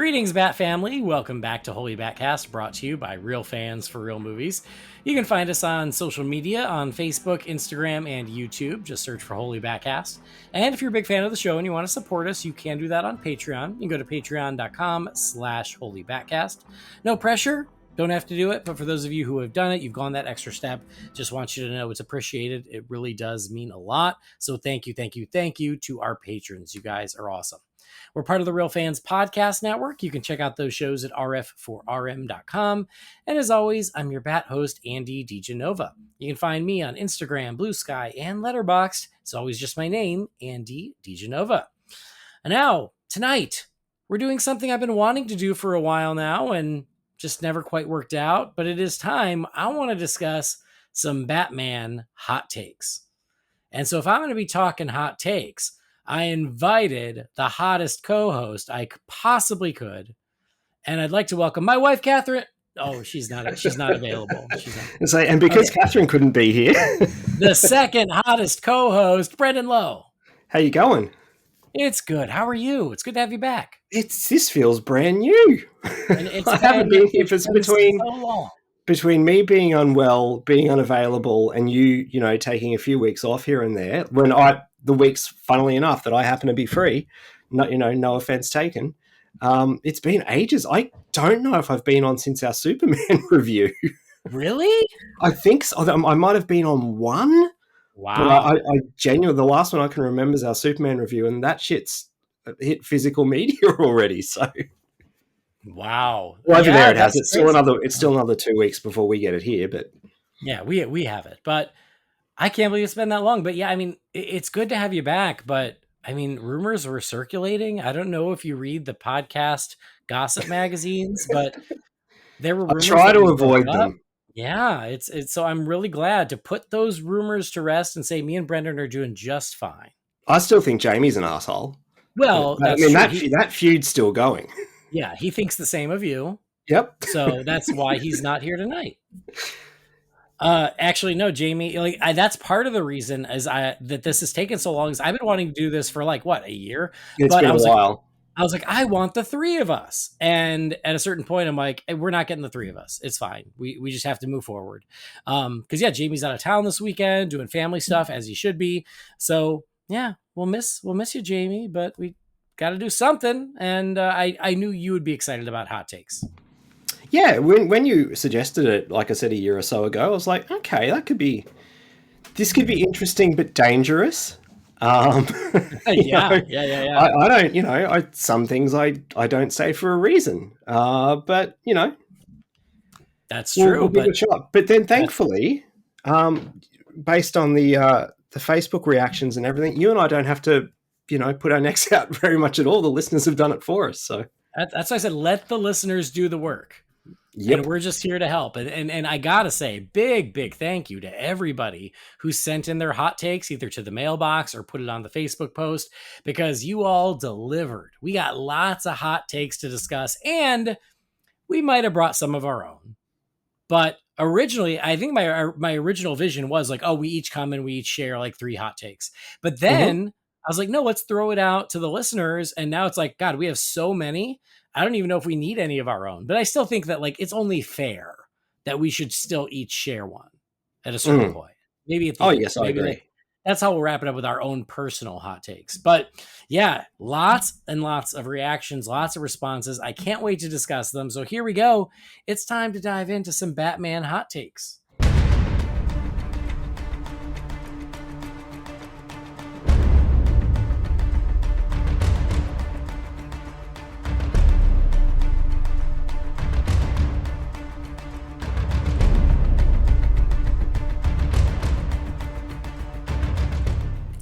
Greetings, Bat family. Welcome back to Holy BatCast, brought to you by real fans for real movies. You can find us on social media on Facebook, Instagram, and YouTube. Just search for Holy BatCast. And if you're a big fan of the show and you want to support us, you can do that on Patreon. You can go to patreon.com/holybatcast. No pressure. Don't have to do it. But for those of you who have done it, you've gone that extra step. Just want you to know it's appreciated. It really does mean a lot. So thank you to our patrons. You guys are awesome. We're part of the Real Fans Podcast Network. You can check out those shows at rf4rm.com. And as always, I'm your Bat host, Andy DiGenova. You can find me on Instagram, Blue Sky, and Letterboxd. It's always just my name, Andy DiGenova. And now, tonight, we're doing something I've been wanting to do for a while now and just never quite worked out. But it is time. I want to discuss some Batman hot takes. And so if I'm going to be talking hot takes, I invited the hottest co-host I possibly could, and I'd like to welcome my wife, Catherine. Oh, she's not available. And because Catherine couldn't be here, the second hottest co-host, Brendan Lowe. How you going? It's good. How are you? It's good to have you back. This feels brand new. And I haven't been here for between so long. Between me being unwell, being unavailable, and you taking a few weeks off here and there. The weeks, funnily enough, that I happen to be free, no offense taken. It's been ages. I don't know if I've been on since our Superman review. Really? I think so. I might have been on one. Wow. But I genuinely, the last one I can remember is our Superman review, and that shit's hit physical media already. So, wow. Well, over there it has. It's still another 2 weeks before we get it here, but yeah, we have it, but. I can't believe it's been that long, but yeah, I mean, it's good to have you back, but I mean, rumors were circulating. I don't know if you read the podcast gossip magazines, but there were rumors. I try to avoid them. Yeah, it's so I'm really glad to put those rumors to rest and say me and Brendan are doing just fine. I still think Jamie's an asshole. Well, that feud's still going. Yeah, he thinks the same of you. Yep. So that's why he's not here tonight. Actually, no, Jamie, that's part of the reason that this has taken so long is I've been wanting to do this for a year. It's been a while. I was like, I want the three of us. And at a certain point, I'm like, hey, we're not getting the three of us. It's fine. We just have to move forward. Cause yeah, Jamie's out of town this weekend doing family stuff as he should be. So yeah, we'll miss you, Jamie, but we got to do something. And, I knew you would be excited about hot takes. Yeah, when you suggested it, like I said, a year or so ago, I was like, okay, this could be interesting but dangerous. Yeah. I don't, some things I don't say for a reason, but that's true. We'll but then thankfully, based on the Facebook reactions and everything, you and I don't have to, put our necks out very much at all. The listeners have done it for us. So that's why I said, let the listeners do the work. Yep. And we're just here to help. And I got to say, big thank you to everybody who sent in their hot takes, either to the mailbox or put it on the Facebook post, because you all delivered. We got lots of hot takes to discuss, and we might have brought some of our own. But originally, I think my original vision was we each come and we each share 3 hot takes. But then I was like, no, let's throw it out to the listeners. And now it's like, God, we have so many. I don't even know if we need any of our own, but I still think that it's only fair that we should still each share one at a certain point. Maybe at the end. Yes, I agree. That's how we'll wrap it up with our own personal hot takes. But yeah, lots and lots of reactions, lots of responses. I can't wait to discuss them. So here we go. It's time to dive into some Batman hot takes.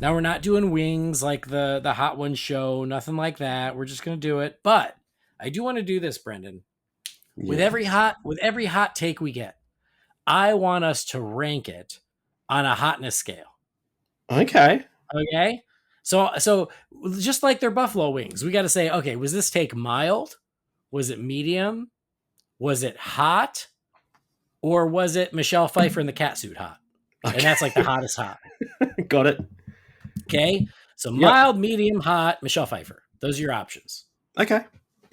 Now, we're not doing wings like the Hot Ones show, nothing like that. We're just going to do it. But I do want to do this, Brendan. Yeah. With every hot take we get, I want us to rank it on a hotness scale. Okay. So just like their buffalo wings, we got to say, okay, was this take mild? Was it medium? Was it hot? Or was it Michelle Pfeiffer in the catsuit hot? Okay. And that's the hottest hot. Got it. Okay. So mild, medium, hot, Michelle Pfeiffer. Those are your options. Okay.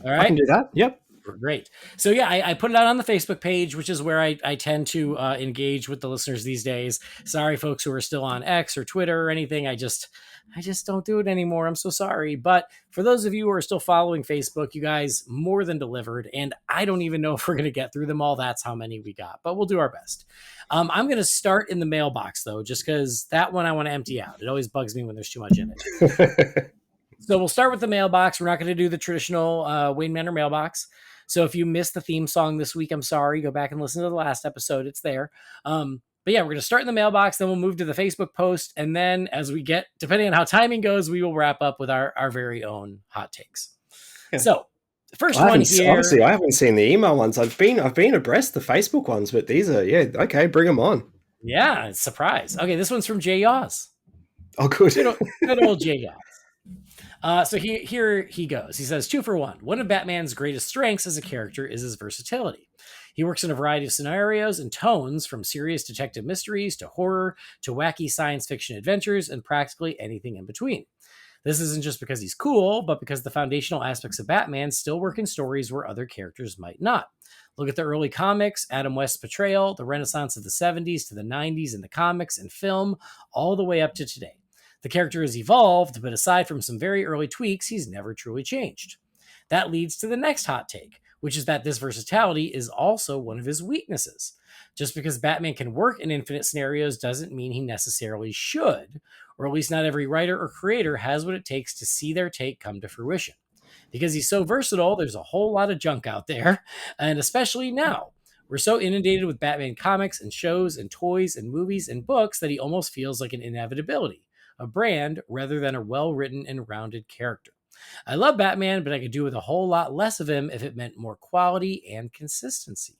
All I can right. do that. Yep. Great. So yeah, I put it out on the Facebook page, which is where I tend to engage with the listeners these days. Sorry, folks who are still on X or Twitter or anything. I just don't do it anymore. I'm so sorry. But for those of you who are still following Facebook, you guys more than delivered. And I don't even know if we're going to get through them all. That's how many we got, but we'll do our best. I'm going to start in the mailbox though, just because that one I want to empty out. It always bugs me when there's too much in it. So we'll start with the mailbox. We're not going to do the traditional Wayne Manor mailbox. So if you missed the theme song this week, I'm sorry. Go back and listen to the last episode. It's there. But yeah, we're going to start in the mailbox. Then we'll move to the Facebook post. And then as we get, depending on how timing goes, we will wrap up with our very own hot takes. Yeah. So the first one here. Honestly, I haven't seen the email ones. I've been abreast the Facebook ones, but these are, okay, bring them on. Yeah, it's a surprise. Okay, this one's from Jay Yaws. Oh, good. Good old Jay Yaws. So here he goes. He says, 2 for 1. One of Batman's greatest strengths as a character is his versatility. He works in a variety of scenarios and tones, from serious detective mysteries to horror to wacky science fiction adventures and practically anything in between. This isn't just because he's cool, but because the foundational aspects of Batman still work in stories where other characters might not. Look at the early comics, Adam West's portrayal, the renaissance of the 70s to the 90s in the comics and film, all the way up to today. The character has evolved, but aside from some very early tweaks, he's never truly changed. That leads to the next hot take, which is that this versatility is also one of his weaknesses. Just because Batman can work in infinite scenarios doesn't mean he necessarily should, or at least not every writer or creator has what it takes to see their take come to fruition. Because he's so versatile, there's a whole lot of junk out there, and especially now. We're so inundated with Batman comics and shows and toys and movies and books that he almost feels like an inevitability. A brand rather than a well-written and rounded character. I love Batman, but I could do with a whole lot less of him if it meant more quality and consistency.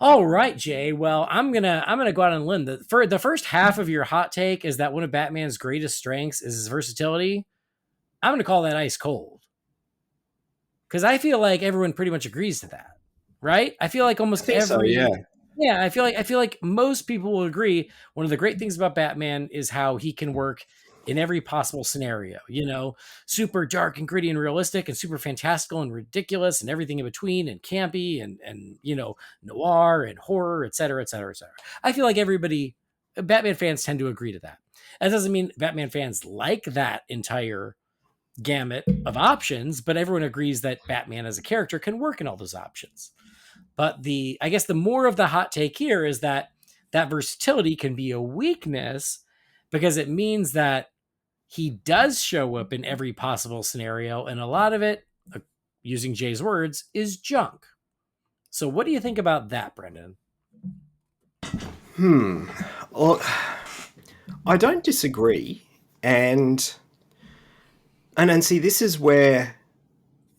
All right, Jay. Well, I'm gonna go out on a limb. For the first half of your hot take is that one of Batman's greatest strengths is his versatility. I'm gonna call that ice cold, because I feel like everyone pretty much agrees to that, right? I feel like almost every. So, yeah, I feel like most people will agree. One of the great things about Batman is how he can work in every possible scenario, super dark and gritty and realistic and super fantastical and ridiculous and everything in between and campy and noir and horror, et cetera, et cetera, et cetera. I feel like Batman fans tend to agree to that. That doesn't mean Batman fans like that entire gamut of options, but everyone agrees that Batman as a character can work in all those options. But I guess the more of the hot take here is that versatility can be a weakness because it means that he does show up in every possible scenario, and a lot of it, using Jay's words, is junk. So what do you think about that, Brendan? Well, I don't disagree. And see, this is where,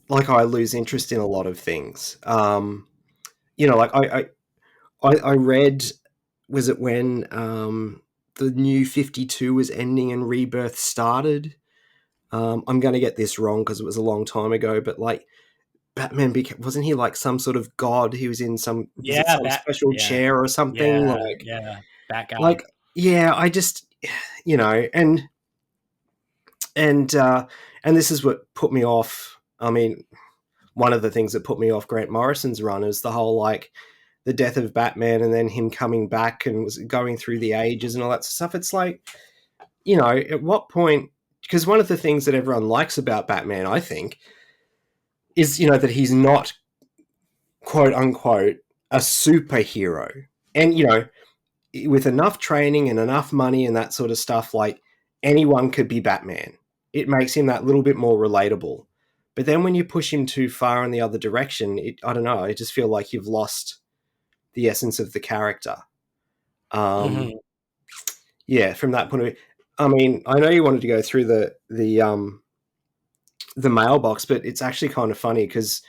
like, I lose interest in a lot of things. Like I read, was it when the new 52 was ending and Rebirth started? I'm going to get this wrong because it was a long time ago, but like Batman wasn't he like some sort of god? He was in some special chair or something. Bat guy. Like, yeah, I just, and this is what put me off. I mean, one of the things that put me off Grant Morrison's run is the whole, like, the death of Batman and then him coming back and was going through the ages and all that stuff. It's like, at what point, because one of the things that everyone likes about Batman, I think, is, that he's not, quote unquote, a superhero. And, with enough training and enough money and that sort of stuff, like, anyone could be Batman. It makes him that little bit more relatable. But then when you push him too far in the other direction, I don't know, I just feel like you've lost the essence of the character. Yeah, from that point of view. I mean, I know you wanted to go through the mailbox, but it's actually kind of funny because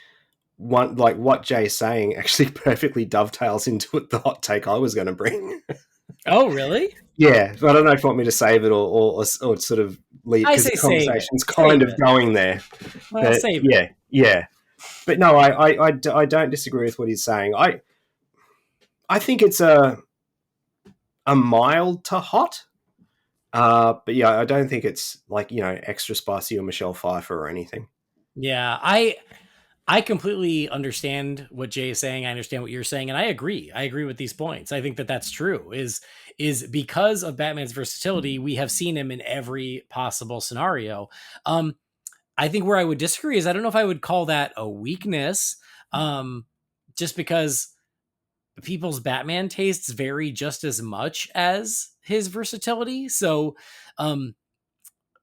what Jay's saying actually perfectly dovetails into the hot take I was going to bring. Oh, really? Yeah, I don't know if you want me to save it or sort of leave, because the conversation's kind of going there. Well, but, save it. Yeah. But no, I don't disagree with what he's saying. I think it's a mild to hot. But yeah, I don't think it's like, extra spicy or Michelle Pfeiffer or anything. Yeah, I completely understand what Jay is saying. I understand what you're saying, and I agree. I agree with these points. I think that that's true. Is because of Batman's versatility, we have seen him in every possible scenario. Um, I think where I would disagree is I don't know if I would call that a weakness, just because people's Batman tastes vary just as much as his versatility. So, um,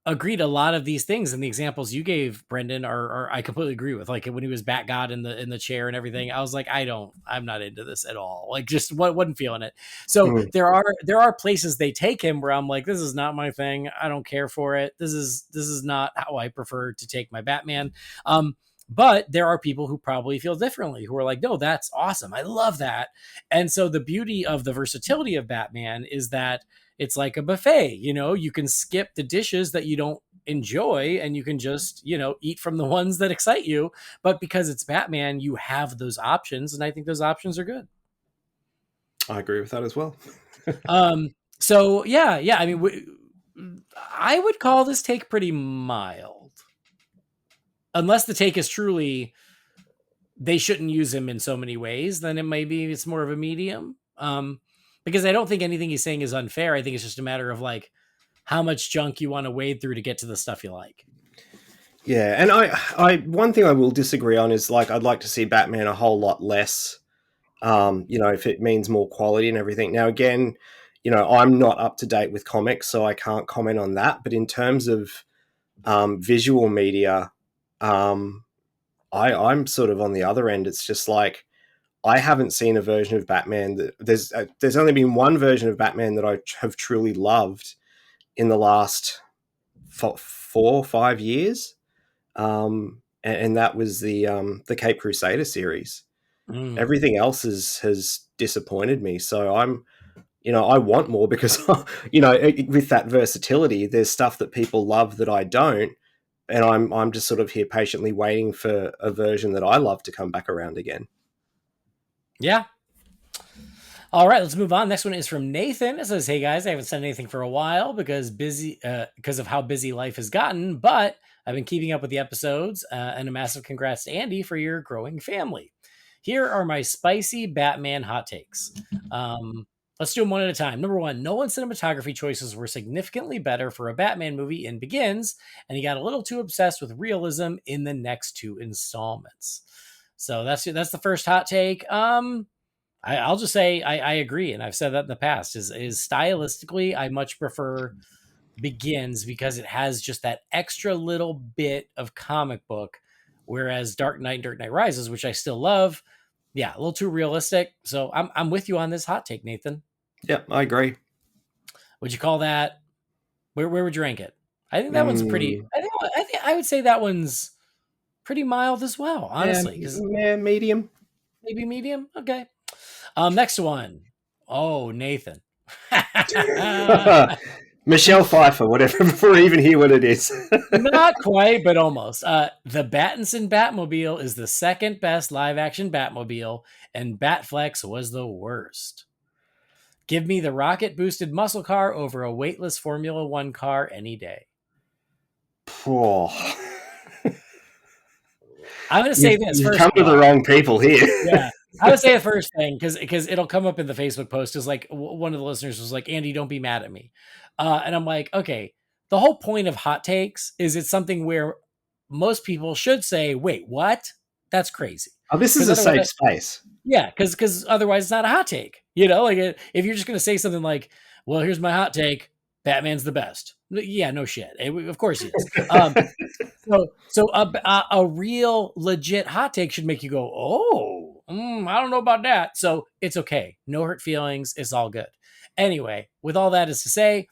agreed, a lot of these things and the examples you gave, Brendan, are I completely agree with. Like when he was Bat God in the chair and everything, I was like, I'm not into this at all. Like just wasn't feeling it. So Mm. there are places they take him where I'm like, this is not my thing. I don't care for it. This is not how I prefer to take my Batman. But there are people who probably feel differently, who are like, no, that's awesome. I love that. And so the beauty of the versatility of Batman is that it's like a buffet. You can skip the dishes that you don't enjoy and you can just, eat from the ones that excite you. But because it's Batman, you have those options. And I think those options are good. I agree with that as well. So yeah. I mean, I would call this take pretty mild, unless the take is truly they shouldn't use him in so many ways. Then it's more of a medium. Because I don't think anything he's saying is unfair. I think it's just a matter of like how much junk you want to wade through to get to the stuff you like. Yeah, and I one thing I will disagree on is like I'd like to see Batman a whole lot less. If it means more quality and everything. Now, again, I'm not up to date with comics, so I can't comment on that. But in terms of visual media, I'm sort of on the other end. It's just like I haven't seen a version of Batman that there's only been one version of Batman that I have truly loved in the last 4 or 5 years, and that was the Cape Crusader series. Everything else has disappointed me. So I want more because, with that versatility, there's stuff that people love that I don't, and I'm just sort of here patiently waiting for a version that I love to come back around again. Yeah. All right, let's move on. Next one is from Nathan. It says, "Hey guys, I haven't said anything for a while because of how busy life has gotten, but I've been keeping up with the episodes, and a massive congrats to Andy for your growing family. Here are my spicy Batman hot takes. Let's do them one at a time. Number one, Nolan's cinematography choices were significantly better for a Batman movie in Begins, and he got a little too obsessed with realism in the next two installments. So that's the first hot take. I'll just say I agree, and I've said that in the past. Is stylistically, I much prefer Begins because it has just that extra little bit of comic book, whereas Dark Knight and Dark Knight Rises, which I still love, yeah, a little too realistic. So I'm with you on this hot take, Nathan. Yep, I agree. Would you call that? Where would you rank it? I think that one's pretty. I think I would say that one's pretty mild as well, honestly. Yeah, medium. Maybe medium. Okay. Next one. Oh, Nathan. Michelle Pfeiffer, whatever, before I even hear what it is. Not quite, but almost. The Battinson Batmobile is the second best live action Batmobile, and Batflex was the worst. Give me the rocket boosted muscle car over a weightless Formula One car any day. Oh. I'm going to say this you've first. Come to the wrong people here. Yeah. I would say the first thing because it'll come up in the Facebook post is like one of the listeners was like, Andy, don't be mad at me. And I'm like, okay, the whole point of hot takes is it's something where most people should say, wait, what? That's crazy. Oh, this is a safe space. Yeah, because otherwise it's not a hot take. Like if you're just going to say something like, well, here's my hot take, Batman's the best. Yeah, no shit. Of course he is. So a real legit hot take should make you go, oh, I don't know about that. So it's okay. No hurt feelings. It's all good. Anyway, with all that is to say,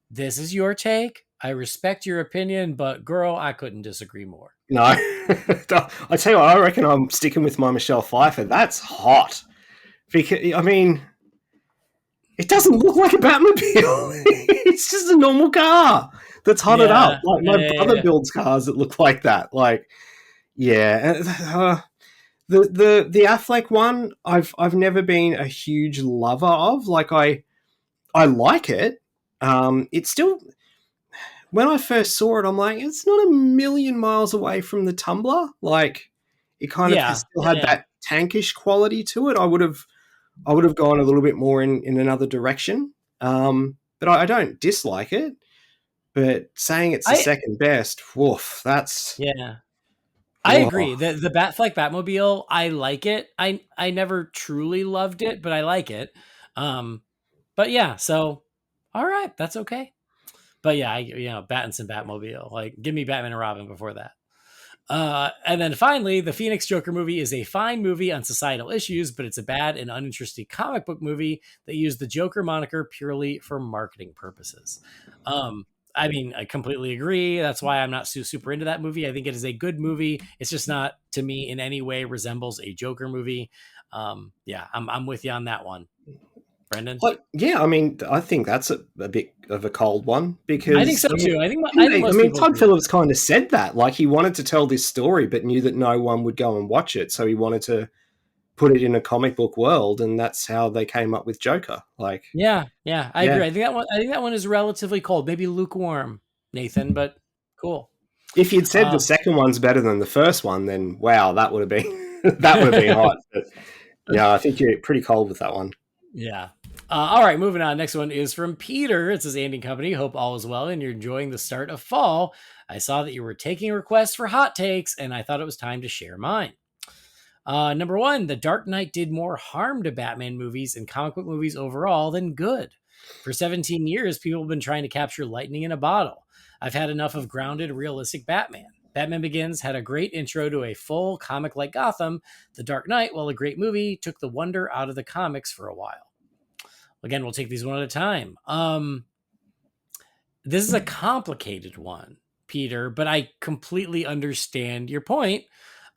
this is your take. I respect your opinion, but girl, I couldn't disagree more. No, I tell you what, I reckon I'm sticking with my Michelle Pfeiffer. That's hot. Because, I mean, it doesn't look like a Batmobile. It's just a normal car that's hotted up. Like my brother builds cars that look like that. Like, yeah. The Affleck one, I've never been a huge lover of. Like I like it. It's still when I first saw it, I'm like, it's not a million miles away from the Tumblr. Like, it kind of Yeah, still had yeah. that tankish quality to it. I would have gone a little bit more in another direction. But I don't dislike it. But saying it's the I second best, woof, that's yeah. I oh, agree. The Batfleck Batmobile, I like it. I never truly loved it, but I like it. Um, but yeah, so all right, that's okay. But yeah, Battinson Batmobile. Like, give me Batman and Robin before that. And then finally, the Phoenix Joker movie is a fine movie on societal issues, but it's a bad and uninteresting comic book movie that used the Joker moniker purely for marketing purposes. Um, I mean, I completely agree. That's why I'm not super into that movie. I think it is a good movie. It's just not, to me, in any way resembles a Joker movie. Yeah, I'm with you on that one, Brendan. yeah. I mean, I think that's a bit of a cold one I think because so too. I think I most mean, people Todd agree with Phillips kind of said that, like he wanted to tell this story, but knew that no one would go and watch it, so he wanted to put it in a comic book world, and that's how they came up with Joker. Like, Yeah, I yeah, agree. I think that one is relatively cold, maybe lukewarm, Nathan, but cool. if you'd said the Uh, second one's better than the first one, then wow, that would have been that would have been hot. But yeah, I think you're pretty cold with that one. yeah. All right, moving on. Next one is from Peter. It says, Andy Company. Hope all is well and you're enjoying the start of fall. I saw that you were taking requests for hot takes, and I thought it was time to share mine. Number one, The Dark Knight did more harm to Batman movies and comic book movies overall than good. For 17 years, people have been trying to capture lightning in a bottle. I've had enough of grounded, realistic Batman. Batman Begins had a great intro to a full comic like Gotham. The Dark Knight, while a great movie, took the wonder out of the comics for a while. Again, we'll take these one at a time. This is a complicated one, Peter, but I completely understand your point.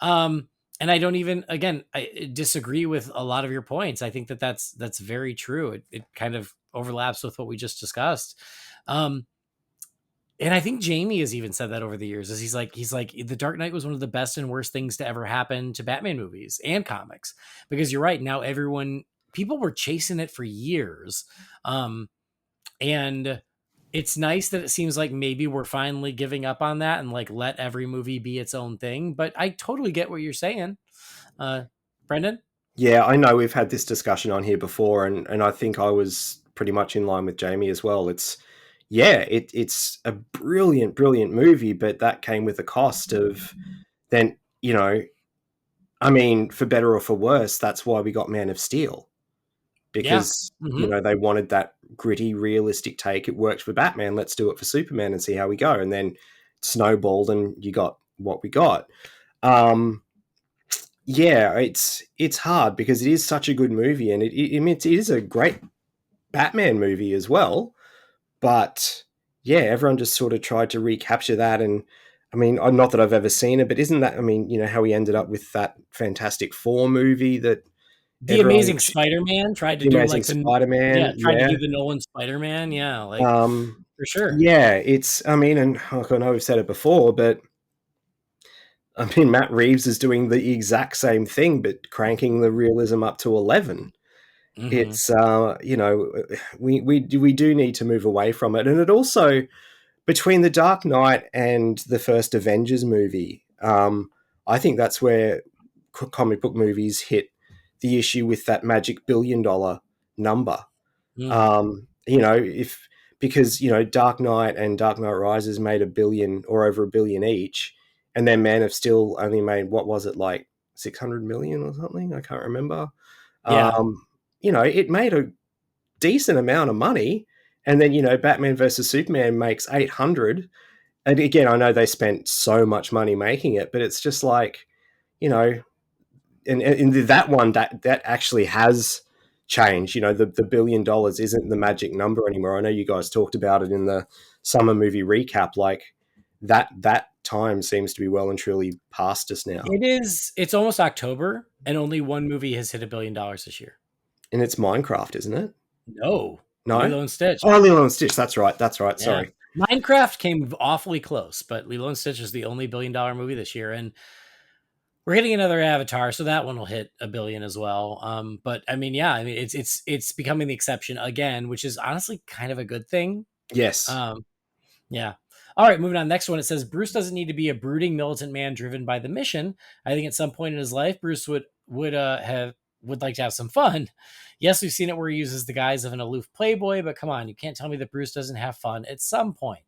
And I don't even, again, I disagree with a lot of your points. I think that that's very true. It kind of overlaps with what we just discussed. Um, and I think Jamie has even said that over the years. As he's like, The Dark Knight was one of the best and worst things to ever happen to Batman movies and comics, because you're right. Now people were chasing it for years. And it's nice that it seems like maybe we're finally giving up on that and like let every movie be its own thing. But I totally get what you're saying. Uh, Brendan? Yeah, I know we've had this discussion on here before, and I think I was pretty much in line with Jamie as well. It's a brilliant, brilliant movie, but that came with a cost of then, I mean, for better or for worse, that's why we got Man of Steel. Yeah. Because, Hmm. they wanted that gritty, realistic take. It worked for Batman. Let's do it for Superman and see how we go. And then snowballed and you got what we got. Um, yeah, it's hard because it is such a good movie, and I mean, it is a great Batman movie as well. But yeah, everyone just sort of tried to recapture that, and I mean, not that I've ever seen it, but isn't that? I mean, how he ended up with that Fantastic Four movie that The everyone, Amazing Spider-Man tried to the do Amazing like Spider-Man, tried to yeah, do the Nolan Spider-Man. Yeah, like um, for sure. yeah, it's. I mean, and I know we've said it before, but I mean, Matt Reeves is doing the exact same thing, but cranking the realism up to 11. Hmm. It's we do need to move away from it, and it also, between the Dark Knight and the first Avengers movie, I think that's where comic book movies hit the issue with that magic $1 billion number. Hmm. If because Dark Knight and Dark Knight Rises made a billion or over a billion each, and then Man of Steel only made, what was it, like 600 million or something? I can't remember. Yeah. It made a decent amount of money, and then Batman versus Superman makes 800. And again, I know they spent so much money making it, but it's just like, you know and that one, that actually has changed. The $1 billion isn't the magic number anymore. I know you guys talked about it in the summer movie recap. Like, that time seems to be well and truly past us now. It is. It's almost October, and only one movie has hit $1 billion this year. And it's Minecraft, isn't it? No, No. Lilo and Stitch. Oh, Lilo and Stitch. That's right. That's right. Yeah. Sorry. Minecraft came awfully close, but Lilo and Stitch is the only $1 billion movie this year, and we're hitting another Avatar, so that one will hit a billion as well. But I mean, yeah, I mean, it's becoming the exception again, which is honestly kind of a good thing. Yes. Um, yeah. All right, moving on. Next one. It says Bruce doesn't need to be a brooding militant man driven by the mission. I think at some point in his life, Bruce would like to have some fun. Yes, we've seen it where he uses the guise of an aloof playboy, but come on, you can't tell me that Bruce doesn't have fun at some point.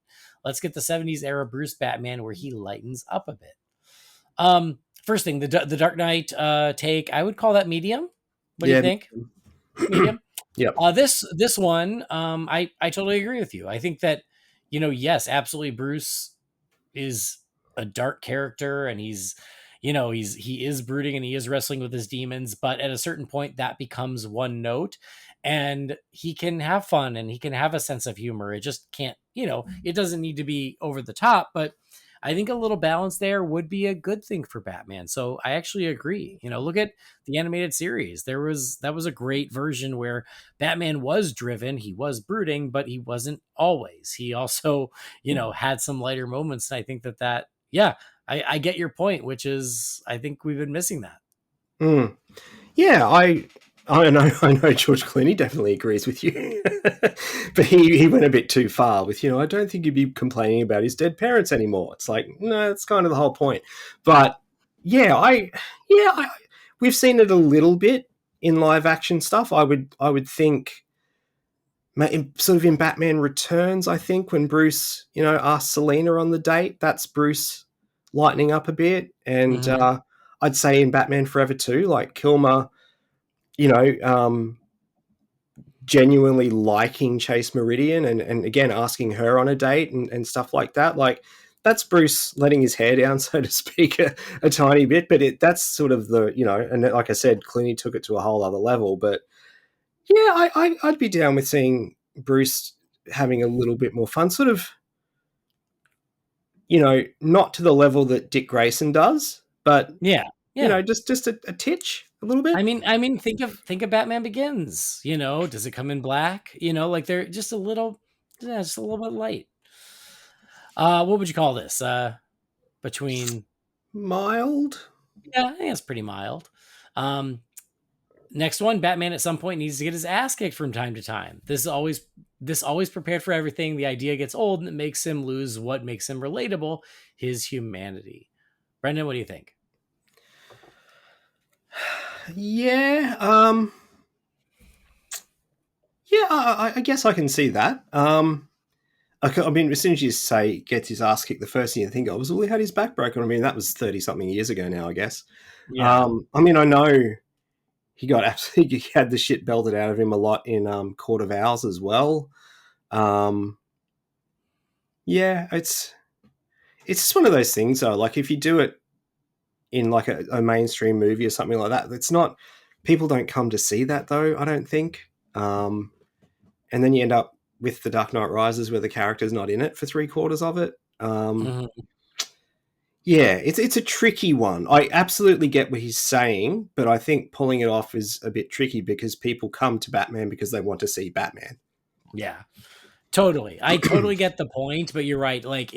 Let's get the 70s era Bruce Batman where he lightens up a bit. First thing, the Dark Knight take, I would call that medium. What do you think? Medium. Yep. This one, I totally agree with you. I think that, yes, absolutely, Bruce is a dark character, and he is brooding, and he is wrestling with his demons. But at a certain point, that becomes one note, and he can have fun, and he can have a sense of humor. It just can't, it doesn't need to be over the top, but I think a little balance there would be a good thing for Batman. So I actually agree. Look at the animated series. That was a great version where Batman was driven, he was brooding, but he wasn't always. He also, had some lighter moments. And I think that yeah, I get your point, which is I think we've been missing that. Mm. Yeah, I know George Clooney definitely agrees with you, but he went a bit too far with, I don't think he'd be complaining about his dead parents anymore. It's like, no, that's kind of the whole point. But we've seen it a little bit in live action stuff. I would think, sort of in Batman Returns, I think when Bruce, asks Selena on the date, that's Bruce lightening up a bit. And I'd say in Batman Forever too, like Kilmer, genuinely liking Chase Meridian and again asking her on a date and stuff like that. Like that's Bruce letting his hair down, so to speak, a tiny bit. But that's sort of the, and like I said, Clooney took it to a whole other level. But yeah, I'd be down with seeing Bruce having a little bit more fun, sort of, not to the level that Dick Grayson does, but Yeah. just a titch, a little bit. I mean, think of Batman Begins. Does it come in black? Like they're just a little bit light. What would you call this? Between Mild. Yeah, I think it's pretty mild. Next one, Batman at some point needs to get his ass kicked from time to time. This always prepared for everything. The idea gets old, and it makes him lose what makes him relatable: his humanity. Brendan, what do you think? Yeah, I guess I can see that. I mean, as soon as you say gets his ass kicked, the first thing you think of was, well, he had his back broken. I mean, that was 30-something years ago now, I guess. Yeah. I mean, I know he had the shit belted out of him a lot in Court of Owls as well. Yeah, it's just one of those things, though. Like, if you do it in like a mainstream movie or something like that, it's not, people don't come to see that, though, I don't think. And then you end up with The Dark Knight Rises where the character's not in it for 3/4 of it. Yeah, it's a tricky one. I absolutely get what he's saying, but I think pulling it off is a bit tricky because people come to Batman because they want to see Batman. Yeah, totally. I totally get the point, but you're right. Like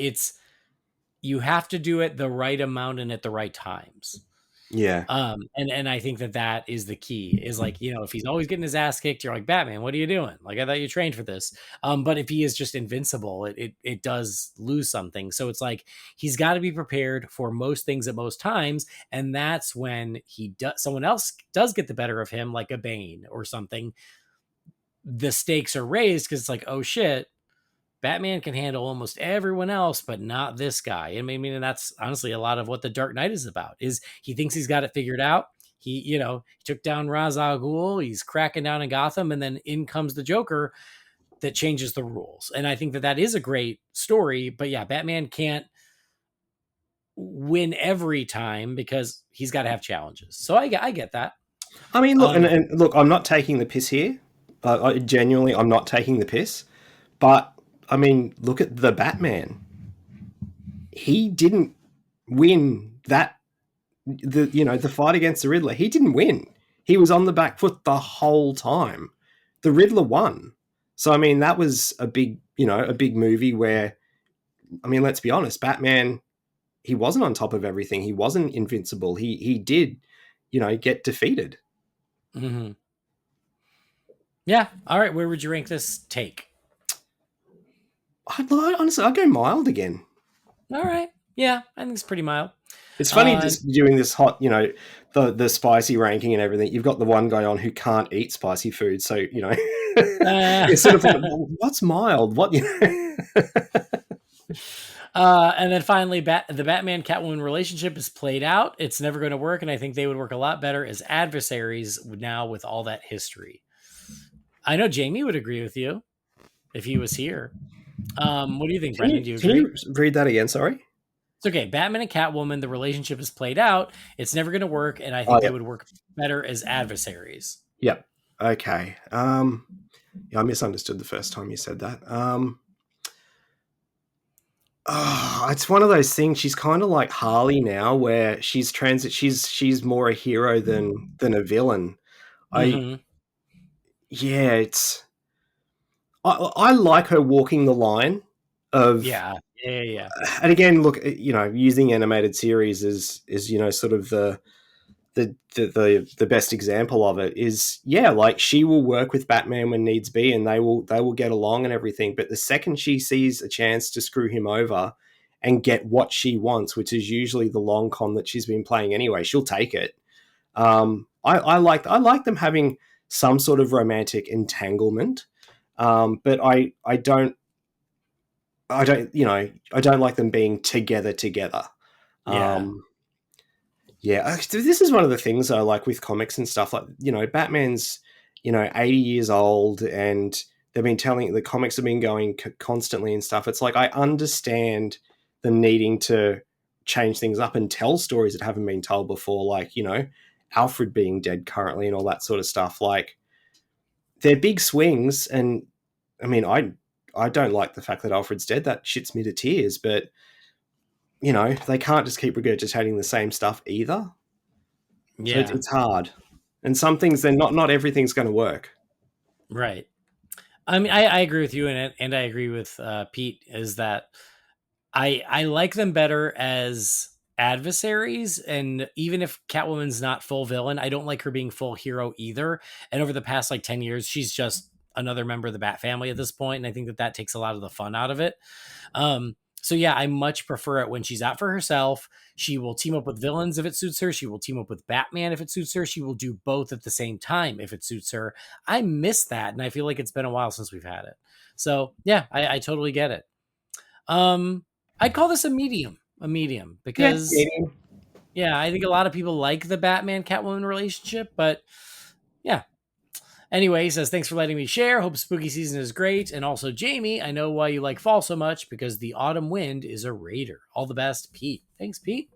you have to do it the right amount and at the right times. Yeah. And I think that is the key, is like, if he's always getting his ass kicked, you're like, Batman, what are you doing? Like, I thought you trained for this. But if he is just invincible, it does lose something. So it's like, he's got to be prepared for most things at most times. And that's when someone else does get the better of him, like a Bane or something. The stakes are raised because it's like, oh shit, Batman can handle almost everyone else, but not this guy. And I mean, and that's honestly a lot of what the Dark Knight is about. Is he thinks he's got it figured out. He took down Ra's al Ghul. He's cracking down in Gotham, and then in comes the Joker that changes the rules. And I think that is a great story. But yeah, Batman can't win every time because he's got to have challenges. So I get that. I mean, look, and look, I'm not taking the piss here. I genuinely, I'm not taking the piss. But I mean, look at the Batman. He didn't win the fight against the Riddler. He didn't win. He was on the back foot the whole time. The Riddler won. So I mean, that was a big movie where, I mean, let's be honest, Batman, he wasn't on top of everything. He wasn't invincible. He did, get defeated. Mm-hmm. Yeah. All right. Where would you rank this take? Honestly, I'd go mild again. All right. Yeah, I think it's pretty mild. It's funny Uh, just doing this hot, the spicy ranking and everything. You've got the one guy on who can't eat spicy food, so it's sort of like, well, what's mild? What and then finally, the Batman Catwoman relationship is played out. It's never going to work, and I think they would work a lot better as adversaries now with all that history. I know Jamie would agree with you if he was here. What do you think, Brendan? Do you Can agree? you read that again? Sorry. It's okay. Batman and Catwoman, the relationship is played out. It's never going to work, and I Oh, think they yeah. would work better as adversaries. Yep. Okay. Yeah, I misunderstood the first time you said that. It's one of those things. She's kind of like Harley now, where she's She's more a hero than a villain. I Mm-hmm. Yeah, I like her walking the line of, Yeah. Yeah. and again, look, using animated series is sort of the best example of it is, yeah, like she will work with Batman when needs be, and they will get along and everything. But the second she sees a chance to screw him over and get what she wants, which is usually the long con that she's been playing anyway, she'll take it. I like them having some sort of romantic entanglement, but I don't like them being together. Yeah. Yeah, this is one of the things I like with comics and stuff. Like, Batman's 80 years old, and they've been telling the comics have been going constantly and stuff. It's like, I understand them needing to change things up and tell stories that haven't been told before, like Alfred being dead currently and all that sort of stuff. Like, they're big swings, and I mean, I don't like the fact that Alfred's dead. That shits me to tears, but they can't just keep regurgitating the same stuff either. So Yeah. it's hard. And some things, then not everything's going to work. Right. I mean, I agree with you, and I agree with Pete. Is that I like them better as adversaries, and even if Catwoman's not full villain, I don't like her being full hero either. And over the past like 10 years, she's just another member of the Bat family at this point, and I think that takes a lot of the fun out of it. So yeah, I much prefer it when she's out for herself. She will team up with villains if it suits her. She will team up with Batman if it suits her. She will do both at the same time if it suits her. I miss that, and I feel like it's been a while since we've had it. So yeah, I totally get it. I'd call this a medium because Yeah. yeah, I think a lot of people like the Batman Catwoman relationship, but yeah. Anyway, he says, thanks for letting me share. Hope spooky season is great. And also, Jamie, I know why you like fall so much because the autumn wind is a raider. All the best, Pete. Thanks, Pete.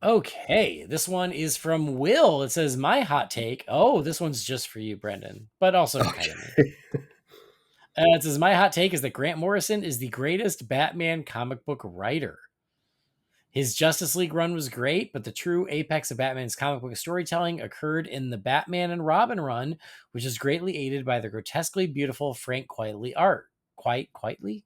Okay, this one is from Will. It says, my hot take. Oh, this one's just for you, Brendan, but also kind of me. It says, my hot take is that Grant Morrison is the greatest Batman comic book writer. His Justice League run was great, but the true apex of Batman's comic book storytelling occurred in the Batman and Robin run, which is greatly aided by the grotesquely beautiful Frank Quitely art. Quietly.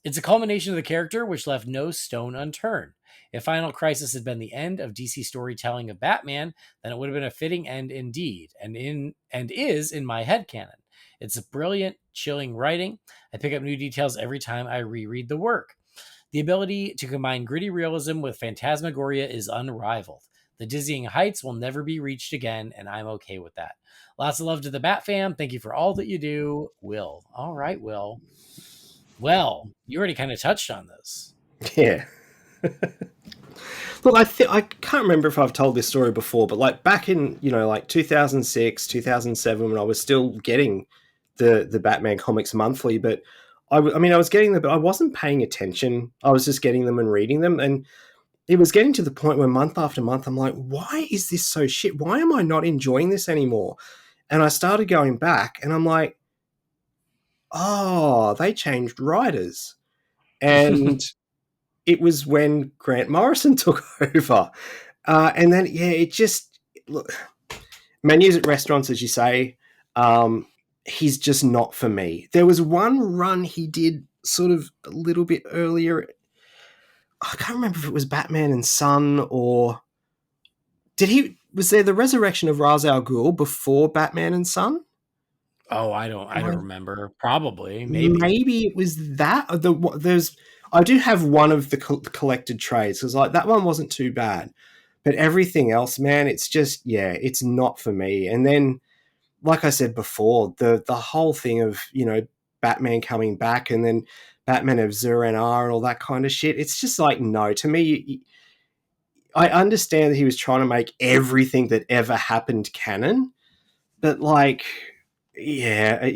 It's a culmination of the character, which left no stone unturned. If Final Crisis had been the end of DC storytelling of Batman, then it would have been a fitting end indeed, and is in my headcanon. It's a brilliant, chilling writing. I pick up new details every time I reread the work. The ability to combine gritty realism with phantasmagoria is unrivaled. The dizzying heights will never be reached again, and I'm okay with that. Lots of love to the Bat fam. Thank you for all that you do, Will. All right, Will. Well, you already kind of touched on this. Yeah. Look, I can't remember if I've told this story before, but like back in, like 2006, 2007, when I was still getting the Batman comics monthly, but I was getting them, but I wasn't paying attention. I was just getting them and reading them. And it was getting to the point where month after month, I'm like, why is this so shit? Why am I not enjoying this anymore? And I started going back and I'm like, oh, they changed writers. And it was when Grant Morrison took over. And then, yeah, it just, look, menus at restaurants, as you say, he's just not for me. There was one run he did sort of a little bit earlier. I can't remember if it was Batman and Son or was there the resurrection of Ra's al Ghul before Batman and Son? Oh, I don't remember. Probably, maybe. Maybe it was that. I do have one of the collected trades because like that one wasn't too bad, but everything else, man, it's just it's not for me. And then, like I said before, the whole thing of Batman coming back and then Batman of Zur-En-Arrh and all that kind of shit. It's just like no to me. I understand that he was trying to make everything that ever happened canon, but like, yeah,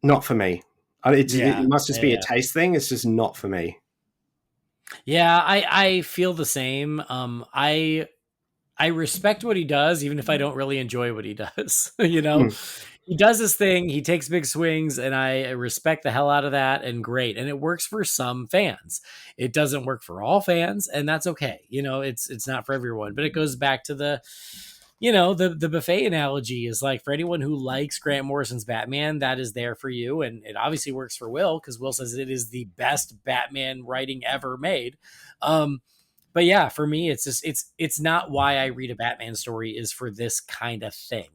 not for me. It Yeah, must just be a yeah, taste thing. It's just not for me. yeah. I feel the same. I respect what he does, even if I don't really enjoy what he does. Mm. He does his thing, he takes big swings, and I respect the hell out of that. And great, and it works for some fans. It doesn't work for all fans, and that's okay. It's not for everyone. But it goes back to the buffet analogy is like for anyone who likes Grant Morrison's Batman, that is there for you, and it obviously works for Will because Will says it is the best Batman writing ever made. Um, but yeah, for me, it's just it's not why I read a Batman story is for this kind of thing.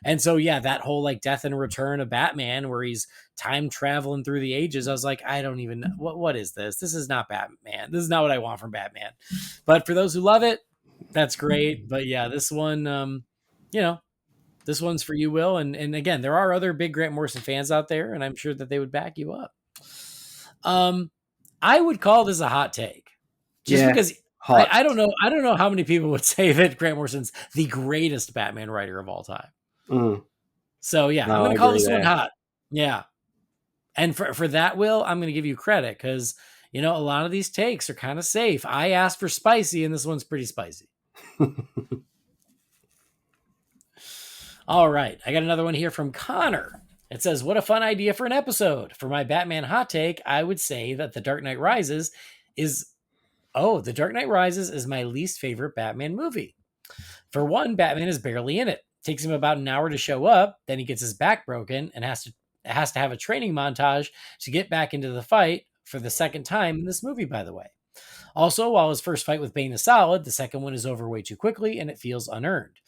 And so yeah, that whole like death and return of Batman where he's time traveling through the ages, I was like, I don't even know what is this? This is not Batman. This is not what I want from Batman. But for those who love it, that's great. But yeah, this one, you know, this one's for you, Will. And again, there are other big Grant Morrison fans out there, and I'm sure that they would back you up. Um, I would call this a hot take, just Yeah, because hot. I don't know how many people would say that Grant Morrison's the greatest Batman writer of all time. Mm. So yeah, I'm No, going I to call agree this one there. hot. Yeah, and for that, Will, I'm going to give you credit because a lot of these takes are kind of safe. I asked for spicy, and this one's pretty spicy. All right, I got another one here from Connor. It says, "What a fun idea for an episode. For my Batman hot take, I would say that The Dark Knight Rises is The Dark Knight Rises is my least favorite Batman movie. For one, Batman is barely in it. Takes him about an hour to show up, then he gets his back broken and has to have a training montage to get back into the fight for the second time in this movie, by the way. Also, while his first fight with Bane is solid, the second one is over way too quickly and it feels unearned.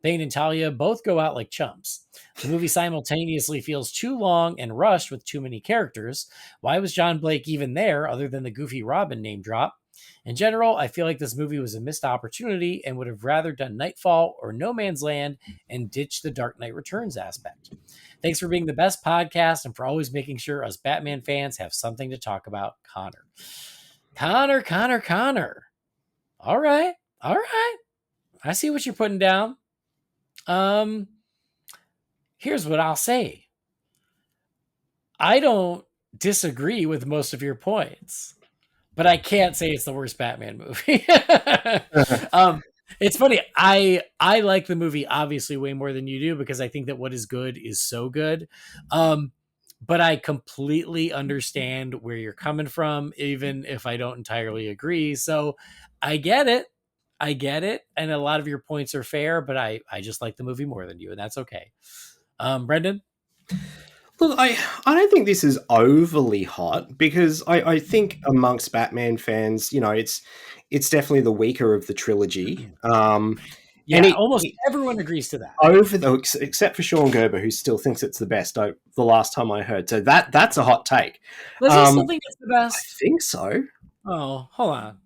Bane and Talia both go out like chumps. The movie simultaneously feels too long and rushed with too many characters. Why was John Blake even there other than the goofy Robin name drop? In general, I feel like this movie was a missed opportunity and would have rather done Nightfall or No Man's Land and ditched the Dark Knight Returns aspect. Thanks for being the best podcast and for always making sure us Batman fans have something to talk about, Connor. Connor. All right. I see what you're putting down. Here's what I'll say. I don't disagree with most of your points, but I can't say it's the worst Batman movie. It's funny. I like the movie obviously way more than you do because I think that what is good is so good. But I completely understand where you're coming from, even if I don't entirely agree. So I get it. And a lot of your points are fair, but I just like the movie more than you, and that's okay. Brendan? Look, I don't think this is overly hot because I think amongst Batman fans, it's definitely the weaker of the trilogy. And Yeah, almost everyone agrees to that. except for Sean Gerber, who still thinks it's the best. The last time I heard, so that's a hot take. Does he still think it's the I best? think so. Oh, hold on.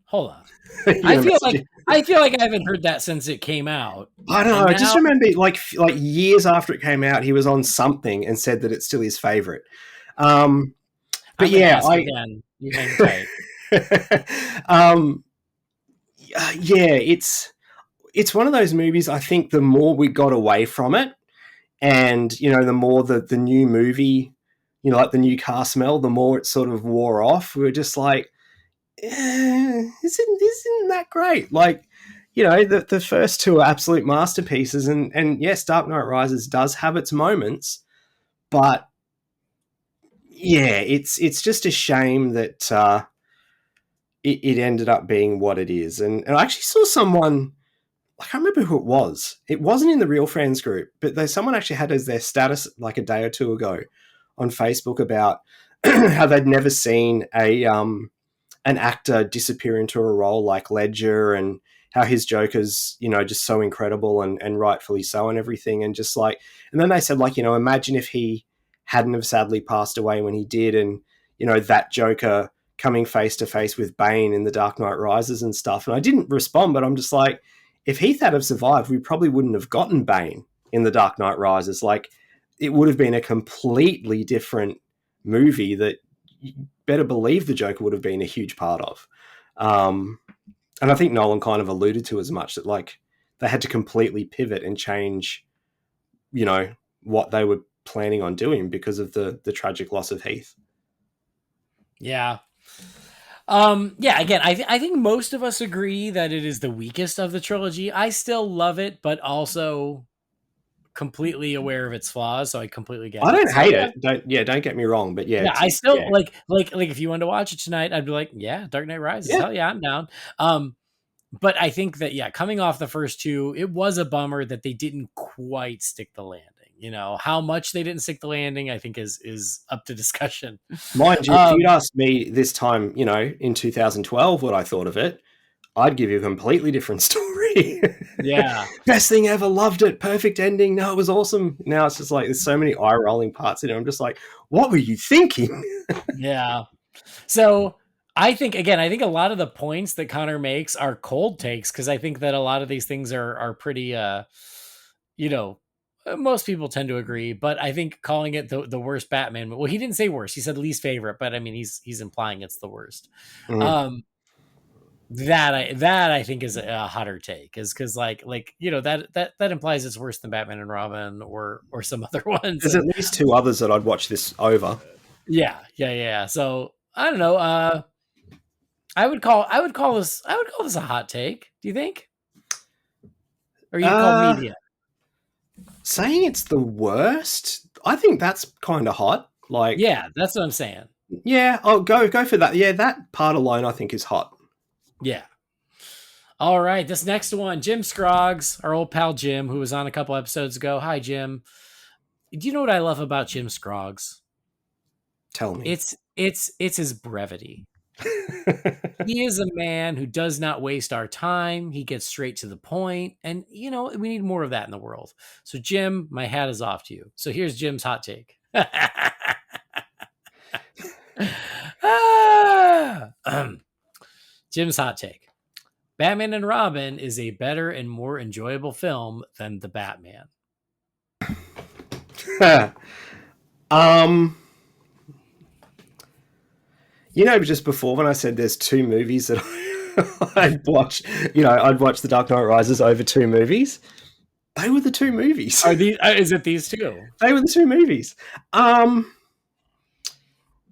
You know, I feel like I haven't heard that since it came out. I don't know. And I just now remember like years after it came out, he was on something and said that it's still his favorite. But I'm gonna yeah, ask again. You hang tight. yeah, it's one of those movies. I think the more we got away from it, and the more the new movie, like the new car smell, the more it sort of wore off. We were just like, isn't that great? Like, the first two are absolute masterpieces, and yes, Dark Knight Rises does have its moments, but yeah, it's just a shame that it ended up being what it is. And I actually saw someone, I can't remember who it was. It wasn't in the Real Friends group, but someone actually had as their status like a day or two ago on Facebook about how they'd never seen an actor disappear into a role like Ledger, and how his Joker's, just so incredible and rightfully so and everything. And just like, and then they said, like, imagine if he hadn't have sadly passed away when he did, and, that Joker coming face to face with Bane in The Dark Knight Rises and stuff. And I didn't respond, but I'm just like, if Heath had have survived, we probably wouldn't have gotten Bane in The Dark Knight Rises. Like, it would have been a completely different movie that you better believe the Joker would have been a huge part of. And I think Nolan kind of alluded to as much, that like they had to completely pivot and change, what they were planning on doing because of the tragic loss of Heath. Yeah. Again, I think most of us agree that it is the weakest of the trilogy. I still love it, but also completely aware of its flaws, so I completely get it. I don't hate it. Don't get me wrong, but I still like if you wanted to watch it tonight, I'd be like, yeah, Dark Knight Rises. Hell yeah, I'm down. But I think that coming off the first two, it was a bummer that they didn't quite stick the landing. How much they didn't stick the landing, I think is up to discussion. Mind you, if you'd asked me this time, in 2012, what I thought of it, I'd give you a completely different story. Yeah. Best thing ever, loved it, perfect ending. No, it was awesome. Now it's just like, there's so many eye-rolling parts in it. I'm just like, what were you thinking? Yeah. So I think a lot of the points that Connor makes are cold takes, because I think that a lot of these things are pretty, most people tend to agree, but I think calling it the worst Batman, well, he didn't say worst, he said least favorite, but I mean, he's implying it's the worst. Mm-hmm. That I think is a hotter take, is because that implies it's worse than Batman and Robin or some other ones. There's at least two others that I'd watch this over. Yeah. So I don't know. I would call this a hot take. Do you think? Or you call media? Saying it's the worst, I think that's kind of hot. Like, yeah, that's what I'm saying. Yeah, I'll go for that. Yeah, that part alone I think is hot. Yeah. All right, this next one, Jim Scroggs, our old pal Jim, who was on a couple episodes ago. Hi, Jim. Do you know what I love about Jim Scroggs? Tell me. It's his brevity. He is a man who does not waste our time. He gets straight to the point, and we need more of that in the world. So, Jim, my hat is off to you. So here's Jim's hot take. Jim's hot take. Batman and Robin is a better and more enjoyable film than The Batman. Just before, when I said there's two movies that I'd watch, I'd watch The Dark Knight Rises over two movies. They were the two movies. Is it these two? They were the two movies.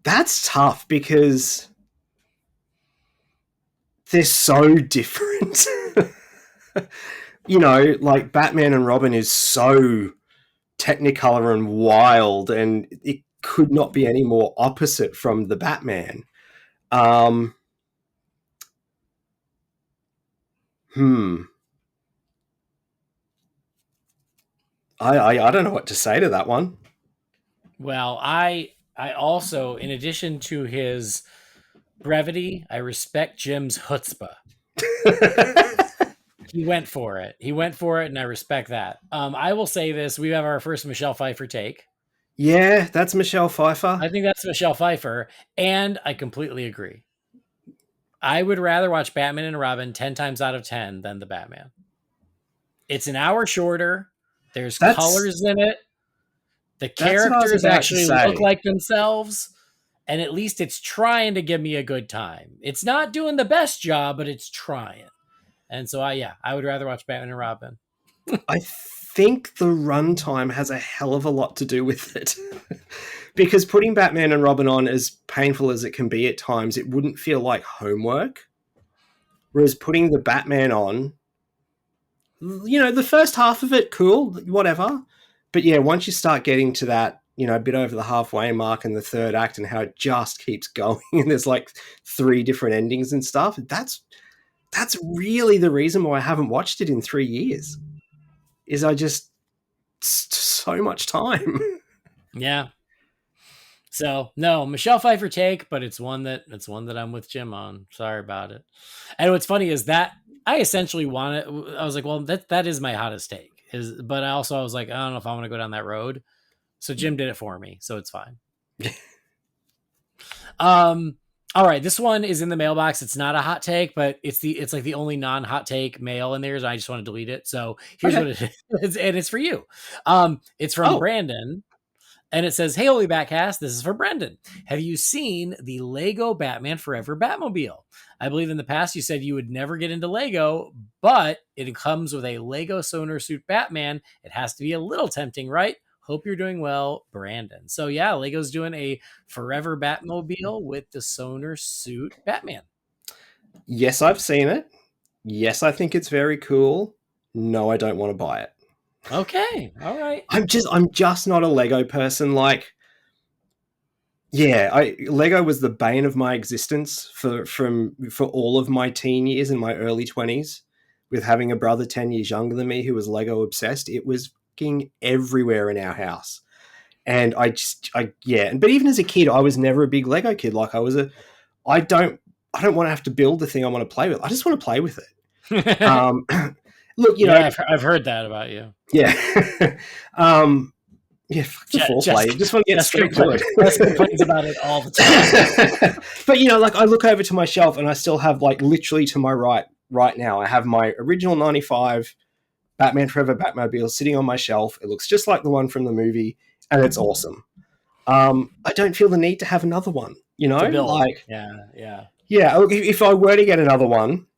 That's tough because they're so different. Like Batman and Robin is so technicolor and wild, and it could not be any more opposite from the Batman. I don't know what to say to that one. Well, I also, in addition to his brevity, I respect Jim's chutzpah. He went for it, and I respect that. I will say this: we have our first Michelle Pfeiffer take. Yeah, that's Michelle Pfeiffer. I think that's Michelle Pfeiffer, and I completely agree. I would rather watch Batman and Robin 10 times out of 10 than the Batman. It's an hour shorter. There's colors in it. The characters actually look like themselves, and at least it's trying to give me a good time. It's not doing the best job, but it's trying. And so I would rather watch Batman and Robin. I think the runtime has a hell of a lot to do with it. Because putting Batman and Robin on, as painful as it can be at times, it wouldn't feel like homework. Whereas putting the Batman on, the first half of it, cool, whatever. But yeah, once you start getting to that, a bit over the halfway mark in the third act, and how it just keeps going, and there's like 3 different endings and stuff, that's really the reason why I haven't watched it in 3 years. Is so much time. Yeah. So no, Michelle Pfeiffer take, but it's one that I'm with Jim on. Sorry about it. And what's funny is that I essentially want it. I was like, well, that is my hottest take. But I was like, I don't know if I want to go down that road. So Jim did it for me, so it's fine. All right, this one is in the mailbox. It's not a hot take, but it's like the only non-hot take mail in there. So I just want to delete it. So here's what it is, and it's for you. It's from Brandon. And it says, "Hey, Holy BatCast, this is for Brendan. Have you seen the Lego Batman Forever Batmobile? I believe in the past you said you would never get into Lego, but it comes with a Lego Sonar Suit Batman. It has to be a little tempting, right? Hope you're doing well, Brandon." So yeah, Lego's doing a Forever Batmobile with the Sonar Suit Batman. Yes, I've seen it. Yes, I think it's very cool. No, I don't want to buy it. Okay, all right. I'm just not a Lego person. Like, yeah, Lego was the bane of my existence for all of my teen years and my early 20s, with having a brother 10 years younger than me who was Lego obsessed. It was fucking everywhere in our house. And but even as a kid, I was never a big Lego kid. Like, I don't want to have to build the thing I want to play with. I just want to play with it. Look, you know, I've heard that about you. Yeah. Yeah, fuck the foreplay. You just want to get straight to it. Jess complains about it all the time. But, you know, like, I look over to my shelf and I still have, like, literally to my right now, I have my original 95 Batman Forever Batmobile sitting on my shelf. It looks just like the one from the movie, and it's awesome. I don't feel the need to have another one, you know? Like, yeah. If I were to get another one,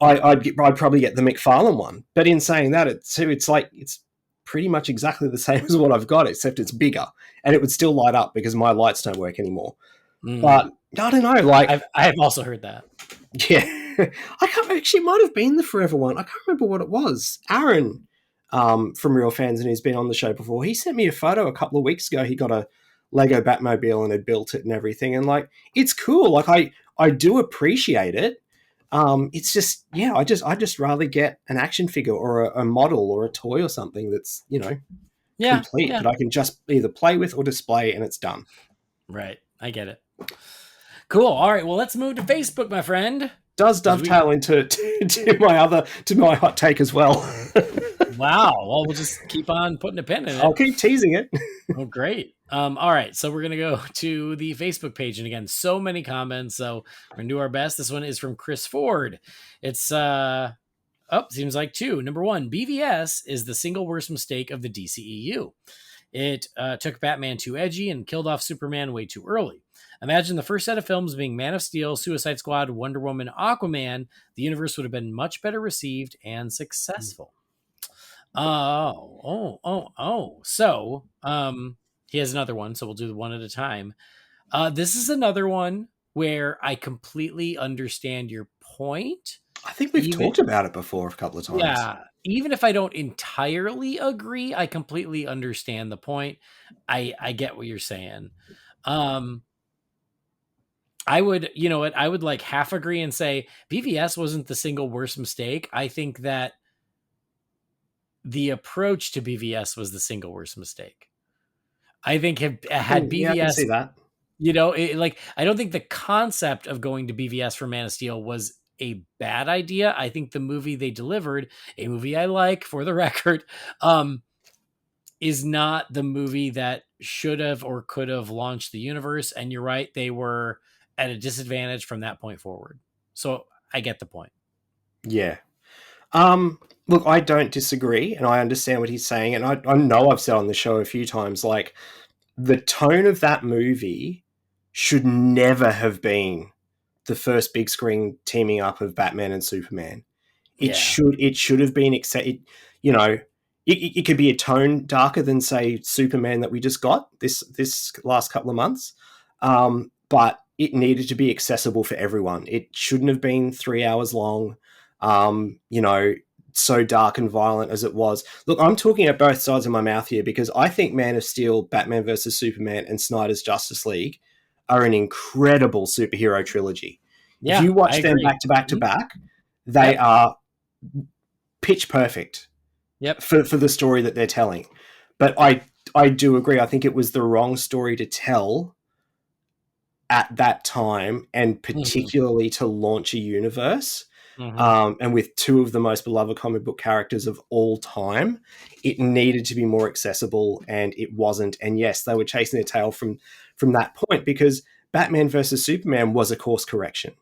I'd probably get the McFarlane one. But in saying that, it's pretty much exactly the same as what I've got, except it's bigger, and it would still light up because my lights don't work anymore. But I don't know. Like, I have also heard that. Yeah, I can't actually. It might have been the Forever one. I can't remember what it was. Aaron, from Real Fans, and who's been on the show before, he sent me a photo a couple of weeks ago. He got a Lego Batmobile and had built it and everything, and like, it's cool. Like, I do appreciate it. It's just, yeah, I just rather get an action figure or a model or a toy or something that's, you know, complete that I can just either play with or display, and it's done. Right. I get it. Cool. All right. Well, let's move to Facebook, my friend. Does dovetail into my hot take as well. Wow. Well, we'll just keep on putting a pin in it. I'll keep teasing it. Oh, great. All right. So we're going to go to the Facebook page. And again, so many comments. So we're going to do our best. This one is from Chris Ford. It's, seems like two. Number one, BVS is the single worst mistake of the DCEU. It took Batman too edgy and killed off Superman way too early. Imagine the first set of films being Man of Steel, Suicide Squad, Wonder Woman, Aquaman. The universe would have been much better received and successful. So, he has another one, so we'll do one at a time. This is another one where I completely understand your point. I think we've talked about it before a couple of times. Yeah. Even if I don't entirely agree, I completely understand the point. I get what you're saying. I would, you know what, I would like half agree and say BVS wasn't the single worst mistake. I think that the approach to BVS was the single worst mistake. I think had BVS, I can see that. You know, I don't think the concept of going to BVS for Man of Steel was a bad idea. I think the movie they delivered, a movie I like for the record, is not the movie that should have or could have launched the universe. And you're right, they were at a disadvantage from that point forward. So I get the point. Yeah. Look, I don't disagree, and I understand what he's saying. And I know I've said on the show a few times, like, the tone of that movie should never have been the first big screen teaming up of Batman and Superman. It should have been, you know, it could be a tone darker than, say, Superman that we just got this last couple of months. But it needed to be accessible for everyone. It shouldn't have been 3 hours long, you know, so dark and violent as it was. Look, I'm talking at both sides of my mouth here because I think Man of Steel, Batman vs. Superman, and Snyder's Justice League are an incredible superhero trilogy. Yeah, if you watch them back to back to back, they are pitch perfect for the story that they're telling. But I do agree. I think it was the wrong story to tell at that time, and particularly to launch a universe. Mm-hmm. and with two of the most beloved comic book characters of all time, it needed to be more accessible, and it wasn't. And yes, they were chasing their tail from that point, because Batman versus Superman was a course correction,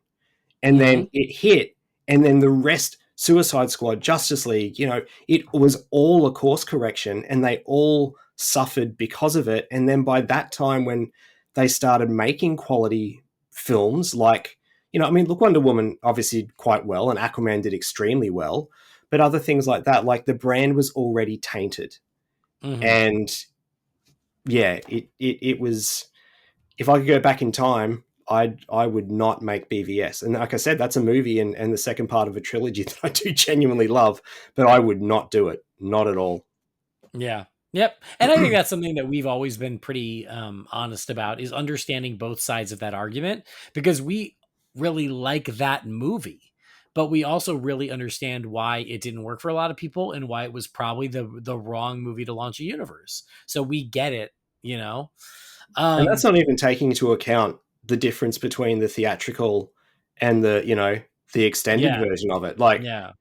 and Mm-hmm. then it hit, and then the rest, Suicide Squad, Justice League, it was all a course correction, and they all suffered because of it. And then by that time, when they started making quality films, like, I mean, look, Wonder Woman obviously did quite well, and Aquaman did extremely well, but other things like that, like the brand was already tainted. Mm-hmm. And yeah, it was, if I could go back in time, I would not make BVS. And like I said, that's a movie and the second part of a trilogy that I do genuinely love, but I would not do it. Not at all. Yeah. Yep. And I think that's something that we've always been pretty honest about, is understanding both sides of that argument, because we really like that movie, but we also really understand why it didn't work for a lot of people and why it was probably the wrong movie to launch a universe. So we get it, you know. And that's Um not even taking into account the difference between the theatrical and the extended yeah. version of it. Like Yeah.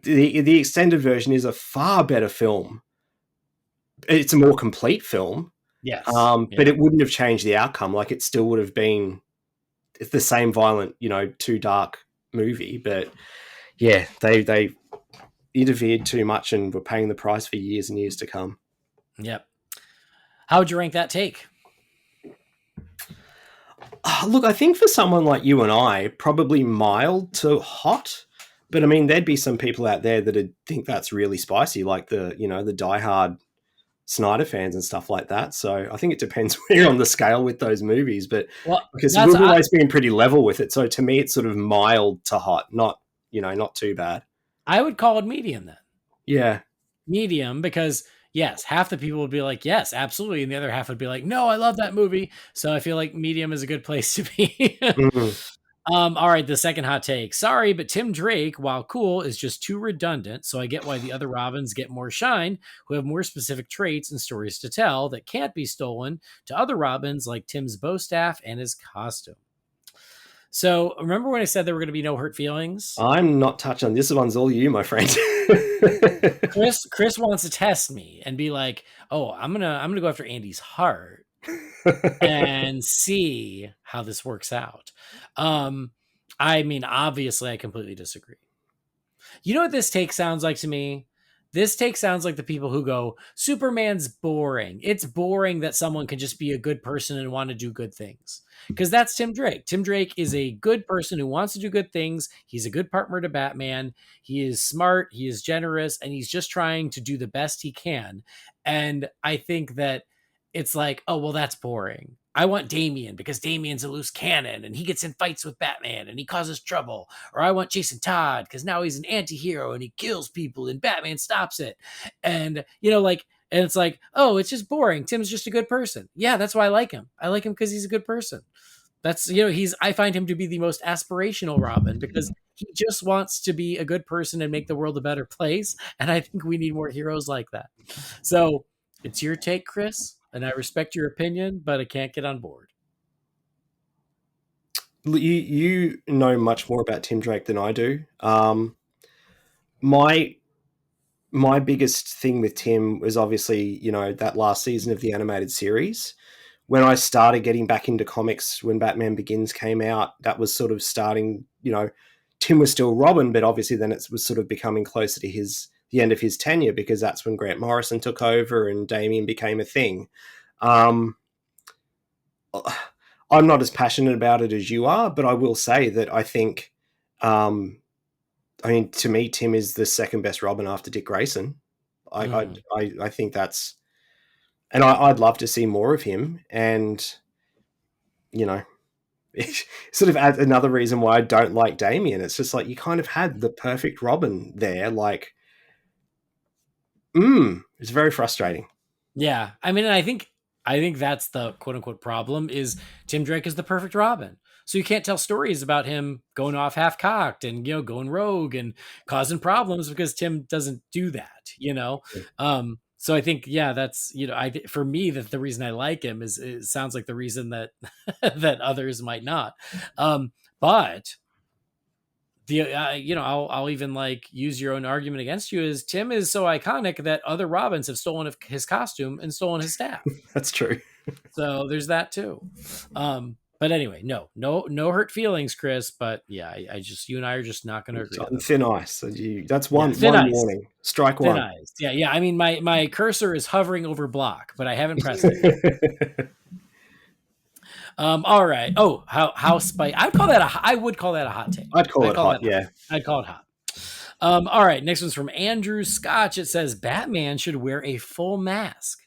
the extended version is a far better film. It's a more complete film, Yes. but Yeah. it wouldn't have changed the outcome. Like, it still would have been the same violent, too dark movie. But yeah, they interfered too much and were paying the price for years and years to come. Yep. How would you rank that take? Look, I think for someone like you and I, probably mild to hot. But I mean, there'd be some people out there that'd think that's really spicy, like the diehard Snyder fans and stuff like that. So I think it depends where you're on the scale with those movies. But Well, because that's we've always been pretty level with it, so to me, it's sort of mild to hot, not too bad. I would call it medium then. Yeah. Medium, because yes, half the people would be like, yes, absolutely, and the other half would be like, no, I love that movie. So I feel like medium is a good place to be. Mm. All right, the second hot take. Sorry, but Tim Drake, while cool, is just too redundant. So I get why the other Robins get more shine, who have more specific traits and stories to tell that can't be stolen to other Robins, like Tim's bow staff and his costume. So remember when I said there were going to be no hurt feelings? I'm not touching this one's all you, my friend. Chris wants to test me and be like, "Oh, I'm gonna go after Andy's heart and see how this works out." Um, I mean, obviously, I completely disagree. You know what this take sounds like to me? This take sounds like the people who go, Superman's boring. It's boring that someone can just be a good person and want to do good things. Because that's Tim Drake. Tim Drake is a good person who wants to do good things. He's a good partner to Batman. He is smart, he is generous, and he's just trying to do the best he can. And I think that it's like, oh, well, that's boring. I want Damian because Damian's a loose cannon and he gets in fights with Batman and he causes trouble. Or I want Jason Todd because now he's an anti-hero and he kills people and Batman stops it. And, and it's like, oh, it's just boring. Tim's just a good person. Yeah, that's why I like him. I like him because he's a good person. That's, I find him to be the most aspirational Robin because he just wants to be a good person and make the world a better place. And I think we need more heroes like that. So it's your take, Chris, and I respect your opinion, but I can't get on board. You know much more about Tim Drake than I do. My my biggest thing with Tim was obviously, that last season of the animated series. When I started getting back into comics, when Batman Begins came out, that was sort of starting, Tim was still Robin, but obviously then it was sort of becoming closer to the end of his tenure, because that's when Grant Morrison took over and Damian became a thing. Um, I'm not as passionate about it as you are, but I will say that I think, to me, Tim is the second best Robin after Dick Grayson. I think that's, and I'd love to see more of him. And, it sort of adds another reason why I don't like Damian. It's just like, you kind of had the perfect Robin there. Like, it's very frustrating. Yeah. I mean, I think that's the quote unquote problem is Tim Drake is the perfect Robin. So you can't tell stories about him going off half cocked and, going rogue and causing problems because Tim doesn't do that. So I think, yeah, that's, for me, that the reason I like him is it sounds like the reason that, that others might not. But I'll even like use your own argument against you is Tim is so iconic that other Robins have stolen his costume and stolen his staff. That's true. So there's that too. But anyway, no hurt feelings, Chris. But yeah, I just, you and I are just not going to agree on On this. thin ice. That's one Thin ice. warning. Strike Thin one. ice. Yeah. I mean, my cursor is hovering over block, but I haven't pressed it. All right. Oh, how spicy. I would call that a hot take. I'd call it hot. Yeah. I'd call it hot. All right. Next one's from Andrew Scotch. It says Batman should wear a full mask.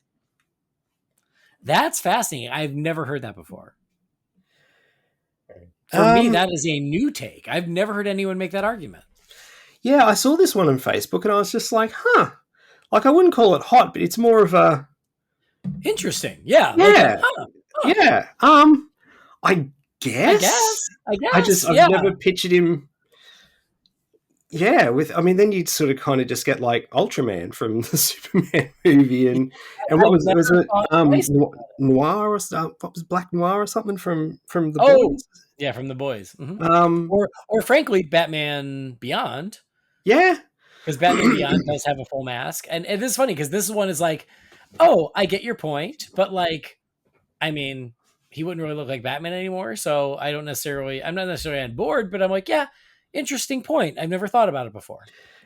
That's fascinating. I've never heard that before. For me, that is a new take. I've never heard anyone make that argument. Yeah, I saw this one on Facebook and I was just like, huh. Like, I wouldn't call it hot, but it's more of a... Interesting. Yeah. Yeah. Huh. Yeah. I guess. I've never pictured him... Yeah, then you'd sort of kind of just get like Ultraman from the Superman movie, and what was it? Noir or something? What was Black Noir or something from the Boys? Yeah, from the Boys. Mm-hmm. Or frankly, Batman Beyond. Yeah, because Batman Beyond does have a full mask, and it is funny because this one is like, oh, I get your point, but like, I mean, he wouldn't really look like Batman anymore, so I'm not necessarily on board, but I'm like, yeah. Interesting point. I've never thought about it before.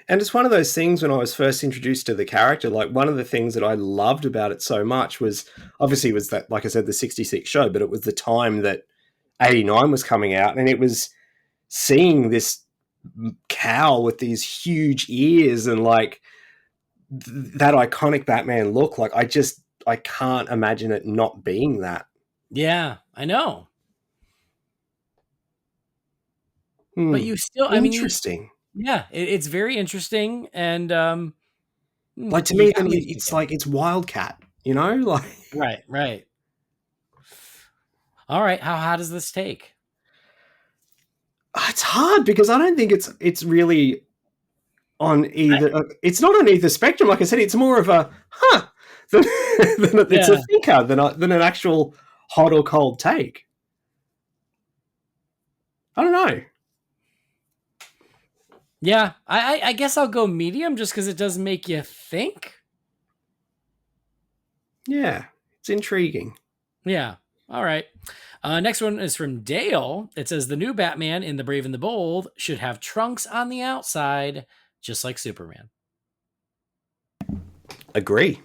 And it's one of those things when I was first introduced to the character, like one of the things that I loved about it so much was that, like I said, the 66 show, but it was the time that 89 was coming out, and it was seeing this cowl with these huge ears and like that iconic Batman look. Like I can't imagine it not being that. Yeah, I know. But you still, interesting. It's very interesting, and like to me, then it's like it's Wildcat, like right. All right, how hot is this take? It's hard because I don't think it's really on either. It's not on either spectrum. Like I said, it's more of a than it's a thinker than an actual hot or cold take. I don't know. Yeah, I guess I'll go medium just because it does make you think. Yeah, it's intriguing. Yeah. All right. Next one is from Dale. It says the new Batman in The Brave and the Bold should have trunks on the outside, just like Superman. Agree.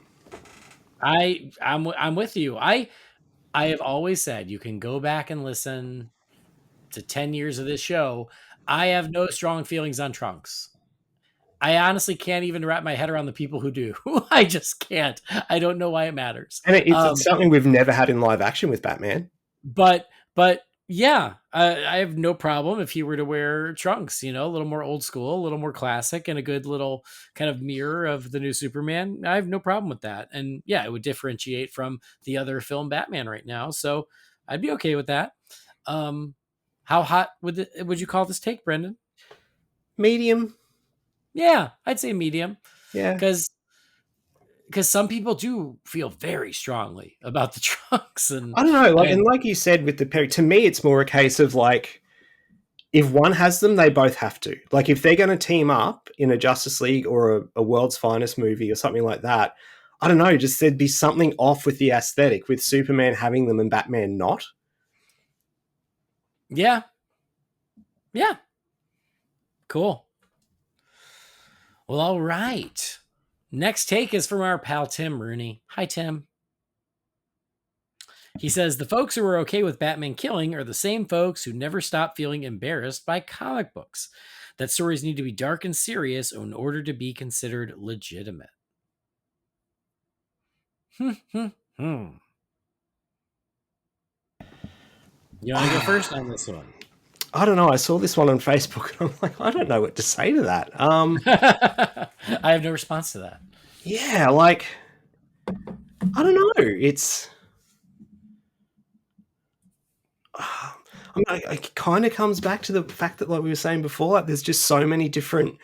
I'm with you. I have always said you can go back and listen to 10 years of this show. I have no strong feelings on trunks. I honestly can't even wrap my head around the people who do. I just can't. I don't know why it matters. And it's something we've never had in live action with Batman. But yeah, I have no problem if he were to wear trunks, a little more old school, a little more classic, and a good little kind of mirror of the new Superman. I have no problem with that. And yeah, it would differentiate from the other film Batman right now. So I'd be okay with that. How hot would you call this take, Brendan? Medium. Yeah, I'd say medium. Yeah. Because some people do feel very strongly about the trunks. And I don't know. And like you said with the pair, to me, it's more a case of like, if one has them, they both have to. Like if they're going to team up in a Justice League or a World's Finest movie or something like that, I don't know, just there'd be something off with the aesthetic with Superman having them and Batman not. Yeah. Yeah. Cool. Well, all right. Next take is from our pal Tim Rooney. Hi, Tim. He says, the folks who are okay with Batman killing are the same folks who never stop feeling embarrassed by comic books. That stories need to be dark and serious in order to be considered legitimate. You want to go first on this one? I don't know. I saw this one on Facebook and I'm like, I don't know what to say to that. I have no response to that. Yeah, like, I don't know. It's... it kind of comes back to the fact that, like we were saying before, like there's just so many different,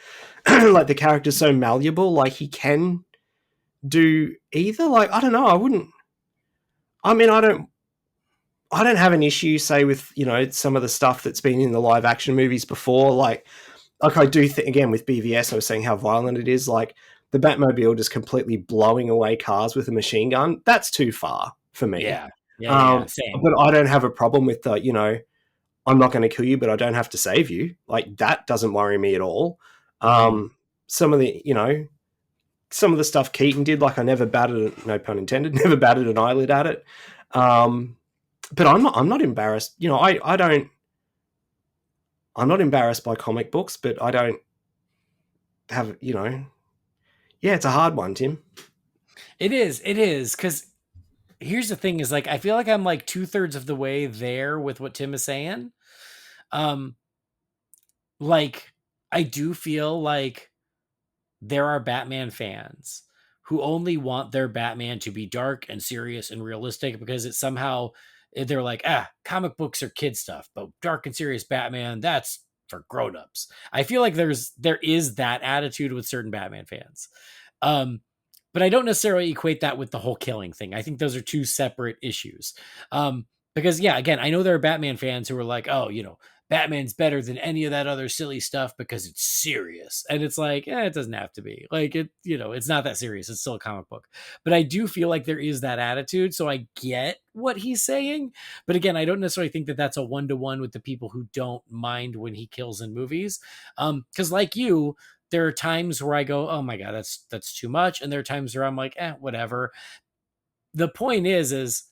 like the character's so malleable, like he can do either. Like, I don't know. I don't have an issue, say, with, some of the stuff that's been in the live action movies before. Like, like I do think again with BVS, I was saying how violent it is. Like the Batmobile just completely blowing away cars with a machine gun. That's too far for me. Yeah. Yeah. Same. But I don't have a problem with the, I'm not going to kill you, but I don't have to save you. Like that doesn't worry me at all. Mm-hmm. Some of the stuff Keaton did, like I never batted, no pun intended, never batted an eyelid at it. But I'm not embarrassed. I'm not embarrassed by comic books, but I don't have, yeah, it's a hard one, Tim. It is. It is. Because here's the thing is like, I feel like I'm like 2/3 of the way there with what Tim is saying. Um, like, I do feel like there are Batman fans who only want their Batman to be dark and serious and realistic because it's somehow they're like, comic books are kid stuff, but dark and serious Batman, that's for grown-ups. I feel like there is that attitude with certain Batman fans. But I don't necessarily equate that with the whole killing thing. I think those are two separate issues. Because yeah, again, I know there are Batman fans who are like, oh, Batman's better than any of that other silly stuff because it's serious. And it's like, it doesn't have to be. Like it's not that serious. It's still a comic book. But I do feel like there is that attitude. So I get what he's saying. But again, I don't necessarily think that that's a one-to-one with the people who don't mind when he kills in movies. Because like you, there are times where I go, oh my God, that's too much. And there are times where I'm like, whatever. The point is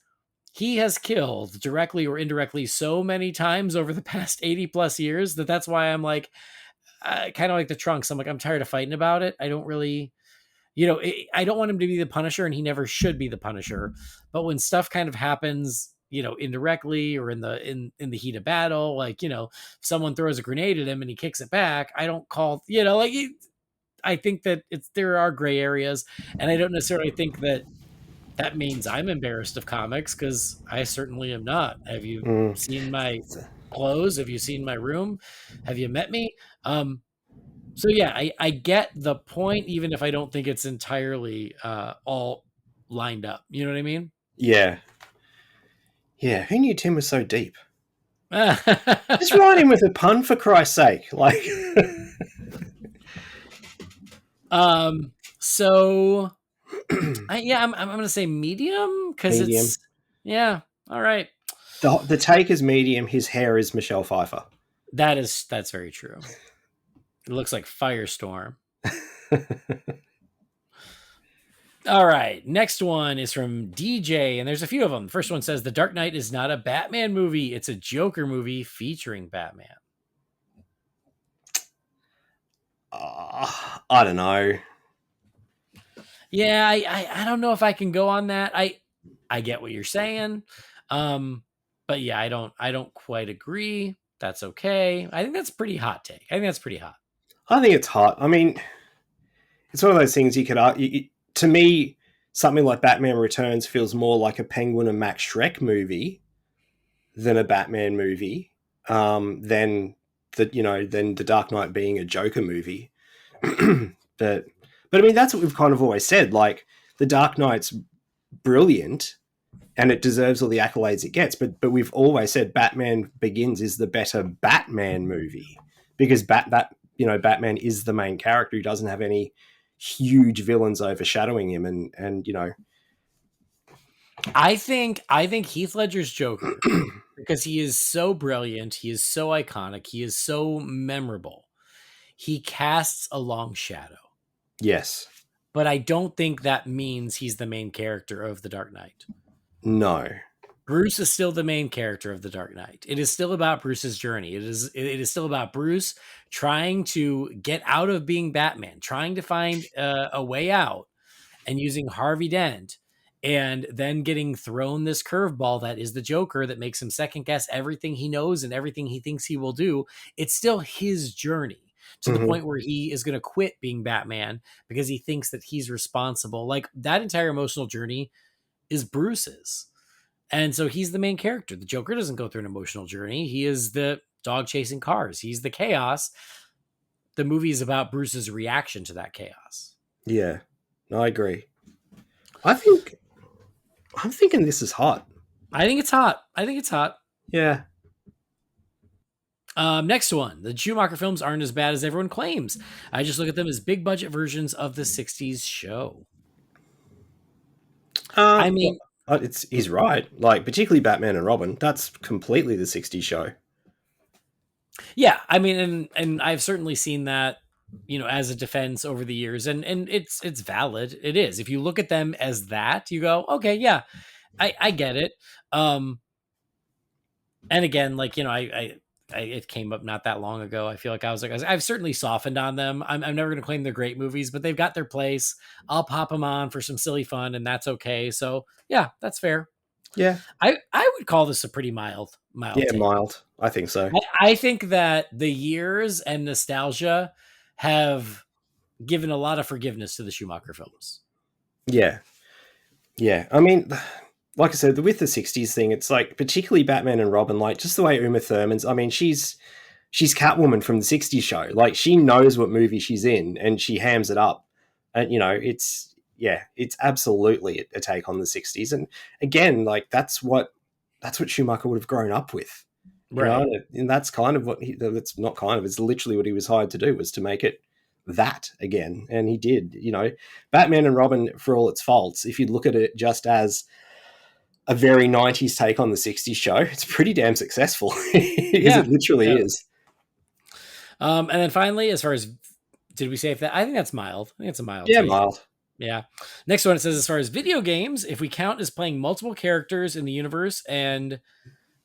he has killed directly or indirectly so many times over the past 80 plus years that's why I'm like, kind of like the Trunks. I'm like, I'm tired of fighting about it. I don't really, I don't want him to be the Punisher and he never should be the Punisher. But when stuff kind of happens, indirectly or in the heat of battle, like, someone throws a grenade at him and he kicks it back, I don't call, I think that there are gray areas, and I don't necessarily think that means I'm embarrassed of comics because I certainly am not. Have you seen my clothes? Have you seen my room? Have you met me? So yeah, I get the point, even if I don't think it's entirely all lined up. You know what I mean? Yeah. Yeah. Who knew Tim was so deep? Just write him with a pun for Christ's sake. Like, so I'm gonna say medium because medium. it's all right. The take is medium. His hair is Michelle Pfeiffer. That's very true. It looks like Firestorm. All right. Next one is from DJ, and there's a few of them. The first one says The Dark Knight is not a Batman movie. It's a Joker movie featuring Batman. I don't know. Yeah, I don't know if I can go on that. I get what you're saying. But yeah, I don't quite agree. That's okay. I think that's a pretty hot take. I think that's pretty hot. I think it's hot. I mean, it's one of those things you could argue. To me, something like Batman Returns feels more like a Penguin and Max Schreck movie than a Batman movie. Than the Dark Knight being a Joker movie. but I mean, that's what we've kind of always said. Like the Dark Knight's brilliant, and it deserves all the accolades it gets. But we've always said Batman Begins is the better Batman movie because Batman is the main character. He doesn't have any huge villains overshadowing him, and I think Heath Ledger's Joker, because he is so brilliant, he is so iconic, he is so memorable. He casts a long shadow. Yes. But I don't think that means he's the main character of The Dark Knight. No. Bruce is still the main character of The Dark Knight. It is still about Bruce's journey. It is still about Bruce trying to get out of being Batman, trying to find a way out, and using Harvey Dent, and then getting thrown this curveball that is the Joker that makes him second guess everything he knows and everything he thinks he will do. It's still his journey to the point where he is going to quit being Batman because he thinks that he's responsible. Like that entire emotional journey is Bruce's. And so he's the main character. The Joker doesn't go through an emotional journey. He is the dog chasing cars. He's the chaos. The movie is about Bruce's reaction to that chaos. Yeah, no, I agree. I'm thinking this is hot. I think it's hot. Yeah. Next one. The Schumacher films aren't as bad as everyone claims. I just look at them as big budget versions of the 60s show. I Well, mean, he's right. Like, particularly Batman and Robin, that's completely the '60s show. yeah, I mean, and I've certainly seen that, as a defense over the years, and it's valid. It is. If you look at them as that, you go, okay, yeah, I get it. And again, like, it came up not that long ago. I feel like I've certainly softened on them. I'm never going to claim they're great movies, but they've got their place. I'll pop them on for some silly fun, and that's okay. So yeah, that's fair. Yeah. I would call this a pretty mild Yeah, take. mild. I think so. I think that the years and nostalgia have given a lot of forgiveness to the Schumacher films. Yeah. Yeah. I mean, like I said, with the '60s thing, it's like, particularly Batman and Robin, like, just the way Uma Thurman's, I mean, she's Catwoman from the '60s show. Like, she knows what movie she's in and she hams it up. And, it's absolutely a take on the '60s. And again, like, that's what Schumacher would have grown up with. Right. And that's kind of that's not kind of, it's literally what he was hired to do, was to make it that again. And he did. Batman and Robin, for all its faults, if you look at it just as a very '90s take on the '60s show, it's pretty damn successful, because it literally is. And then finally, as far as, did we say if that? I think that's mild. I think it's a mild. Yeah, take. mild. Yeah. Next one, it says, as far as video games, if we count as playing multiple characters in the universe and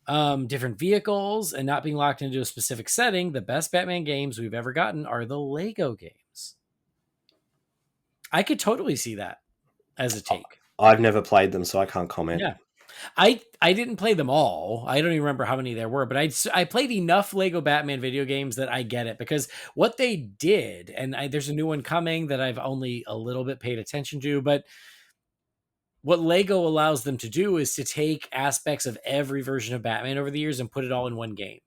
different vehicles and not being locked into a specific setting, the best Batman games we've ever gotten are the Lego games. I could totally see that as a take. I've never played them, so I can't comment. Yeah. I didn't play them all. I don't even remember how many there were, but I played enough Lego Batman video games that I get it, because what they did, and there's a new one coming that I've only a little bit paid attention to, but what Lego allows them to do is to take aspects of every version of Batman over the years and put it all in one game.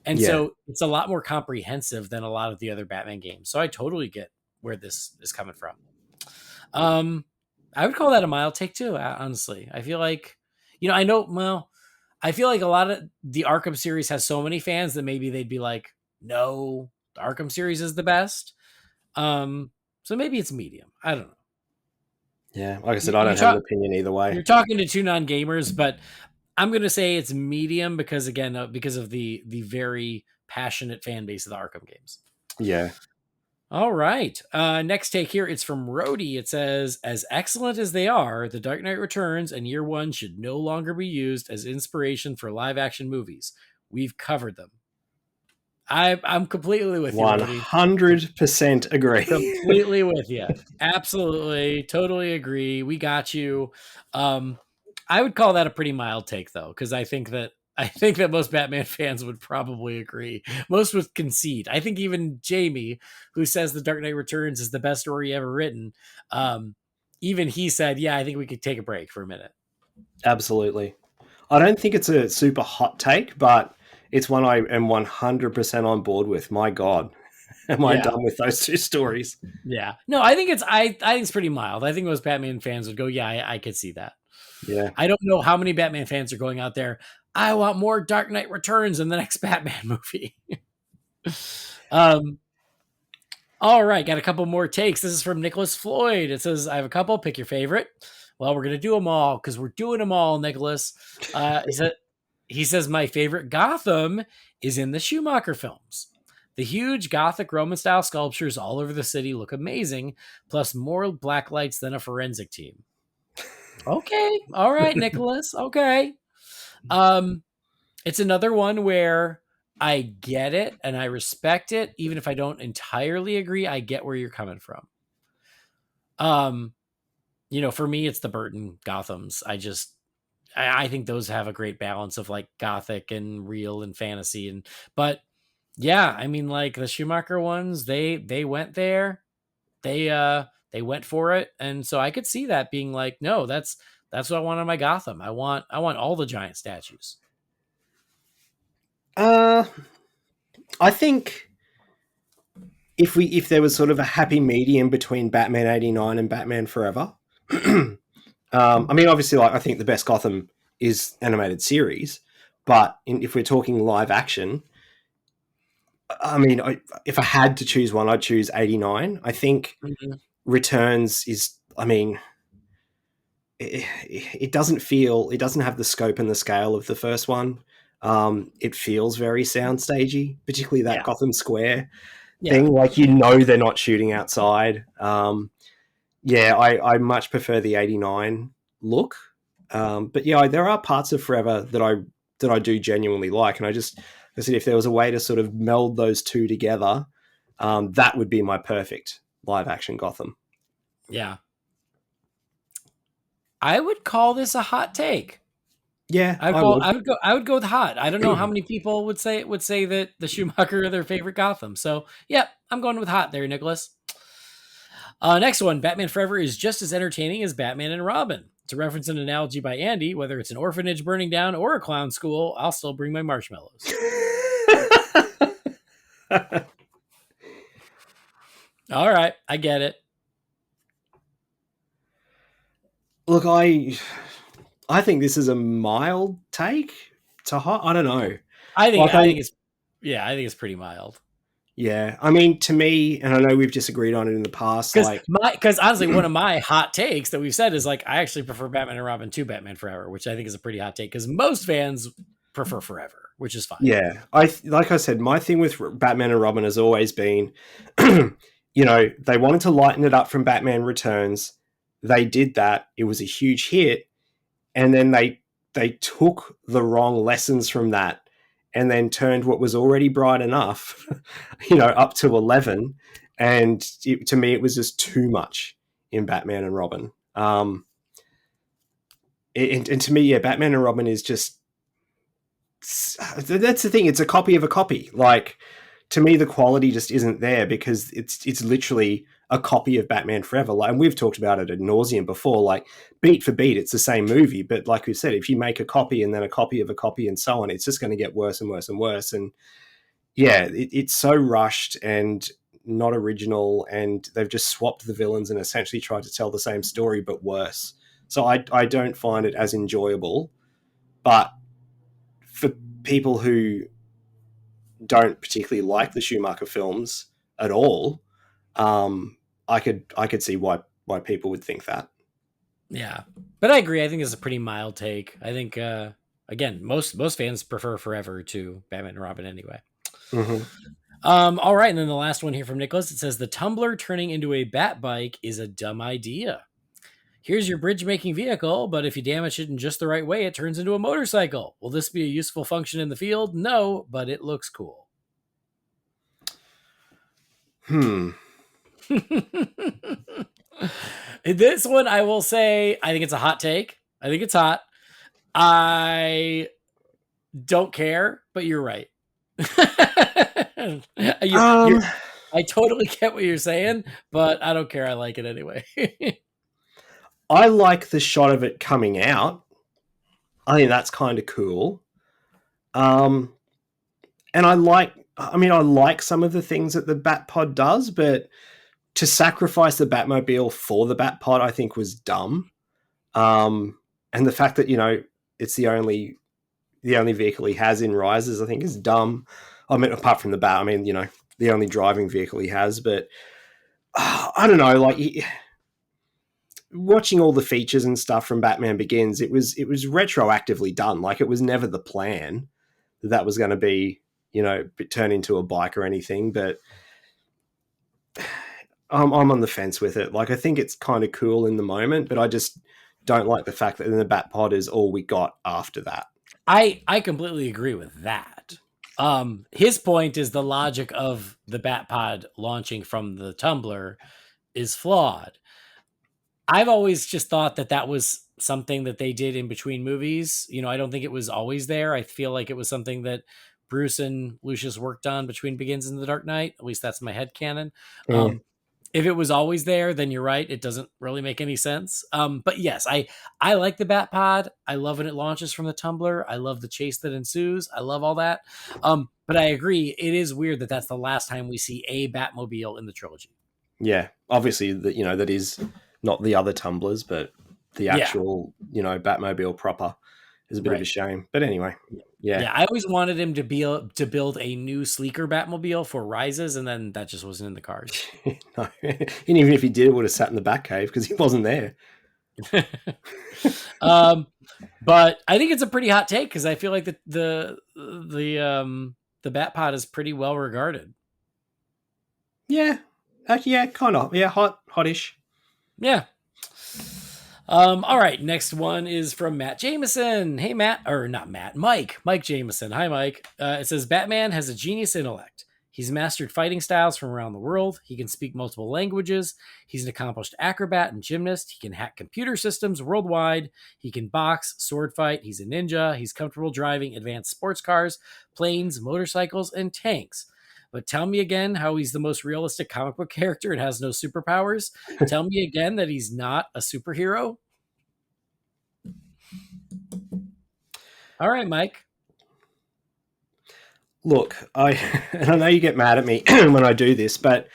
And so it's a lot more comprehensive than a lot of the other Batman games. So I totally get where this is coming from. I would call that a mild take too, honestly. I feel like, I feel like a lot of the Arkham series has so many fans that maybe they'd be like, no, the Arkham series is the best. So maybe it's medium. I don't know. Yeah, like I said, I don't have an opinion either way. You're talking to two non-gamers, but I'm going to say it's medium because, again, because of the very passionate fan base of the Arkham games. Yeah. All right. Next take here. It's from Rhodey. It says, as excellent as they are, The Dark Knight Returns and Year One should no longer be used as inspiration for live action movies. We've covered them. I'm completely with you, 100% agree. Completely with you. Absolutely. Totally agree. We got you. I would call that a pretty mild take, though, because I think that most Batman fans would probably agree. Most would concede. I think even Jamie, who says The Dark Knight Returns is the best story ever written, even he said, yeah, I think we could take a break for a minute. Absolutely. I don't think it's a super hot take, but it's one I am 100% on board with. My God, am I done with those two stories? Yeah. No, I think it's pretty mild. I think most Batman fans would go, yeah, I could see that. Yeah. I don't know how many Batman fans are going out there, I want more Dark Knight Returns in the next Batman movie. All right, got a couple more takes. This is from Nicholas Floyd. It says, I have a couple, pick your favorite. Well, we're going to do them all because we're doing them all, Nicholas. He says, my favorite Gotham is in the Schumacher films. The huge Gothic Roman-style sculptures all over the city look amazing, plus more black lights than a forensic team. Okay. All right, Nicholas. Okay. It's another one where I get it and I respect it. Even if I don't entirely agree, I get where you're coming from. For me, it's the Burton Gothams. I think those have a great balance of like Gothic and real and fantasy. But yeah, I mean, like the Schumacher ones, they went there, they went for it. And so I could see that being like, no, that's what I want on my Gotham. I want all the giant statues. I think if there was sort of a happy medium between Batman 89 and Batman Forever, I mean, obviously, like I think the best Gotham is animated series, but if we're talking live action, I mean, if I had to choose one, I'd choose 89. I think Mhm. Returns is, I mean, it doesn't feel, it doesn't have the scope and the scale of the first one. It feels very soundstagey, particularly that Yeah. Gotham Square Yeah. thing. Like, you know, they're not shooting outside. Yeah, I much prefer the 89 look. But yeah, there are parts of Forever that I do genuinely like. And I said, if there was a way to sort of meld those two together, that would be my perfect live action Gotham. Yeah. I would call this a hot take. Yeah, I would. I would go with hot. I don't know how many people would say that the Schumacher are their favorite Gotham. So yeah, I'm going with hot there, Nicholas. Next one, Batman Forever is just as entertaining as Batman and Robin. To reference an analogy by Andy, whether it's an orphanage burning down or a clown school, I'll still bring my marshmallows. All right, I get it. Look, I think this is a mild take to hot. I don't know. Like I think it's yeah, I think it's pretty mild. yeah. I mean, to me, and I know we've disagreed on it in the past. Like, Because honestly, one of my hot takes that we've said is like I actually prefer Batman and Robin to Batman Forever, which I think is a pretty hot take because most fans prefer Forever, which is fine. yeah, like I said, my thing with Batman and Robin has always been, you know, they wanted to lighten it up from Batman Returns. They did that. It was a huge hit, and then they took the wrong lessons from that, and then turned what was already bright enough, you know, up to 11. And to me, it was just too much in Batman and Robin. And to me, yeah, Batman and Robin is just, that's the thing. It's a copy of a copy. Like, to me, the quality just isn't there because it's literally a copy of Batman Forever. Like, and we've talked about it ad nauseum before. Like, beat for beat, it's the same movie. But like we said, if you make a copy and then a copy of a copy and so on, it's just going to get worse and worse and worse. And yeah, it's so rushed and not original, and they've just swapped the villains and essentially tried to tell the same story but worse. So I don't find it as enjoyable. But for people who don't particularly like the Schumacher films at all, I could see why people would think that. Yeah, but I agree. I think it's a pretty mild take. I think again, most fans prefer Forever to Batman and Robin anyway. Mm-hmm. All right, and then the last one here from Nicholas. It says the tumbler turning into a bat bike is a dumb idea. Here's your bridge making vehicle, but if you damage it in just the right way, it turns into a motorcycle. Will this be a useful function in the field? No, but it looks cool. This one, I will say, I think it's a hot take. I think it's hot. I don't care, but you're right. I totally get what you're saying, but I don't care. I like it anyway. I like the shot of it coming out. I think that's kind of cool. And I like some of the things that the Batpod does, but to sacrifice the Batmobile for the Batpod, I think was dumb. And the fact that, you know, it's the only vehicle he has in Rises, I think, is dumb. I mean, apart from the Bat, I mean, you know, the only driving vehicle he has. But I don't know, like, watching all the features and stuff from Batman Begins, it was retroactively done. Like, it was never the plan that was going to be, you know, turn into a bike or anything. But I'm on the fence with it. Like, I think it's kind of cool in the moment, but I just don't like the fact that the Batpod is all we got after that. I completely agree with that. His point is the logic of the Batpod launching from the tumbler is flawed. I've always just thought that was something that they did in between movies. You know, I don't think it was always there. I feel like it was something that Bruce and Lucius worked on between Begins and The Dark Knight. At least that's my headcanon. If it was always there, then you're right. It doesn't really make any sense. But yes, I like the Batpod. I love when it launches from the tumbler. I love the chase that ensues. I love all that. But I agree. It is weird that that's the last time we see a Batmobile in the trilogy. Yeah, obviously that, you know, that is not the other tumblers, but the actual, you know, Batmobile proper is a bit of a shame. But anyway. Yeah. Yeah, I always wanted him to build a new sleeker Batmobile for Rises, and then that just wasn't in the cards. No. And even if he did, it would have sat in the Batcave because he wasn't there. um, but I think it's a pretty hot take because I feel like the Bat Pod is pretty well regarded. Yeah. Yeah, kind of. Yeah, hotish. Yeah. All right. Next one is from Matt Jameson. Hey, Matt, or not Matt, Mike Jameson. Hi, Mike. It says Batman has a genius intellect. He's mastered fighting styles from around the world. He can speak multiple languages. He's an accomplished acrobat and gymnast. He can hack computer systems worldwide. He can box, sword fight. He's a ninja. He's comfortable driving advanced sports cars, planes, motorcycles, and tanks. But tell me again how he's the most realistic comic book character and has no superpowers. Tell me again that he's not a superhero. All right, Mike. Look, and I know you get mad at me when I do this, but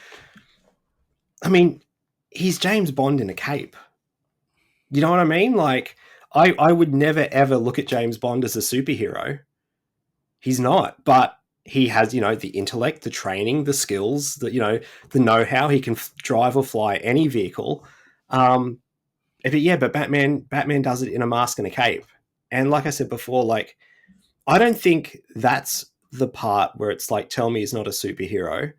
I mean, he's James Bond in a cape. You know what I mean? Like, I would never ever look at James Bond as a superhero. He's not, but he has, the intellect, the training, the skills, the know-how. He can drive or fly any vehicle. But Batman does it in a mask and a cape. And like I said before, like, I don't think that's the part where it's like, tell me he's not a superhero.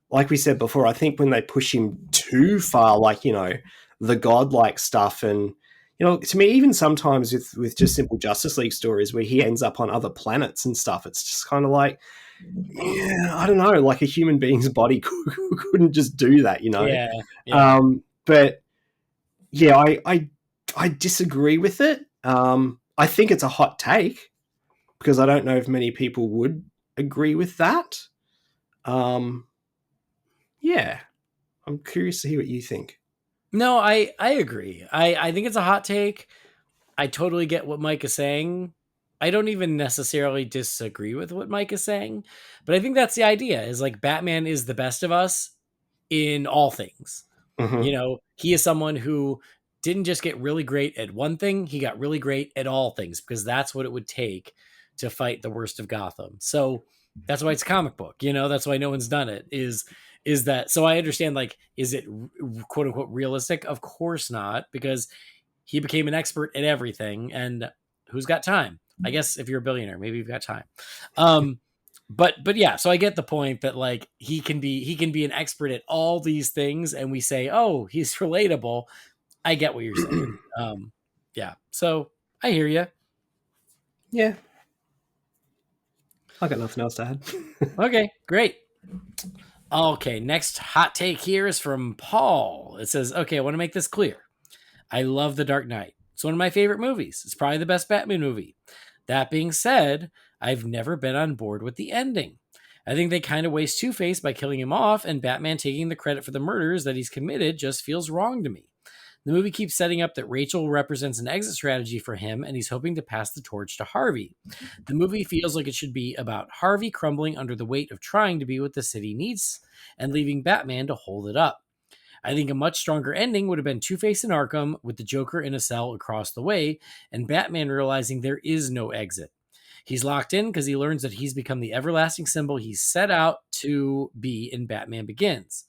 Like we said before, I think when they push him too far, like, the godlike stuff, and, to me, even sometimes with just simple Justice League stories where he ends up on other planets and stuff, it's just kind of like, yeah, I don't know, like a human being's body couldn't just do that, Yeah. But yeah, I disagree with it. I think it's a hot take because I don't know if many people would agree with that. Yeah, I'm curious to hear what you think. No, I agree. I think it's a hot take. I totally get what Mike is saying. I don't even necessarily disagree with what Mike is saying, but I think that's the idea is like Batman is the best of us in all things. Mm-hmm. He is someone who didn't just get really great at one thing, he got really great at all things because that's what it would take to fight the worst of Gotham. So that's why it's a comic book, that's why no one's done it is that, so I understand, like, is it quote unquote realistic? Of course not, because he became an expert at everything, and who's got time? I guess if you're a billionaire, maybe you've got time. But yeah, so I get the point that like he can be an expert at all these things, and we say, oh, he's relatable. I get what you're saying. Yeah, so I hear you. Yeah, I got nothing else to add. Okay, great. Okay, next hot take here is from Paul. It says, okay, I want to make this clear. I love The Dark Knight. It's one of my favorite movies. It's probably the best Batman movie. That being said, I've never been on board with the ending. I think they kind of waste Two-Face by killing him off, and Batman taking the credit for the murders that he's committed just feels wrong to me. The movie keeps setting up that Rachel represents an exit strategy for him, and he's hoping to pass the torch to Harvey. The movie feels like it should be about Harvey crumbling under the weight of trying to be what the city needs and leaving Batman to hold it up. I think a much stronger ending would have been Two-Face in Arkham with the Joker in a cell across the way and Batman realizing there is no exit. He's locked in because he learns that he's become the everlasting symbol he's set out to be in Batman Begins.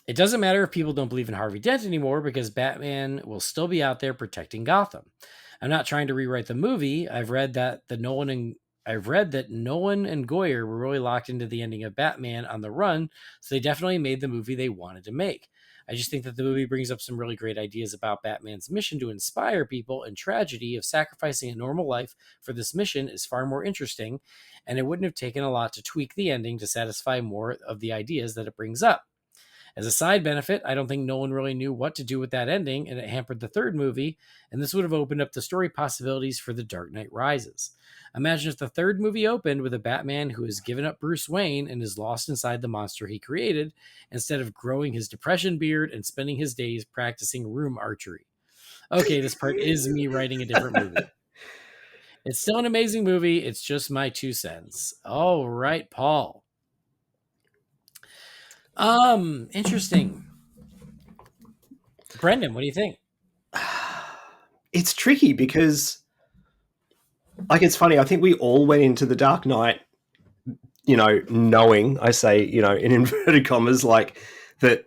It doesn't matter if people don't believe in Harvey Dent anymore because Batman will still be out there protecting Gotham. I'm not trying to rewrite the movie. I've read that Nolan and Goyer were really locked into the ending of Batman on the run, so they definitely made the movie they wanted to make. I just think that the movie brings up some really great ideas about Batman's mission to inspire people, and tragedy of sacrificing a normal life for this mission is far more interesting, and it wouldn't have taken a lot to tweak the ending to satisfy more of the ideas that it brings up. As a side benefit, I don't think Nolan really knew what to do with that ending, and it hampered the third movie, and this would have opened up the story possibilities for The Dark Knight Rises. Imagine if the third movie opened with a Batman who has given up Bruce Wayne and is lost inside the monster he created, instead of growing his depression beard and spending his days practicing room archery. Okay, this part is me writing a different movie. It's still an amazing movie. It's just my 2 cents. All right, Paul. Interesting. Brendan, what do you think? It's tricky because like, it's funny. I think we all went into The Dark Knight, knowing, I say, in inverted commas, like that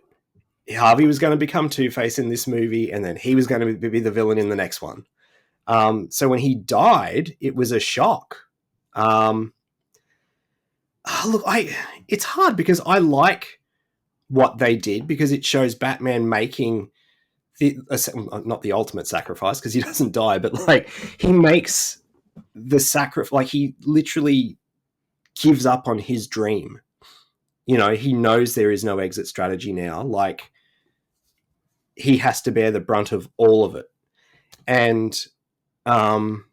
Harvey was going to become Two-Face in this movie, and then he was going to be the villain in the next one. So when he died, it was a shock. Look, it's hard because I like what they did because it shows Batman making not the ultimate sacrifice because he doesn't die, but like he makes the sacrifice, like he literally gives up on his dream. He knows there is no exit strategy now. Like he has to bear the brunt of all of it. And the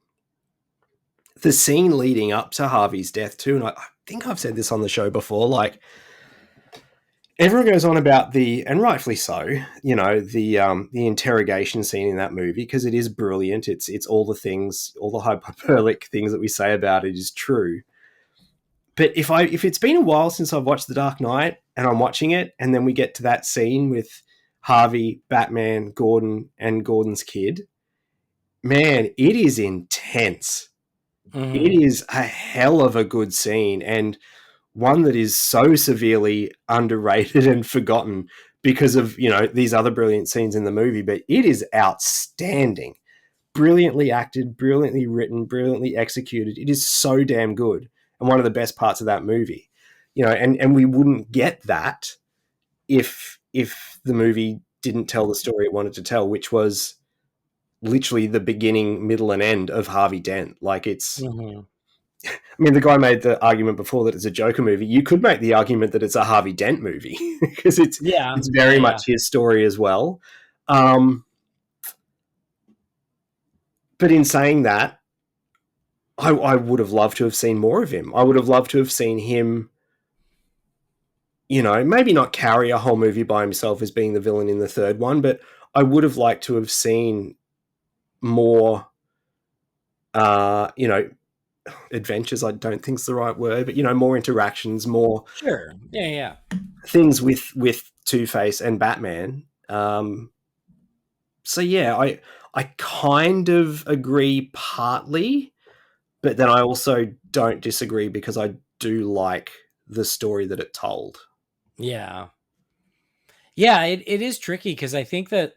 scene leading up to Harvey's death too, and I think I've said this on the show before, like everyone goes on about and rightfully so, the interrogation scene in that movie because it is brilliant. It's all the things, all the hyperbolic things that we say about it is true. But if it's been a while since I've watched The Dark Knight and I'm watching it, and then we get to that scene with Harvey, Batman, Gordon, and Gordon's kid, man, it is intense. Mm-hmm. It is a hell of a good scene, and one that is so severely underrated and forgotten because of, these other brilliant scenes in the movie, but it is outstanding. Brilliantly acted, brilliantly written, brilliantly executed. It is so damn good. And one of the best parts of that movie, and we wouldn't get that if the movie didn't tell the story it wanted to tell, which was literally the beginning, middle, and end of Harvey Dent. Like it's, mm-hmm. I mean, the guy made the argument before that it's a Joker movie. You could make the argument that it's a Harvey Dent movie because it's very much his story as well. But in saying that, I would have loved to have seen more of him. I would have loved to have seen him, maybe not carry a whole movie by himself as being the villain in the third one, but I would have liked to have seen more, adventures, I don't think is the right word, but more interactions, more things with Two-Face and Batman. So yeah, I kind of agree partly, but then I also don't disagree because I do like the story that it told. Yeah, it is tricky because I think that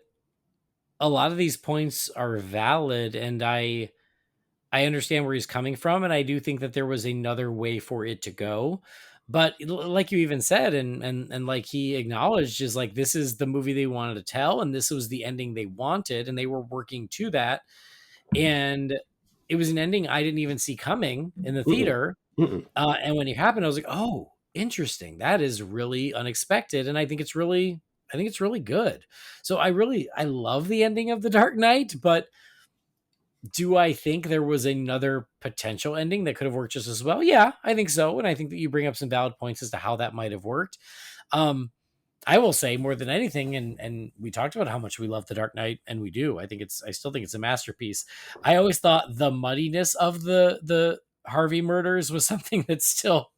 a lot of these points are valid, and I understand where he's coming from, and I do think that there was another way for it to go. But like you even said, and like he acknowledged, is like this is the movie they wanted to tell, and this was the ending they wanted, and they were working to that. And it was an ending I didn't even see coming in the theater. And when it happened, I was like, oh, interesting. That is really unexpected, and I think it's really good. So I love the ending of The Dark Knight, but do I think there was another potential ending that could have worked just as well? Yeah, I think so. And I think that you bring up some valid points as to how that might have worked. I will say more than anything, and we talked about how much we love The Dark Knight, and we do. I still think it's a masterpiece. I always thought the muddiness of the Harvey murders was something that still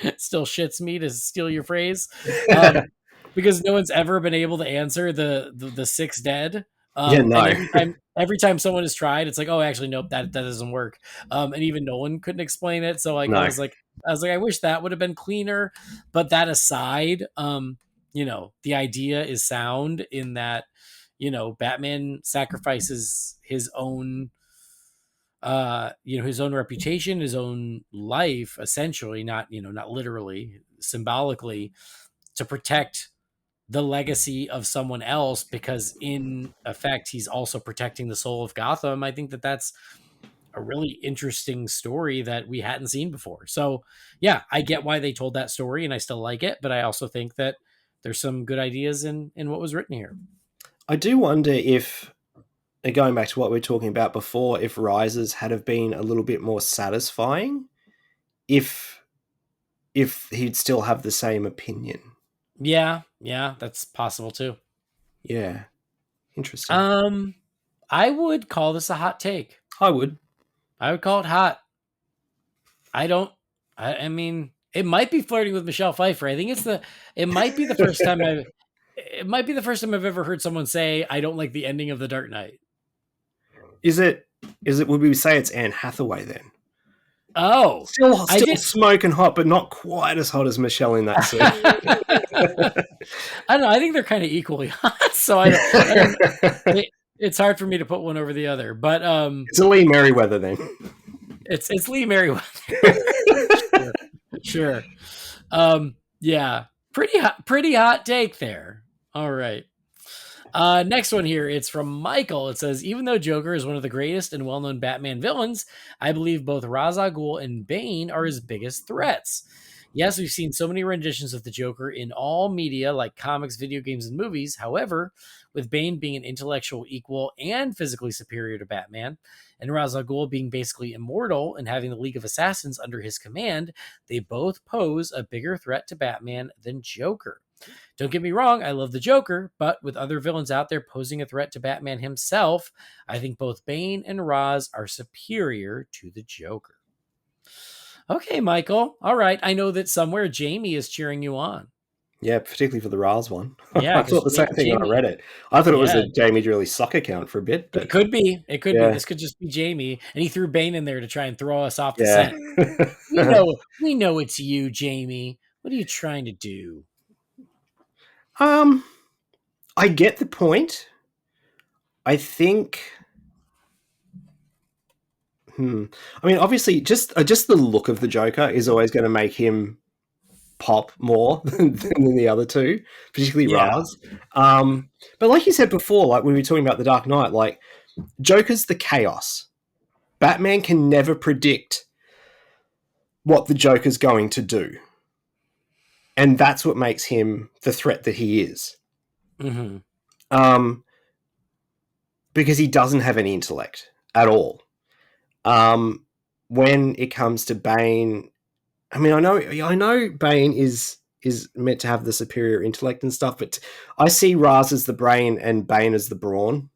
shits me, to steal your phrase, because no one's ever been able to answer the six dead. No. And every time someone has tried, it's like, oh, actually, nope, that doesn't work. And even Nolan couldn't explain it. So like, no. I was like, I wish that would have been cleaner. But that aside, the idea is sound in that, Batman sacrifices his own, his own reputation, his own life, essentially, not literally, symbolically, to protect the legacy of someone else, because in effect he's also protecting the soul of Gotham. I think that that's a really interesting story that we hadn't seen before. So yeah, I get why they told that story, and I still like it, but I also think that there's some good ideas in what was written here. I do wonder if, going back to what we were talking about before, if Rises had have been a little bit more satisfying, if he'd still have the same opinion. Yeah, that's possible too. Yeah. Interesting. I would call this a hot take. I would call it hot. I mean, it might be flirting with Michelle Pfeiffer. I think it might be the first time I've ever heard someone say, I don't like the ending of The Dark Knight. Is it would we say it's Anne Hathaway then? Oh, Still I think smoking hot, but not quite as hot as Michelle in that suit. I don't know. I think they're kind of equally hot, so I don't it's hard for me to put one over the other. But it's a Lee Merriweather then. It's Lee Merriweather. Sure. Yeah, pretty hot take there. All right. Next one here, it's from Michael. It says, even though Joker is one of the greatest and well-known Batman villains, I believe both Ra's al Ghul and Bane are his biggest threats. Yes, we've seen so many renditions of the Joker in all media, like comics, video games, and movies. However, with Bane being an intellectual equal and physically superior to Batman, and Ra's al Ghul being basically immortal and having the League of Assassins under his command, they both pose a bigger threat to Batman than Joker. Don't get me wrong, I love the Joker, but with other villains out there posing a threat to Batman himself, I think both Bane and Ra's are superior to the Joker. Okay, Michael. All right. I know that somewhere Jamie is cheering you on. Yeah, particularly for the Ra's one. Yeah, I thought the same thing when I read it. I thought it was a Jamie really suck account for a bit. But it could be. It could be. This could just be Jamie, and he threw Bane in there to try and throw us off the scent. We know it's you, Jamie. What are you trying to do? I get the point. I think. I mean, obviously, just the look of the Joker is always going to make him pop more than the other two, particularly Ra's. But like you said before, like when we were talking about the Dark Knight, like Joker's the chaos. Batman can never predict what the Joker's going to do. And that's what makes him the threat that he is. Mm-hmm. Because he doesn't have any intellect at all. When it comes to Bane, I mean, I know Bane is meant to have the superior intellect and stuff, but I see Ra's as the brain and Bane as the brawn.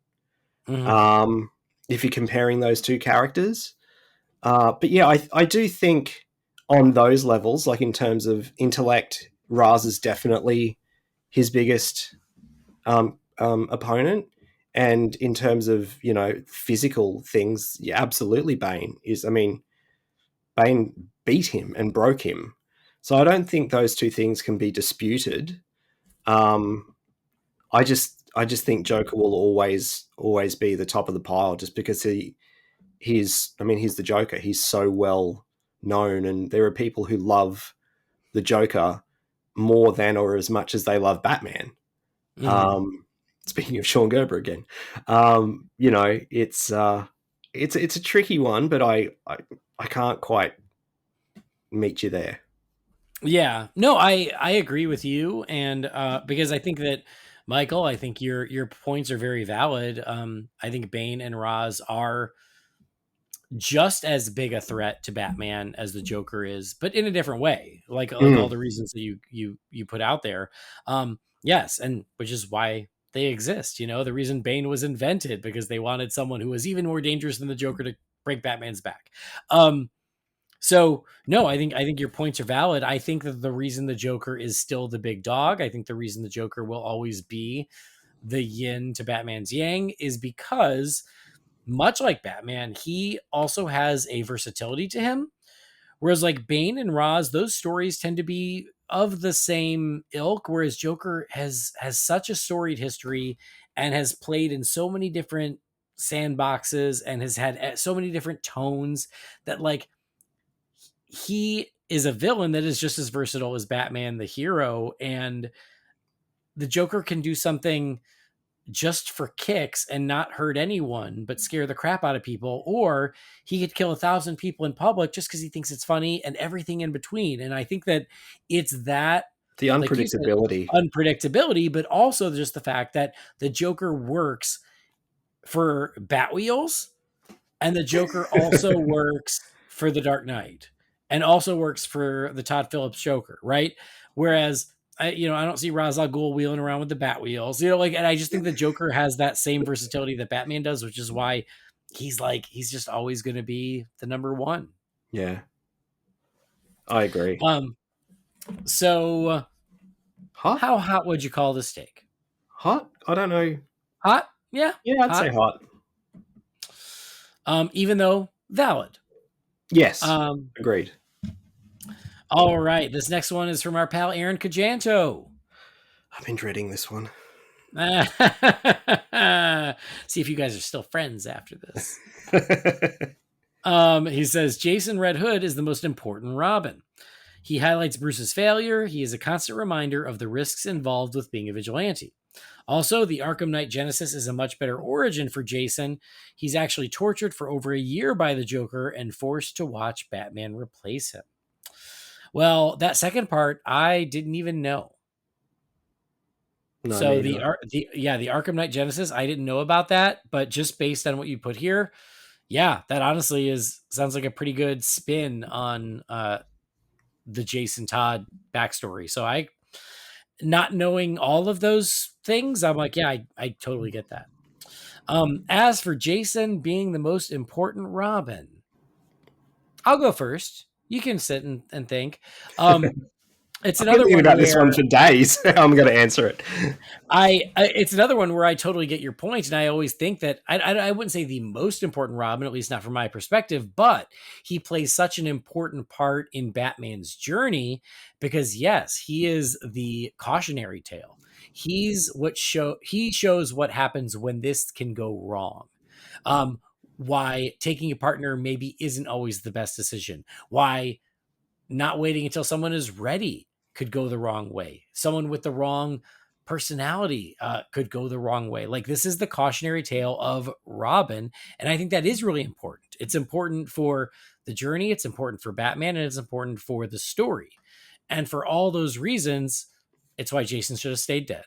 Mm-hmm. If you're comparing those two characters, but yeah, I do think on those levels, like in terms of intellect, Ra's is definitely his biggest opponent. And in terms of, physical things, yeah, absolutely Bane is, I mean, Bane beat him and broke him. So I don't think those two things can be disputed. I just think Joker will always be the top of the pile just because he's the Joker. He's so well known, and there are people who love the Joker more than or as much as they love Batman. Mm-hmm. Speaking of Sean Gerber again, it's a tricky one, but I can't quite meet you there. Yeah, no, I agree with you, and because I think that Michael, I think your points are very valid. I think Bane and Ra's are just as big a threat to Batman as the Joker is, but in a different way. Like all the reasons that you put out there. Yes, and which is why they exist. The reason Bane was invented because they wanted someone who was even more dangerous than the Joker to break Batman's back. So no, I think your points are valid. I think that the reason the Joker is still the big dog, I think the reason the Joker will always be the yin to Batman's yang is because much like Batman, he also has a versatility to him. Whereas like Bane and Ra's, those stories tend to be of the same ilk, whereas Joker has such a storied history and has played in so many different sandboxes and has had so many different tones that like he is a villain that is just as versatile as Batman, the hero, and the Joker can do something just for kicks and not hurt anyone, but scare the crap out of people. Or he could kill 1,000 people in public just because he thinks it's funny and everything in between. And I think that it's that the unpredictability, unpredictability, but also just the fact that the Joker works for Batwheels and the Joker also works for the Dark Knight and also works for the Todd Phillips Joker. Right. Whereas I don't see Ra's al Ghul wheeling around with the bat wheels, and I just think the Joker has that same versatility that Batman does, which is why he's just always going to be the number one. Yeah, I agree. So hot? How hot would you call the steak? Hot? I don't know. Hot? Yeah. Yeah, I'd say hot. even though valid. Yes, agreed. All right, this next one is from our pal Aaron Cajanto. I've been dreading this one. See if you guys are still friends after this. He says Jason Red Hood is the most important Robin. He highlights Bruce's failure. He is a constant reminder of the risks involved with being a vigilante. Also, the Arkham Knight Genesis is a much better origin for Jason. He's actually tortured for over a year by the Joker and forced to watch Batman replace him. Well, that second part, I didn't even know. No, So the Arkham Knight Genesis, I didn't know about that, but just based on what you put here, yeah, that honestly sounds like a pretty good spin on the Jason Todd backstory. So I, not knowing all of those things, I'm like, yeah, I totally get that. As for Jason being the most important Robin, I'll go first. You can sit and think. It's I've been another thinking one about this one where for days. I'm going to answer it. it's another one where I totally get your point, and I always think that I wouldn't say the most important Robin, at least not from my perspective, but he plays such an important part in Batman's journey because yes, he is the cautionary tale. He shows what happens when this can go wrong. Why taking a partner maybe isn't always the best decision. Why not waiting until someone is ready could go the wrong way. Someone with the wrong personality could go the wrong way. Like, this is the cautionary tale of Robin. And I think that is really important. It's important for the journey. It's important for Batman, and it's important for the story. And for all those reasons, it's why Jason should have stayed dead.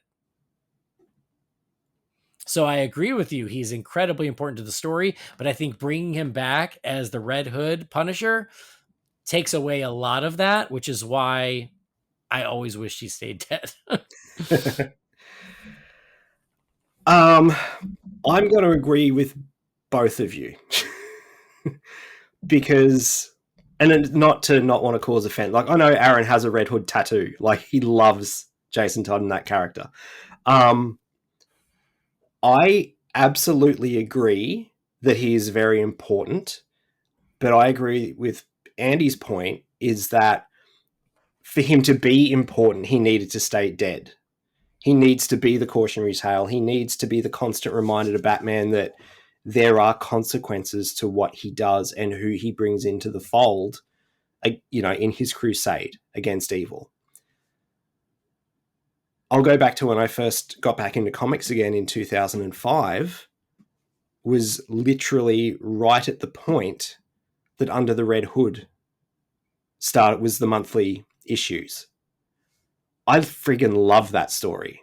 So I agree with you. He's incredibly important to the story, but I think bringing him back as the Red Hood Punisher takes away a lot of that, which is why I always wished he stayed dead. I'm going to agree with both of you because, and not to not want to cause offense. Like, I know Aaron has a Red Hood tattoo. Like, he loves Jason Todd and that character. I absolutely agree that he is very important, but I agree with Andy's point is that for him to be important, he needed to stay dead. He needs to be the cautionary tale. He needs to be the constant reminder to Batman that there are consequences to what he does and who he brings into the fold, in his crusade against evil. I'll go back to when I first got back into comics again in 2005, was literally right at the point that Under the Red Hood was the monthly issues. I friggin' love that story.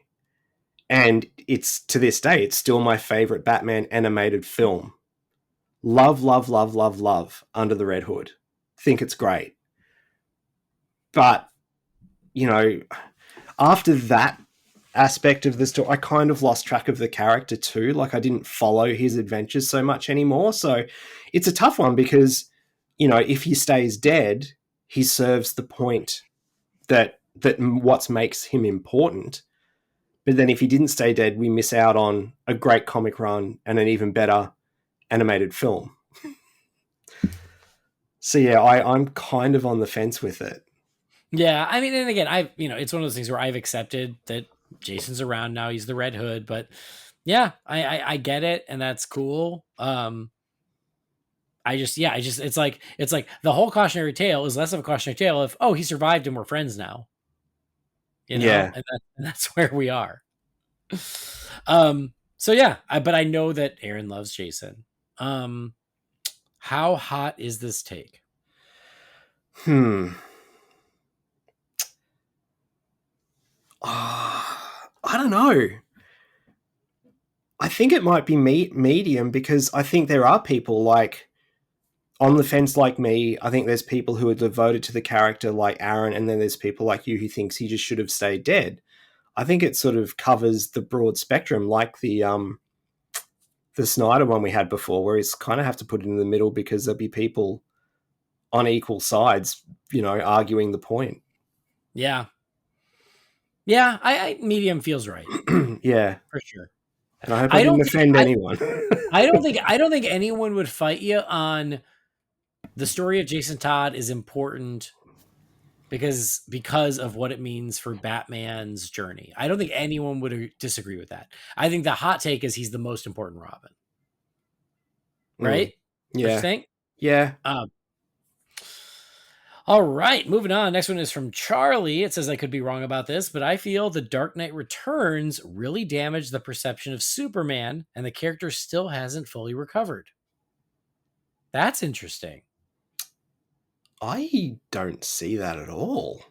And it's, to this day, it's still my favorite Batman animated film. Love, love, love, love, love Under the Red Hood. Think it's great. But, after that aspect of the story, I kind of lost track of the character too. Like, I didn't follow his adventures so much anymore. So it's a tough one because, if he stays dead, he serves the point that what makes him important. But then if he didn't stay dead, we miss out on a great comic run and an even better animated film. So yeah, I'm kind of on the fence with it. Yeah, I mean, and again, it's one of those things where I've accepted that Jason's around now. He's the Red Hood, but yeah, I get it, and that's cool. It's like the whole cautionary tale is less of a cautionary tale of, oh, he survived and we're friends now. Yeah. And that's where we are. So yeah, but I know that Aaron loves Jason. How hot is this take? I don't know. I think it might be medium because I think there are people like on the fence like me. I think there's people who are devoted to the character like Aaron, and then there's people like you who thinks he just should have stayed dead. I think it sort of covers the broad spectrum, like the Snyder one we had before, where it's kind of have to put it in the middle because there'll be people on equal sides, arguing the point. Yeah. Yeah, I medium feels right. Yeah. For sure. And I hope I I didn't don't think offend anyone. I don't think anyone would fight you on the story of Jason Todd is important because of what it means for Batman's journey. I don't think anyone would disagree with that. I think the hot take is he's the most important Robin. Right? Don't you Yeah. think? Yeah. All right, moving on. Next one is from Charlie. It says, I could be wrong about this, but I feel The Dark Knight Returns really damaged the perception of Superman, and the character still hasn't fully recovered. That's interesting. I don't see that at all.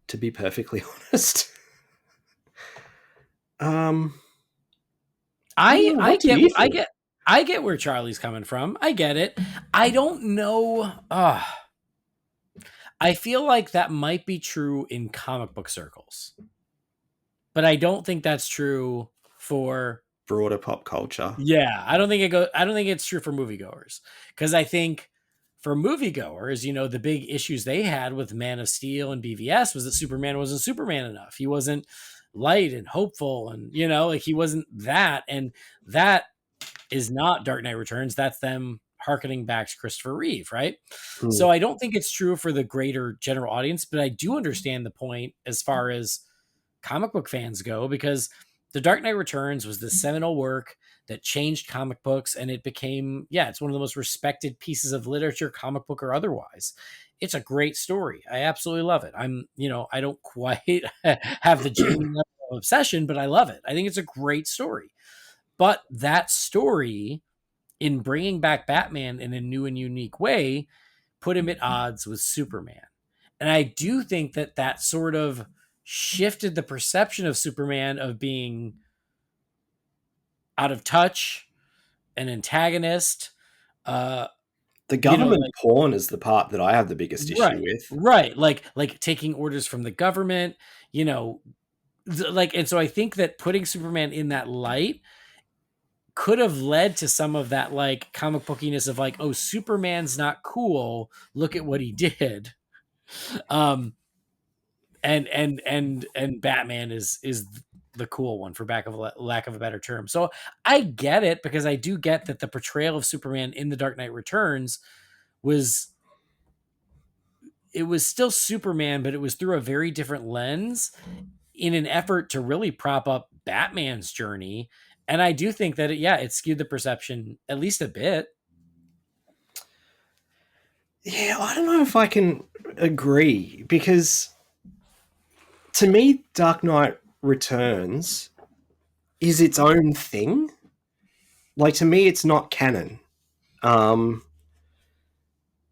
To be perfectly honest. I get where Charlie's coming from. I get it. I don't know. I feel like that might be true in comic book circles, but I don't think that's true for broader pop culture. Yeah, I don't think it's true for moviegoers, because I think for moviegoers, the big issues they had with Man of Steel and BVS was that Superman wasn't Superman enough. He wasn't light and hopeful, and like he wasn't that, and that is not Dark Knight Returns. That's them hearkening back to Christopher Reeve, right? So I don't think it's true for the greater general audience, but I do understand the point as far as comic book fans go, because The Dark Knight Returns was the seminal work that changed comic books, and it became, it's one of the most respected pieces of literature, comic book or otherwise. It's a great story. I absolutely love it. I don't quite have the Jamie level of obsession, but I love it. I think it's a great story. But that story, in bringing back Batman in a new and unique way, put him at odds with Superman. And I do think that sort of shifted the perception of Superman of being out of touch, an antagonist. The government pawn is the part that I have the biggest issue with. Right. Like taking orders from the government, and so I think that putting Superman in that light could have led to some of that like comic bookiness of like, oh, Superman's not cool. Look at what he did. And Batman is the cool one, for lack of a better term. So I get it, because I do get that the portrayal of Superman in The Dark Knight Returns was still Superman, but it was through a very different lens in an effort to really prop up Batman's journey. And I do think that it skewed the perception at least a bit. Yeah, I don't know if I can agree, because to me, Dark Knight Returns is its own thing. Like, to me, it's not canon.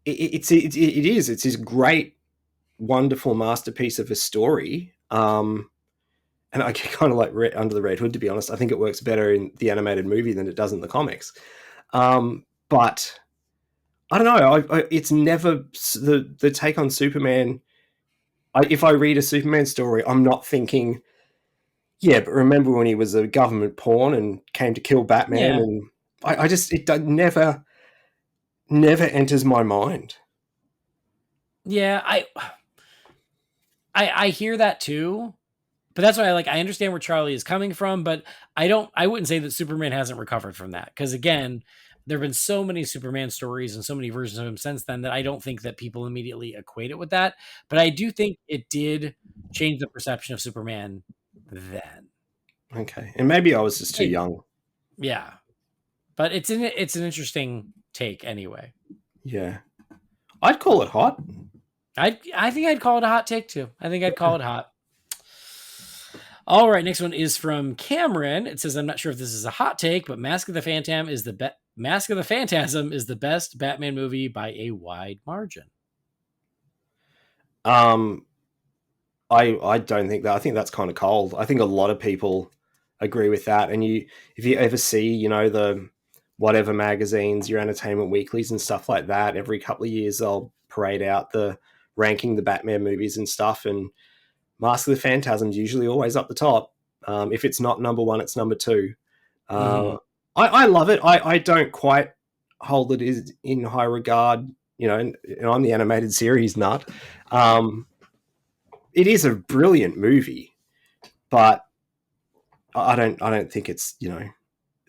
It's this great, wonderful masterpiece of a story. And I get kind of like under the red hood, to be honest. I think it works better in the animated movie than it does in the comics. But I don't know. It's never the take on Superman. If I read a Superman story, I'm not thinking, yeah, but remember when he was a government pawn and came to kill Batman? Yeah. And it never enters my mind. Yeah, I hear that too. But that's why I understand where Charlie is coming from, but I wouldn't say that Superman hasn't recovered from that. Because again, there have been so many Superman stories and so many versions of him since then that I don't think that people immediately equate it with that. But I do think it did change the perception of Superman then. Okay. And maybe I was just too young. Yeah. But it's an interesting take anyway. Yeah. I'd call it hot. I think I'd call it a hot take too. I think I'd call it hot. All right, next one is from Cameron. It says, I'm not sure if this is a hot take, but Mask of the Phantasm is the best Batman movie by a wide margin. I don't think that. I think that's kind of cold. I think a lot of people agree with that. And if you ever see, the whatever magazines, your Entertainment Weeklies and stuff like that, every couple of years they'll parade out ranking the Batman movies and stuff, and Mask of the Phantasm's usually always up the top. If it's not number one, it's number two. I love it. I don't quite hold it in high regard, and I'm the animated series nut. It is a brilliant movie, but I don't think it's,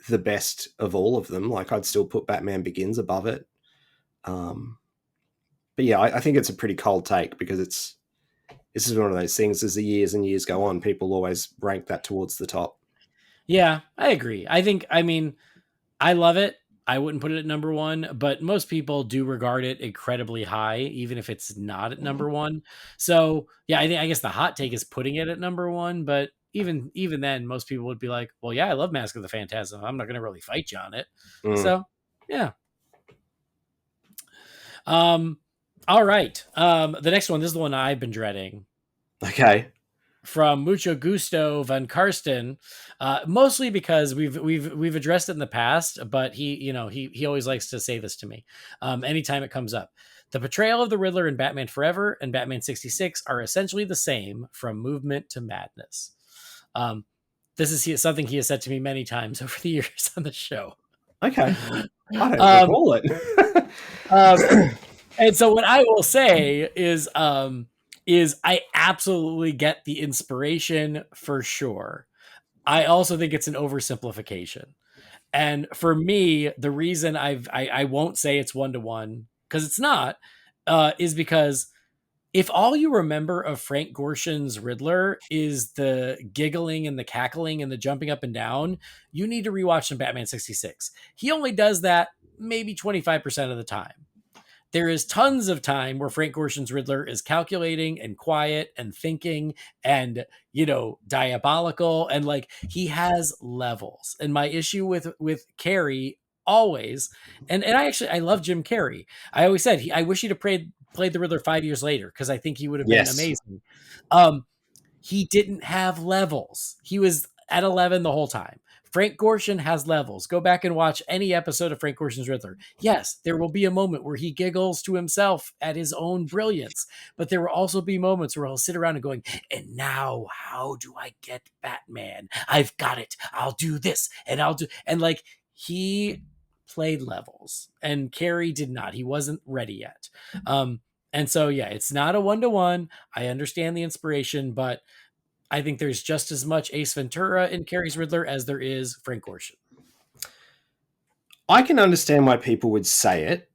the best of all of them. Like, I'd still put Batman Begins above it. But yeah, I think it's a pretty cold take, because this is one of those things, as the years and years go on, people always rank that towards the top. Yeah, I agree. I mean, I love it. I wouldn't put it at number one, but most people do regard it incredibly high, even if it's not at number one. So yeah, I guess the hot take is putting it at number one, but even then, most people would be like, well, yeah, I love Mask of the Phantasm. I'm not going to really fight you on it. Mm. So yeah. Um, all right. The next one, this is the one I've been dreading. Okay. From Mucho Gusto Van Karsten, mostly because we've addressed it in the past, but he always likes to say this to me anytime it comes up. The portrayal of the Riddler in Batman Forever and Batman 66 are essentially the same from movement to madness. This is something he has said to me many times over the years on the show. Okay. I don't recall it. And so what I will say is I absolutely get the inspiration for sure. I also think it's an oversimplification. And for me, the reason I won't say it's 1-to-1, because it's not, is because if all you remember of Frank Gorshin's Riddler is the giggling and the cackling and the jumping up and down, you need to rewatch some Batman 66. He only does that maybe 25% of the time. There is tons of time where Frank Gorshin's Riddler is calculating and quiet and thinking and, diabolical, and like he has levels. And my issue with Carrey always, and I love Jim Carrey. I always said I wish he'd have played the Riddler 5 years later, because I think he would have been Yes. amazing. He didn't have levels. He was at 11 the whole time. Frank Gorshin has levels. Go back and watch any episode of Frank Gorshin's Riddler. Yes, there will be a moment where he giggles to himself at his own brilliance, but there will also be moments where he'll sit around and going, and now how do I get Batman? I've got it. I'll do this and like he played levels, and Carrey did not. He wasn't ready yet. And so, yeah, it's not a 1-to-1. I understand the inspiration, but I think there's just as much Ace Ventura in Carrey's Riddler as there is Frank Gorshin. I can understand why people would say it.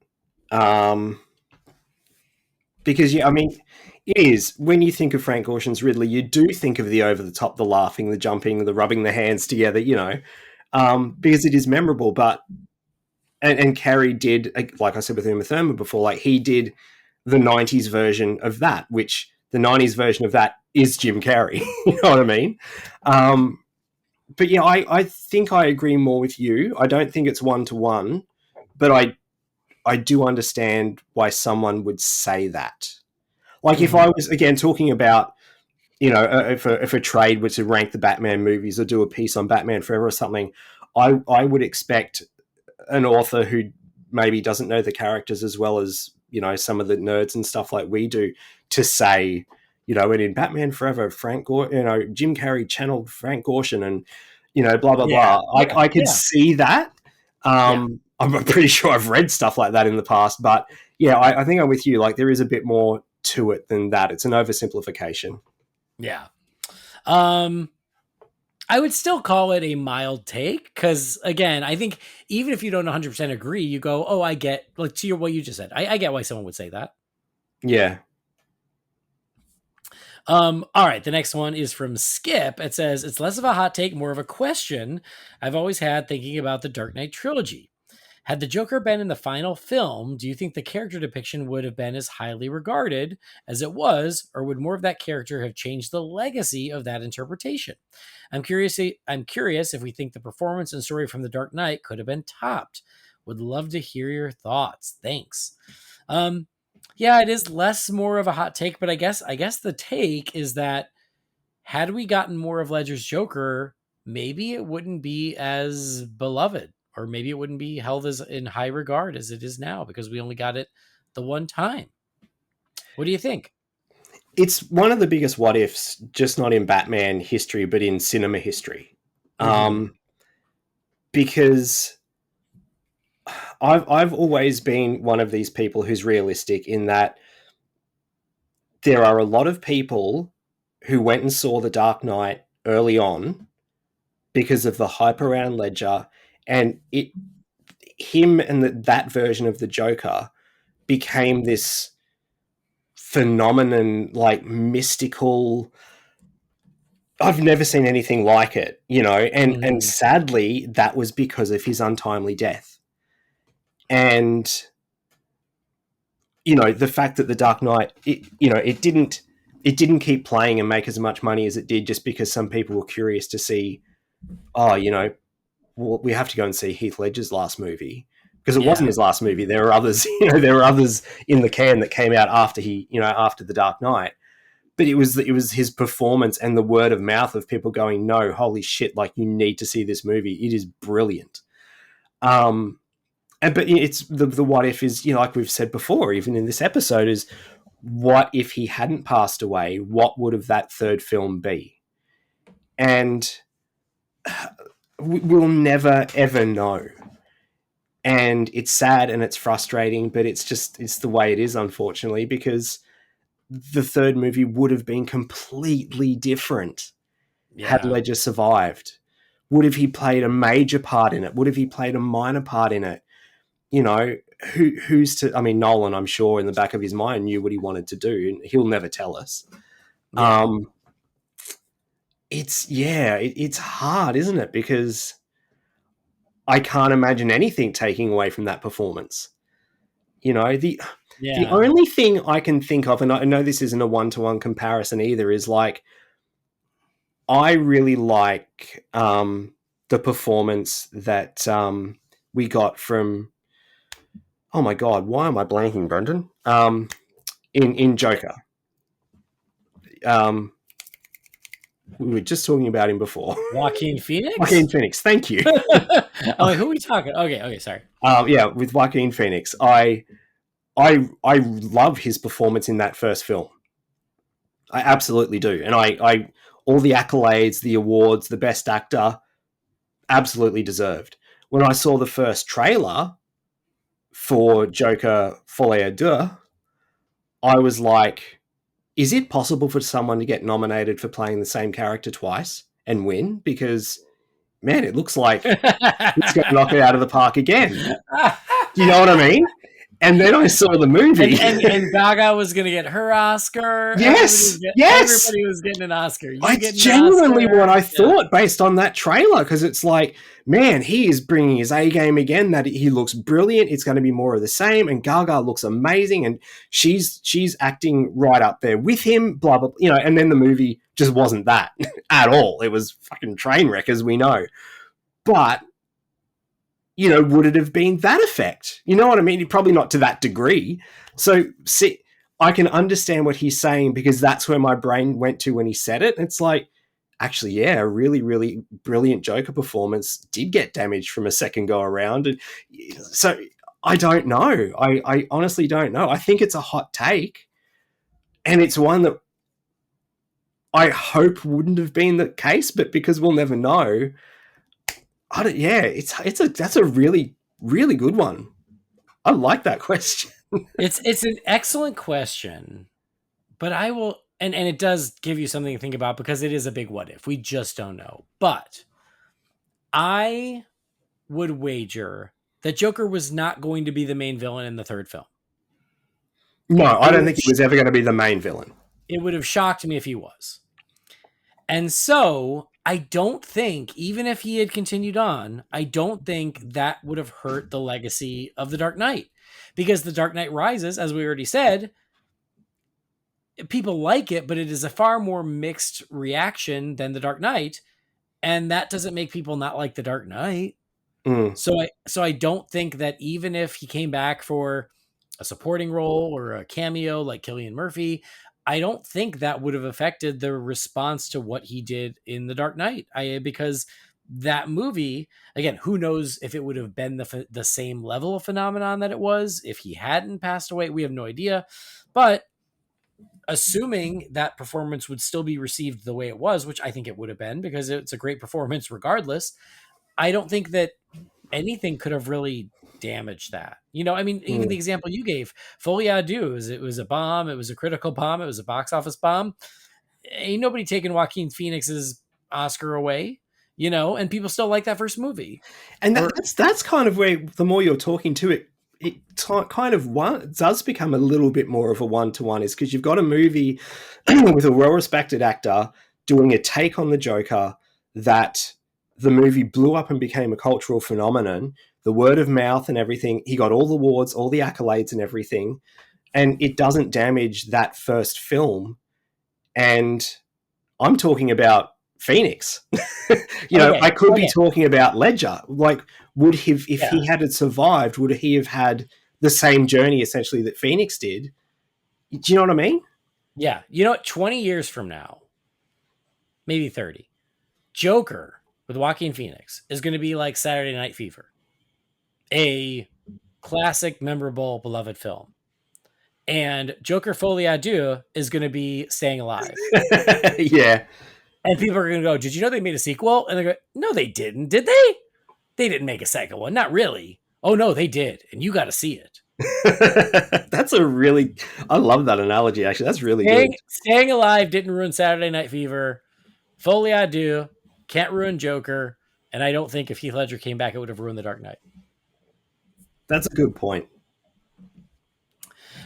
Because, yeah, I mean, it is, when you think of Frank Gorshin's Riddler, you do think of the over the top, the laughing, the jumping, the rubbing the hands together, because it is memorable. But, and Carrey did, like I said with Uma Thurman before, like he did the 90s version of that, which the 90s version of that is Jim Carrey. You know what I mean? But yeah, I think I agree more with you. I don't think it's 1-to-1, but I do understand why someone would say that. Like, if I was, again, talking about, if a trade were to rank the Batman movies or do a piece on Batman Forever or something, I would expect an author who maybe doesn't know the characters as well as, some of the nerds and stuff like we do, to say, and in Batman Forever, Jim Carrey channeled Frank Gorshin, and, blah, blah, blah. I could see that. I'm pretty sure I've read stuff like that in the past, but yeah, I think I'm with you. Like, there is a bit more to it than that. It's an oversimplification. Yeah. I would still call it a mild take, because, again, I think even if you don't 100% agree, you go, oh, I get, like, to what you just said. I get why someone would say that. Yeah. All right, the next one is from Skip. It says, it's less of a hot take, more of a question I've always had thinking about the Dark Knight trilogy. Had the Joker been in the final film, do you think the character depiction would have been as highly regarded as it was, or would more of that character have changed the legacy of that interpretation? I'm curious if we think the performance and story from The Dark Knight could have been topped. Would love to hear your thoughts. Thanks. Yeah, it is more of a hot take, but I guess the take is that had we gotten more of Ledger's Joker, maybe it wouldn't be as beloved, or maybe it wouldn't be held as in high regard as it is now, because we only got it the one time. What do you think? It's one of the biggest what ifs, just not in Batman history, but in cinema history. Because I've always been one of these people who's realistic in that there are a lot of people who went and saw The Dark Knight early on because of the hype around Ledger, and him and that version of the Joker became this phenomenon, like mystical. I've never seen anything like it, and sadly, that was because of his untimely death. And the fact that the Dark Knight, it didn't keep playing and make as much money as it did just because some people were curious to see, well, we have to go and see Heath Ledger's last movie, because it wasn't his last movie. There were others, there were others in the can that came out after after the Dark Knight. But it was his performance and the word of mouth of people going, no, holy shit, like, you need to see this movie. It is brilliant. But it's the what if is, like we've said before, even in this episode, is what if he hadn't passed away? What would have that third film be? And we'll never, ever know. And it's sad and it's frustrating, but it's the way it is, unfortunately, because the third movie would have been completely different had Ledger survived. Would have he played a major part in it? Would have he played a minor part in it? Who's to? I mean, Nolan, I'm sure in the back of his mind knew what he wanted to do, and he'll never tell us. It's hard, isn't it? Because I can't imagine anything taking away from that performance. The only thing I can think of, and I know this isn't a one-to-one comparison either, is like, I really like the performance that we got from, oh my God, why am I blanking, Brendan? In Joker. We were just talking about him before. Joaquin Phoenix? Joaquin Phoenix, thank you. Who are we talking? Okay, sorry. With Joaquin Phoenix, I love his performance in that first film. I absolutely do. And I all the accolades, the awards, the best actor, absolutely deserved. When I saw the first trailer for Joker Folie à Deux, I was like, is it possible for someone to get nominated for playing the same character twice and win? Because, man, it looks like he's going to knock it out of the park again. Do you know what I mean? And then I saw the movie. And Gaga was going to get her Oscar. Yes. Everybody was getting an Oscar. It's genuinely what I thought based on that trailer, because it's like, man, he is bringing his A game again. That he looks brilliant. It's going to be more of the same. And Gaga looks amazing. And she's acting right up there with him, blah, blah, and then the movie just wasn't that at all. It was fucking train wreck, as we know. But would it have been that effect? You know what I mean? Probably not to that degree. So, see, I can understand what he's saying, because that's where my brain went to when he said it. It's like, actually, yeah, a really, really brilliant Joker performance did get damaged from a second go around. And so I don't know. I honestly don't know. I think it's a hot take, and it's one that I hope wouldn't have been the case, but because we'll never know, that's a really, really good one. I like that question. It's an excellent question, but I will, and it does give you something to think about, because it is a big what if. We just don't know. But I would wager that Joker was not going to be the main villain in the third film. No, I don't think he was ever going to be the main villain. It would have shocked me if he was. And so I don't think, even if he had continued on, I don't think that would have hurt the legacy of The Dark Knight. Because The Dark Knight Rises, as we already said, people like it, but it is a far more mixed reaction than The Dark Knight. And that doesn't make people not like The Dark Knight. So I don't think that even if he came back for a supporting role or a cameo like Cillian Murphy, I don't think that would have affected the response to what he did in The Dark Knight. Because that movie, again, who knows if it would have been the same level of phenomenon that it was if he hadn't passed away. We have no idea. But assuming that performance would still be received the way it was, which I think it would have been, because it's a great performance regardless, I don't think that anything could have really damaged that. Even the example you gave, Folie à Deux, it was a bomb. It was a critical bomb. It was a box office bomb. Ain't nobody taking Joaquin Phoenix's Oscar away. and people still like that first movie. And that's kind of where the more you're talking to it, kind of does become a little bit more of a one-to-one, is because you've got a movie with a well-respected actor doing a take on the Joker that the movie blew up and became a cultural phenomenon. The word of mouth and everything, he got all the awards, all the accolades and everything, and it doesn't damage that first film. And I'm talking about Phoenix. I could be talking about Ledger. Like, if he had survived, would he have had the same journey essentially that Phoenix did? Do you know what I mean? Yeah. 20 years from now, maybe 30, Joker with Joaquin Phoenix is going to be like Saturday Night Fever, a classic, memorable, beloved film. And Joker Folie à Deux is going to be Staying Alive. Yeah. And people are going to go, did you know they made a sequel? And they go, no, they didn't. Did they? They didn't make a second one. Not really. Oh, no, they did. And you got to see it. I love that analogy, actually. That's really good. Staying Alive didn't ruin Saturday Night Fever. Folie à Deux can't ruin Joker. And I don't think if Heath Ledger came back, it would have ruined The Dark Knight. That's a good point.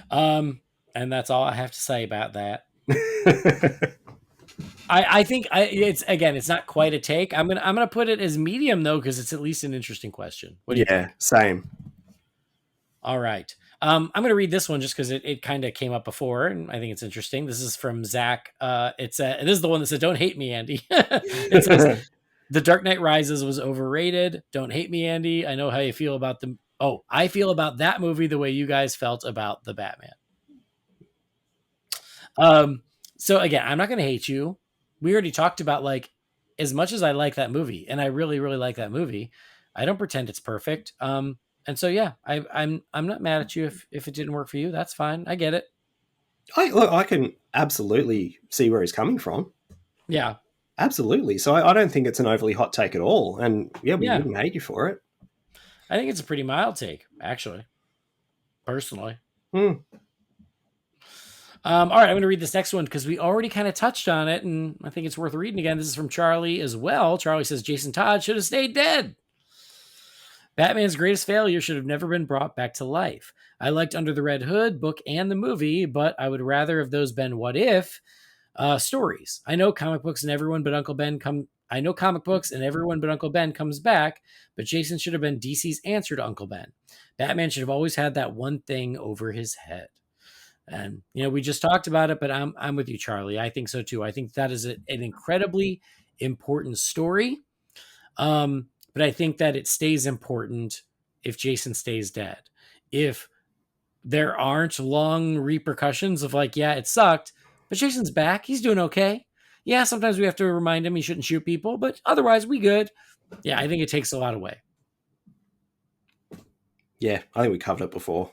And that's all I have to say about that. I think it's not quite a take. I'm gonna put it as medium though, because it's at least an interesting question. What do you think? Same. All right. I'm gonna read this one just because it kind of came up before, and I think it's interesting. This is from Zach. This is the one that said, "Don't hate me, Andy." It says, "The Dark Knight Rises was overrated. Don't hate me, Andy. I know how you feel about the. Oh, I feel about that movie the way you guys felt about the Batman." So again, I'm not gonna hate you. We already talked about, like, as much as I like that movie, and I really, really like that movie, I don't pretend it's perfect. And so, yeah, I'm not mad at you if it didn't work for you. That's fine. I get it. I can absolutely see where he's coming from. Yeah. Absolutely. So I don't think it's an overly hot take at all. And we wouldn't hate you for it. I think it's a pretty mild take, actually. Personally. All right, I'm going to read this next one because we already kind of touched on it, and I think it's worth reading again. This is from Charlie as well. Charlie says, Jason Todd should have stayed dead. Batman's greatest failure should have never been brought back to life. I liked Under the Red Hood, book and the movie, but I would rather have those been what if stories. I know comic books and everyone but Uncle Ben comes back, but Jason should have been DC's answer to Uncle Ben. Batman should have always had that one thing over his head. And, we just talked about it, but I'm with you, Charlie. I think so too. I think that is an incredibly important story. But I think that it stays important if Jason stays dead. If there aren't long repercussions of like, yeah, it sucked, but Jason's back. He's doing okay. Yeah, sometimes we have to remind him he shouldn't shoot people, but otherwise we good. Yeah, I think it takes a lot away. Yeah, I think we covered it before.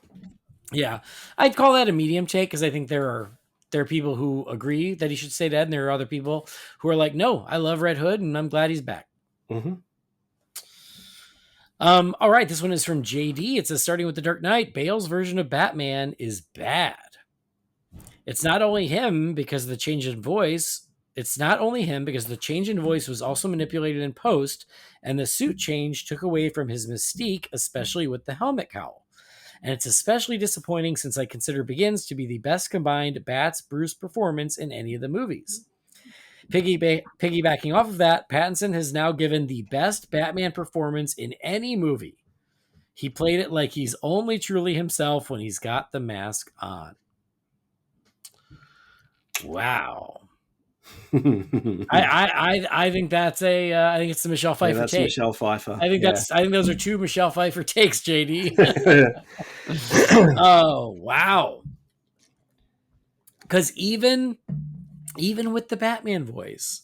Yeah, I'd call that a medium take because I think there are people who agree that he should stay dead, and there are other people who are like, no, I love Red Hood, and I'm glad he's back. Mm-hmm. All right, this one is from JD. It says, starting with The Dark Knight, Bale's version of Batman is bad. It's not only him because of the change in voice. It's not only him because the change in voice was also manipulated in post, and the suit change took away from his mystique, especially with the helmet cowl. And it's especially disappointing since I consider Begins to be the best combined Bats-Bruce performance in any of the movies. Piggybacking off of that, Pattinson has now given the best Batman performance in any movie. He played it like he's only truly himself when he's got the mask on. Wow. I think that's I think it's the Michelle Pfeiffer take. Michelle Pfeiffer. I think those are two Michelle Pfeiffer takes, JD. Oh, wow. Because even with the Batman voice,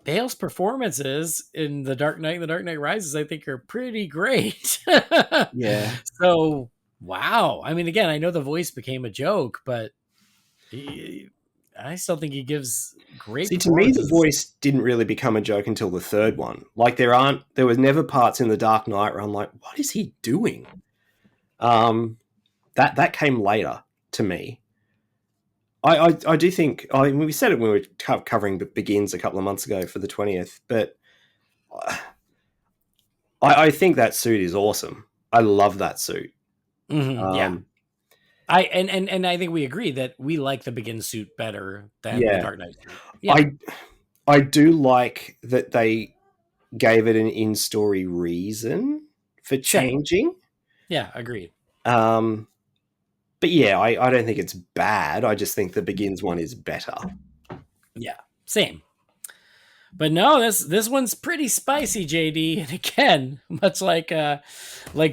Bale's performances in The Dark Knight and The Dark Knight Rises, I think, are pretty great. Yeah. So, wow. I mean, again, I know the voice became a joke, but I still think he gives great. See, to me, the voice didn't really become a joke until the third one. Like, there was never parts in The Dark Knight where I'm like, what is he doing? That came later to me. I do think, we said it when we were covering Begins a couple of months ago for the 20th, but I think that suit is awesome. I love that suit. Yeah. And I think we agree that we like the Begin suit better than the Yeah. Dark Knight suit. Yeah. I do like that they gave it an in-story reason for Same. changing. Yeah, agreed. But yeah, I don't think it's bad. I just think the Begins one is better. Yeah, same. But no, this one's pretty spicy, JD. And again, much like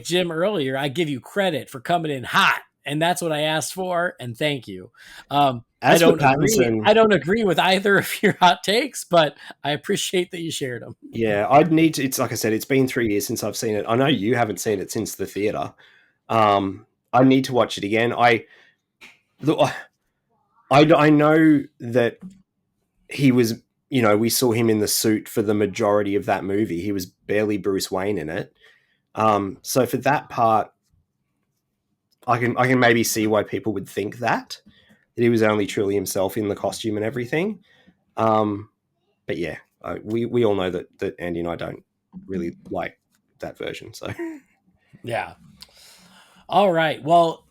Jim earlier, I give you credit for coming in hot, and that's what I asked for. And thank you. I As for don't agree. Pattinson, I don't agree with either of your hot takes, but I appreciate that you shared them. yeah, I'd need to. It's like I said, it's been 3 years since I've seen it. I know you haven't seen it since the theater. I need to watch it again. I know that he was, we saw him in the suit for the majority of that movie. He was barely Bruce Wayne in it. So for that part, I can maybe see why people would think that he was only truly himself in the costume and everything. But yeah, we all know that Andy and I don't really like that version. So Yeah. All right. Well,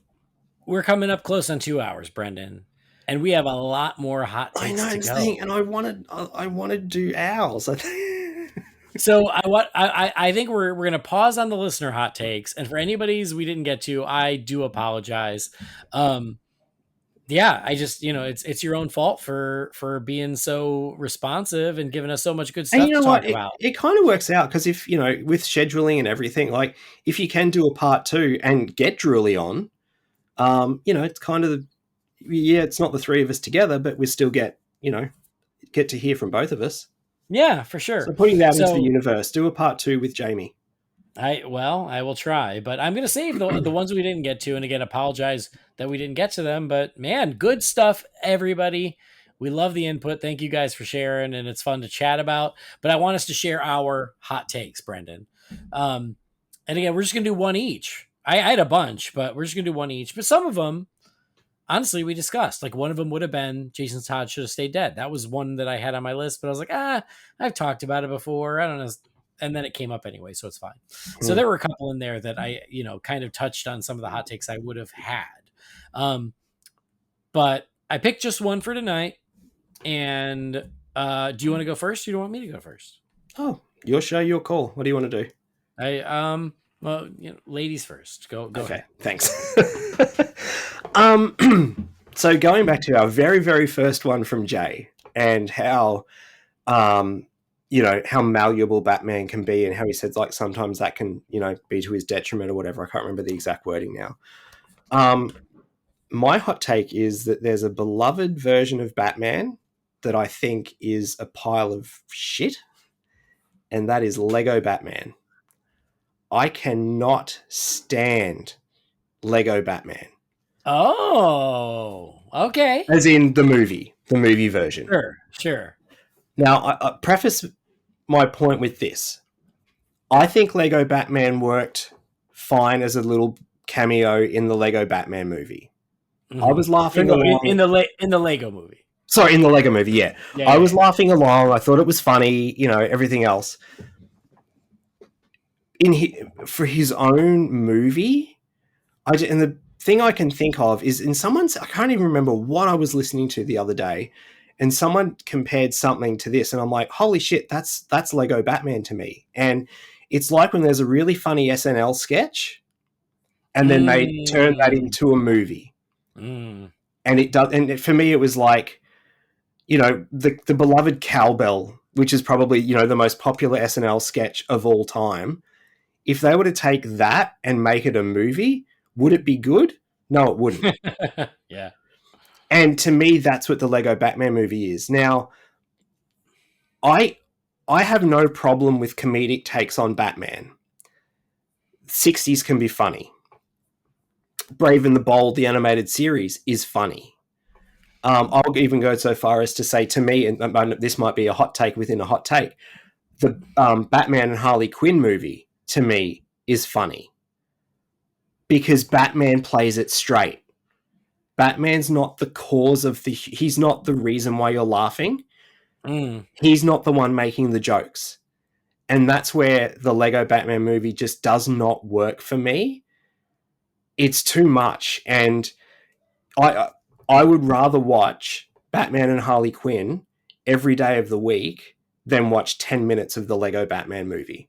we're coming up close on 2 hours, Brendan, and we have a lot more hot I takes know to this go. thing, and I want to do ours. So I think we're gonna pause on the listener hot takes, and for anybody's we didn't get to, I do apologize. Yeah, I just it's your own fault for being so responsive and giving us so much good And stuff you to know talk what? about. It kind of works out because if, with scheduling and everything, like if you can do a part 2 and get Drooly on, it's kind of, yeah, it's not the three of us together, but we still get to hear from both of us. Yeah, for sure. So putting that into the So universe, do a part 2 with Jamie. I will try, but I'm gonna save the ones we didn't get to, and again apologize that we didn't get to them. But man, good stuff, everybody. We love the input. Thank you guys for sharing, and it's fun to chat about. But I want us to share our hot takes, Brendan. And again, we're just gonna do one each. I had a bunch, but we're just gonna do one each. But some of them, honestly, we discussed. Like one of them would have been Jason Todd should have stayed dead. That was one that I had on my list, but I was like, I've talked about it before. I don't know. And then it came up anyway, so it's fine. So there were a couple in there that I, kind of touched on some of the hot takes I would have had. But I picked just one for tonight. And do you want to go first? Or do you want me to go first? Oh, your show, your call. What do you want to do? Well, ladies first. Go Okay, ahead. thanks. So going back to our very, very first one from Jay and how, how malleable Batman can be and how he said like sometimes that can, be to his detriment or whatever. I can't remember the exact wording now. My hot take is that there's a beloved version of Batman that I think is a pile of shit, and that is Lego Batman. I cannot stand Lego Batman. Oh, okay. As in the movie version. Sure. Now, I preface my point with this. I think Lego Batman worked fine as a little cameo in the Lego Batman movie. Mm-hmm. I was laughing along. In the Lego movie. Sorry, in the Lego movie, yeah. I was laughing along. I thought it was funny, everything else. For his own movie, and the thing I can think of is I can't even remember what I was listening to the other day, and someone compared something to this, and I'm like, holy shit, that's Lego Batman to me. And it's like when there's a really funny SNL sketch, and then they turn that into a movie. And it does, and for me, it was like, the beloved Cowbell, which is probably, the most popular SNL sketch of all time. If they were to take that and make it a movie, would it be good? No, it wouldn't. Yeah. And to me, that's what the Lego Batman movie is. Now, I have no problem with comedic takes on Batman. 60s can be funny. Brave and the Bold, the animated series, is funny. I'll even go so far as to say, to me, and this might be a hot take within a hot take, the Batman and Harley Quinn movie, to me, is funny. Because Batman plays it straight. Batman's not the cause of he's not the reason why you're laughing. He's not the one making the jokes. And that's where the Lego Batman movie just does not work for me. It's too much. And I would rather watch Batman and Harley Quinn every day of the week than watch 10 minutes of the Lego Batman movie.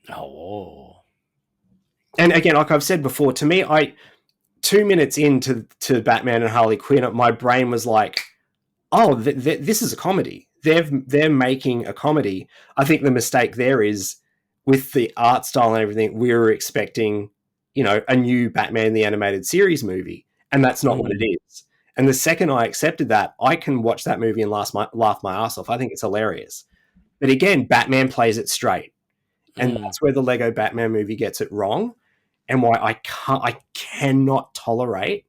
Oh. And again, like I've said before, to me, 2 minutes into Batman and Harley Quinn, my brain was like, oh, this is a comedy. They're making a comedy. I think the mistake there is with the art style and everything, we were expecting, a new Batman the Animated Series movie, and that's not what it is. And the second I accepted that, I can watch that movie and laugh my ass off. I think it's hilarious. But again, Batman plays it straight. And that's where the Lego Batman movie gets it wrong, and why I cannot tolerate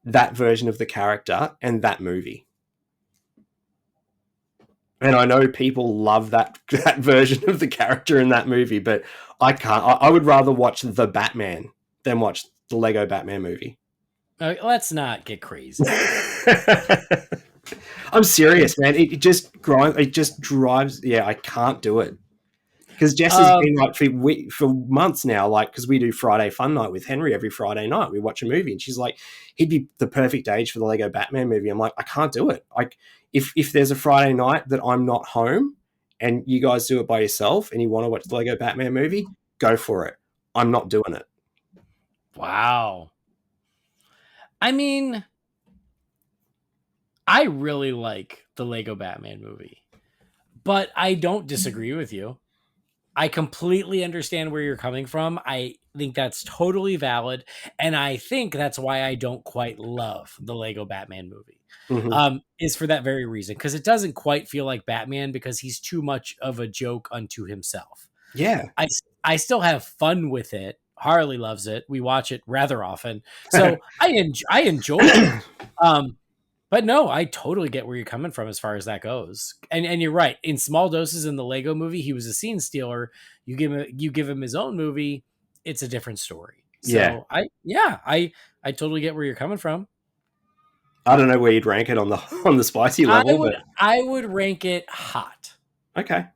that version of the character and that movie. And I know people love that version of the character in that movie, but I can't. I would rather watch The Batman than watch the Lego Batman movie. Let's not get crazy. I'm serious, man. It just drives. Yeah, I can't do it. Because Jess has been like for months now, like, because we do Friday Fun Night with Henry every Friday night. We watch a movie, and she's like, he'd be the perfect age for the Lego Batman movie. I'm like, I can't do it. Like, if there's a Friday night that I'm not home and you guys do it by yourself and you want to watch the Lego Batman movie, go for it. I'm not doing it. Wow. I mean, I really like the Lego Batman movie, but I don't disagree with you. I completely understand where you're coming from. I think that's totally valid. And I think that's why I don't quite love the Lego Batman movie. Is for that very reason. Because it doesn't quite feel like Batman because he's too much of a joke unto himself. Yeah. I still have fun with it. Harley loves it. We watch it rather often. So I enjoy it. But no, I totally get where you're coming from as far as that goes. And you're right. In small doses in the Lego movie, he was a scene stealer. You give him his own movie, it's a different story. So I totally get where you're coming from. I don't know where you'd rank it on the spicy level. I would rank it hot. Okay.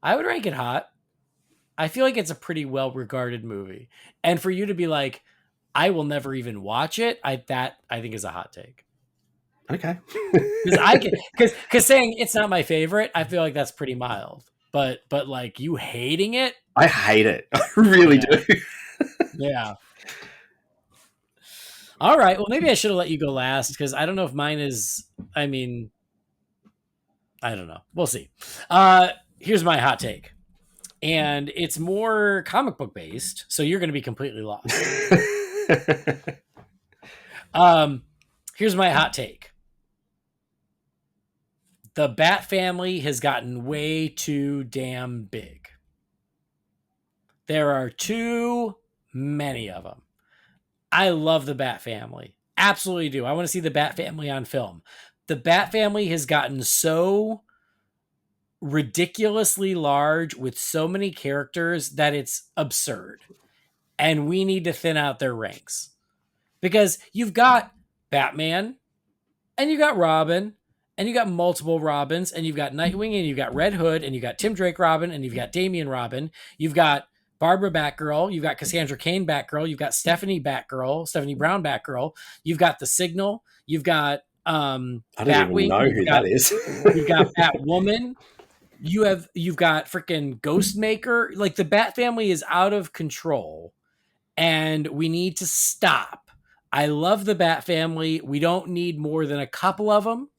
I would rank it hot. I feel like it's a pretty well regarded movie. And for you to be like, I will never even watch it, I think is a hot take. Okay. Because saying it's not my favorite, I feel like that's pretty mild. But like you hating it, I hate it. I really do. Yeah. All right. Well, maybe I should have let you go last because I don't know if mine is. I mean, I don't know. We'll see. Here's my hot take, and it's more comic book based, so you're going to be completely lost. Here's my hot take. The Bat family has gotten way too damn big. There are too many of them. I love the Bat family. Absolutely do. I want to see the Bat family on film. The Bat family has gotten so ridiculously large with so many characters that it's absurd. And we need to thin out their ranks. Because you've got Batman, and you got Robin, and you got multiple Robins, and you've got Nightwing, and you've got Red Hood, and you've got Tim Drake Robin, and you've got Damian Robin. You've got Barbara Batgirl. You've got Cassandra Cain Batgirl. You've got Stephanie Brown Batgirl. You've got the Signal. You've got I don't Batwing. even know who that is. You've got Batwoman. You've got freaking Ghostmaker. Like the Bat family is out of control, and we need to stop. I love the Bat family. We don't need more than a couple of them.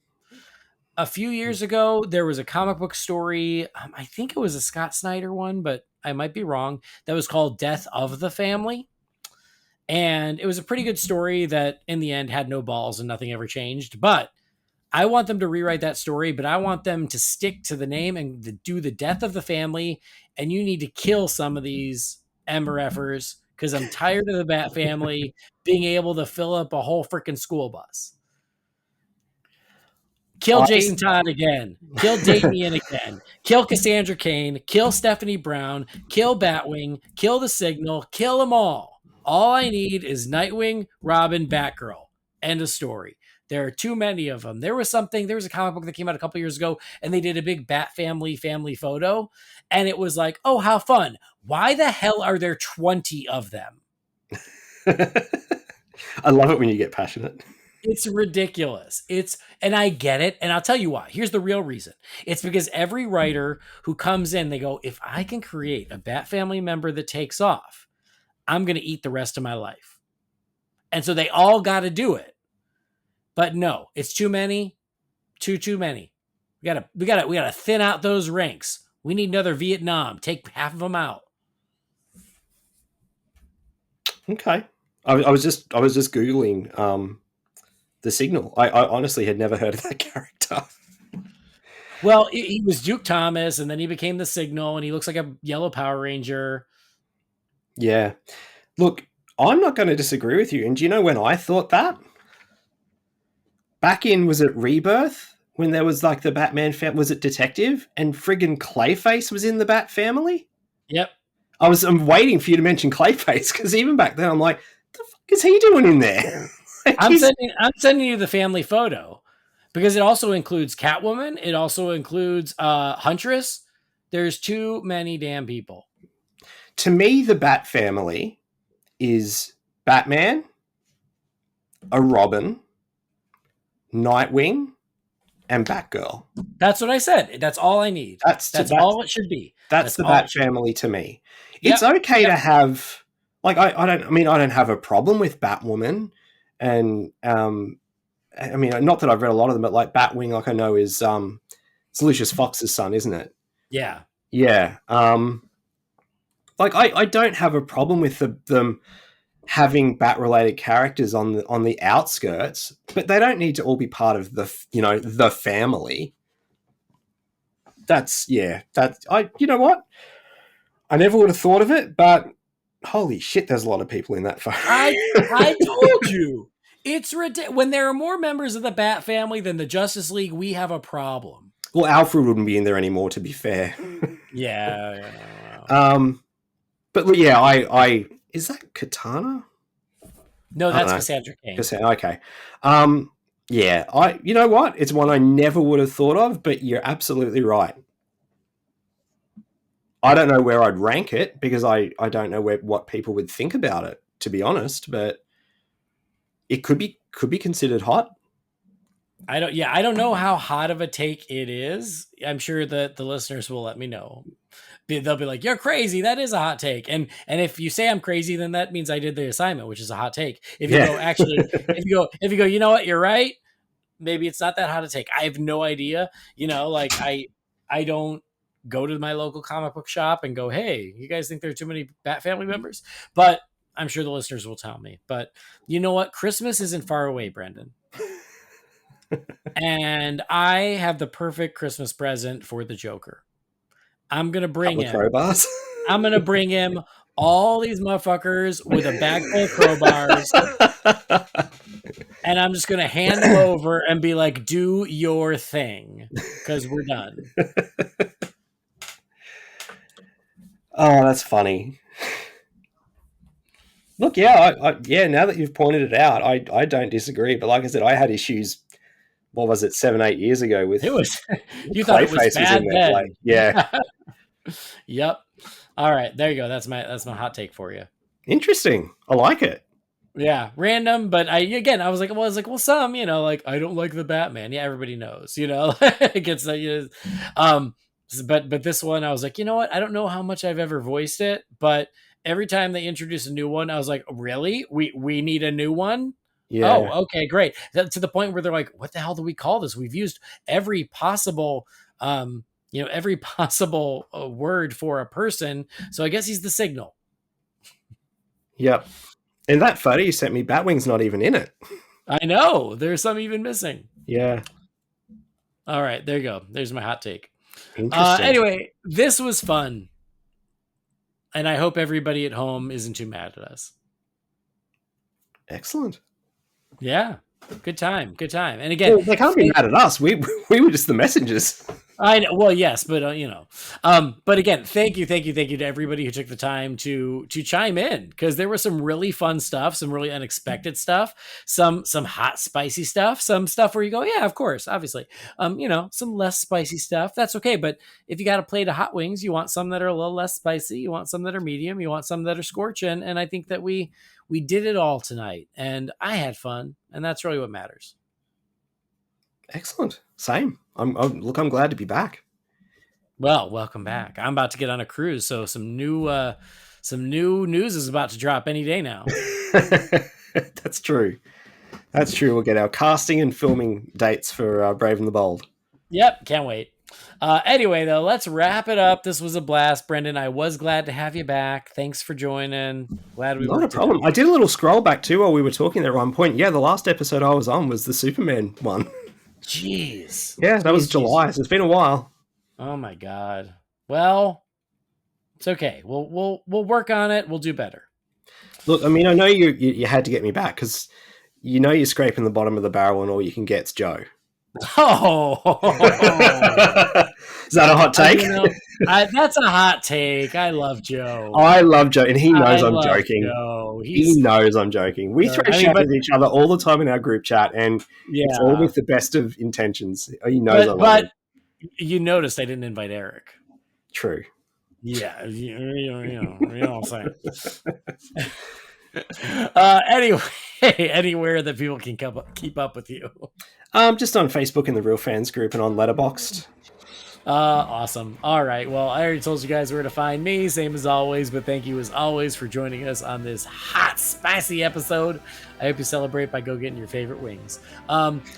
A few years ago, there was a comic book story. I think it was a Scott Snyder one, but I might be wrong. That was called Death of the Family. And it was a pretty good story that in the end had no balls and nothing ever changed. But I want them to rewrite that story, but I want them to stick to the name and do the Death of the Family. And you need to kill some of these MRFers because I'm tired of the Bat family being able to fill up a whole freaking school bus. Kill Jason Todd again. Kill Damian again. Kill Cassandra Cain. Kill Stephanie Brown. Kill Batwing. Kill the Signal. Kill them all. All I need is Nightwing, Robin, Batgirl. End of story. There are too many of them. There was a comic book that came out a couple years ago, and they did a big Bat family photo, and it was like, oh, how fun. Why the hell are there 20 of them? I love it when you get passionate. It's ridiculous. And I get it. And I'll tell you why. Here's the real reason. It's because every writer who comes in, they go, if I can create a Bat family member that takes off, I'm going to eat the rest of my life. And so they all got to do it. But no, it's too many, too many. We gotta thin out those ranks. We need another Vietnam. Take half of them out. Okay. I was just Googling the Signal. I honestly had never heard of that character. Well, he was Duke Thomas, and then he became the Signal, and he looks like a yellow Power Ranger. Yeah. Look, I'm not going to disagree with you. And do you know when I thought that? Back in, was it Rebirth? When there was like the Batman family, was it Detective? And friggin' Clayface was in the Bat family? Yep. I'm waiting for you to mention Clayface, because even back then I'm like, the fuck is he doing in there? Like, I'm sending you the family photo because it also includes Catwoman. It also includes Huntress. There's too many damn people. To me, the Bat family is Batman, a Robin, Nightwing, and Batgirl. That's what I said. That's all I need. That's all it should be. That's the Bat family to me. It's okay to have, like, I don't have a problem with Batwoman, and I mean, not that I've read a lot of them, but like Batwing, like I know is it's Lucius Fox's son, isn't it? Yeah. Yeah. Like I don't have a problem with them having Bat-related characters on the outskirts, but they don't need to all be part of the family. You know what? I never would have thought of it, but holy shit, there's a lot of people in that photo. I told you. It's ridiculous. When there are more members of the Bat family than the Justice League, we have a problem. Well, Alfred wouldn't be in there anymore, to be fair. Yeah. But yeah, I is that Katana? No, that's Cassandra Cain. Okay. Yeah, you know what? It's one I never would have thought of, but you're absolutely right. I don't know where I'd rank it because I don't know what people would think about it, to be honest, but it could be considered hot. I don't know how hot of a take it is. I'm sure that the listeners will let me know. They'll be like, "You're crazy. That is a hot take." And if you say I'm crazy, then that means I did the assignment, which is a hot take. If you go, actually, if you go, you know what, you're right. Maybe it's not that hot a take. I have no idea. Like I don't go to my local comic book shop and go, "Hey, you guys think there are too many Bat family members?" But I'm sure the listeners will tell me. But you know what? Christmas isn't far away, Brendan. And I have the perfect Christmas present for the Joker. I'm going to bring him crowbars. I'm going to bring him all these motherfuckers with a bag full of crowbars. And I'm just going to hand them over and be like, do your thing. Because we're done. Oh, that's funny. Look, yeah, now that you've pointed it out, I don't disagree. But like I said, I had issues, what was it, 7-8 years ago with it was you thought it was bad then. Like, yeah. Yep. All right, there you go. That's my hot take for you. Interesting. I like it. Yeah, random, but I was like, well, some, like I don't like the Batman. Yeah, everybody knows, it gets but this one I was like, you know what? I don't know how much I've ever voiced it, but every time they introduce a new one, I was like, really? We need a new one? Yeah. Oh, okay, great. To the point where they're like, what the hell do we call this? We've used every possible word for a person. So I guess he's the Signal. Yep. And that photo you sent me, Batwing's not even in it. I know. There's some even missing. Yeah. All right. There you go. There's my hot take. Interesting. Anyway, this was fun. And I hope everybody at home isn't too mad at us. Excellent. Yeah. Good time. And again, they can't be mad at us. We were just the messengers. I know. Well, yes, but but again, thank you to everybody who took the time to chime in, because there was some really fun stuff, some really unexpected stuff, some hot spicy stuff, some stuff where you go, yeah, of course, obviously, some less spicy stuff. That's okay. But if you got a plate of hot wings, you want some that are a little less spicy, you want some that are medium, you want some that are scorching, and I think that we did it all tonight, and I had fun, and that's really what matters. Excellent. Same. I'm glad to be back. Well, welcome back. I'm about to get on a cruise, so some new news is about to drop any day now. That's true. That's true. We'll get our casting and filming dates for Brave and the Bold. Yep, can't wait. Anyway, though, let's wrap it up. This was a blast, Brendan. I was glad to have you back. Thanks for joining. Glad we Not a problem. I did a little scroll back too while we were talking there at one point. Yeah, the last episode I was on was the Superman one. Jeez. Yeah, that was July. So it's been a while. Oh my God. Well, it's okay. We'll work on it. We'll do better. Look, I mean, I know you had to get me back because you're scraping the bottom of the barrel and all you can get's Joe. Oh, is that a hot take? That's a hot take. I love Joe. I love Joe, and he knows I'm joking. Joe. He knows I'm joking. We throw shit with each other all the time in our group chat, and it's all with the best of intentions. He knows I love him. You noticed I didn't invite Eric. True. Yeah, you know what I'm saying. Anyway, anywhere that people can keep up with you. Just on Facebook in the Real Fans group and on Letterboxd. Awesome. All right. Well, I already told you guys where to find me, same as always, but thank you as always for joining us on this hot, spicy episode. I hope you celebrate by go getting your favorite wings.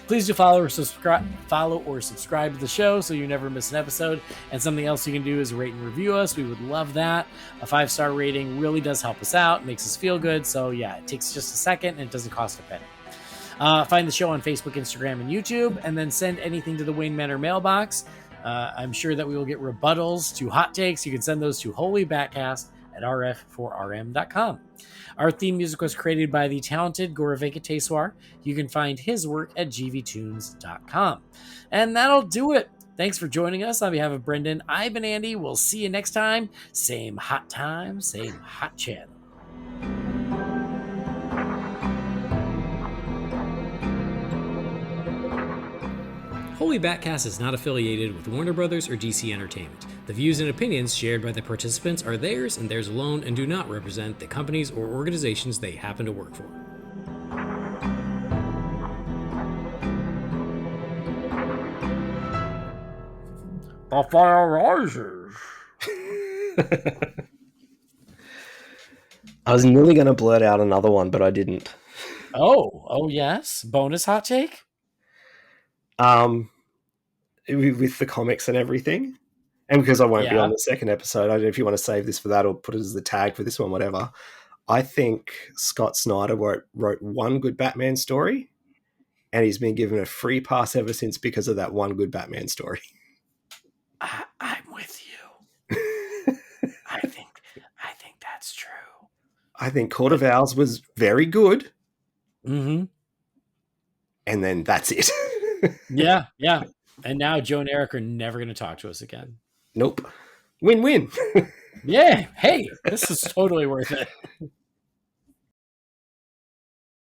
Please do follow or subscribe to the show so you never miss an episode. And something else you can do is rate and review us. We would love that. A 5-star rating really does help us out, makes us feel good. So yeah, it takes just a second and it doesn't cost a penny. Find the show on Facebook, Instagram, and YouTube, and then send anything to the Wayne Manor mailbox. I'm sure that we will get rebuttals to hot takes. You can send those to Holy BatCast at rf4rm.com. Our theme music was created by the talented Gaurav Venkateswar. You can find his work at gvtunes.com. And that'll do it. Thanks for joining us. On behalf of Brendan, I've been Andy. We'll see you next time. Same hot time, same hot channel. Holy BatCast is not affiliated with Warner Brothers or DC Entertainment. The views and opinions shared by the participants are theirs and theirs alone and do not represent the companies or organizations they happen to work for. The fire rises. I was nearly going to blurt out another one, but I didn't. Oh yes. Bonus hot take? With the comics and everything, and because I won't be on the second episode, I don't know if you want to save this for that or put it as the tag for this one, whatever. I think Scott Snyder wrote one good Batman story, and he's been given a free pass ever since because of that one good Batman story. I'm with you. I think that's true. I think Court of Owls was very good. Mm-hmm. And then that's it. Yeah. And now Joe and Eric are never going to talk to us again. Nope. Win-win. Yeah. Hey, this is totally worth it.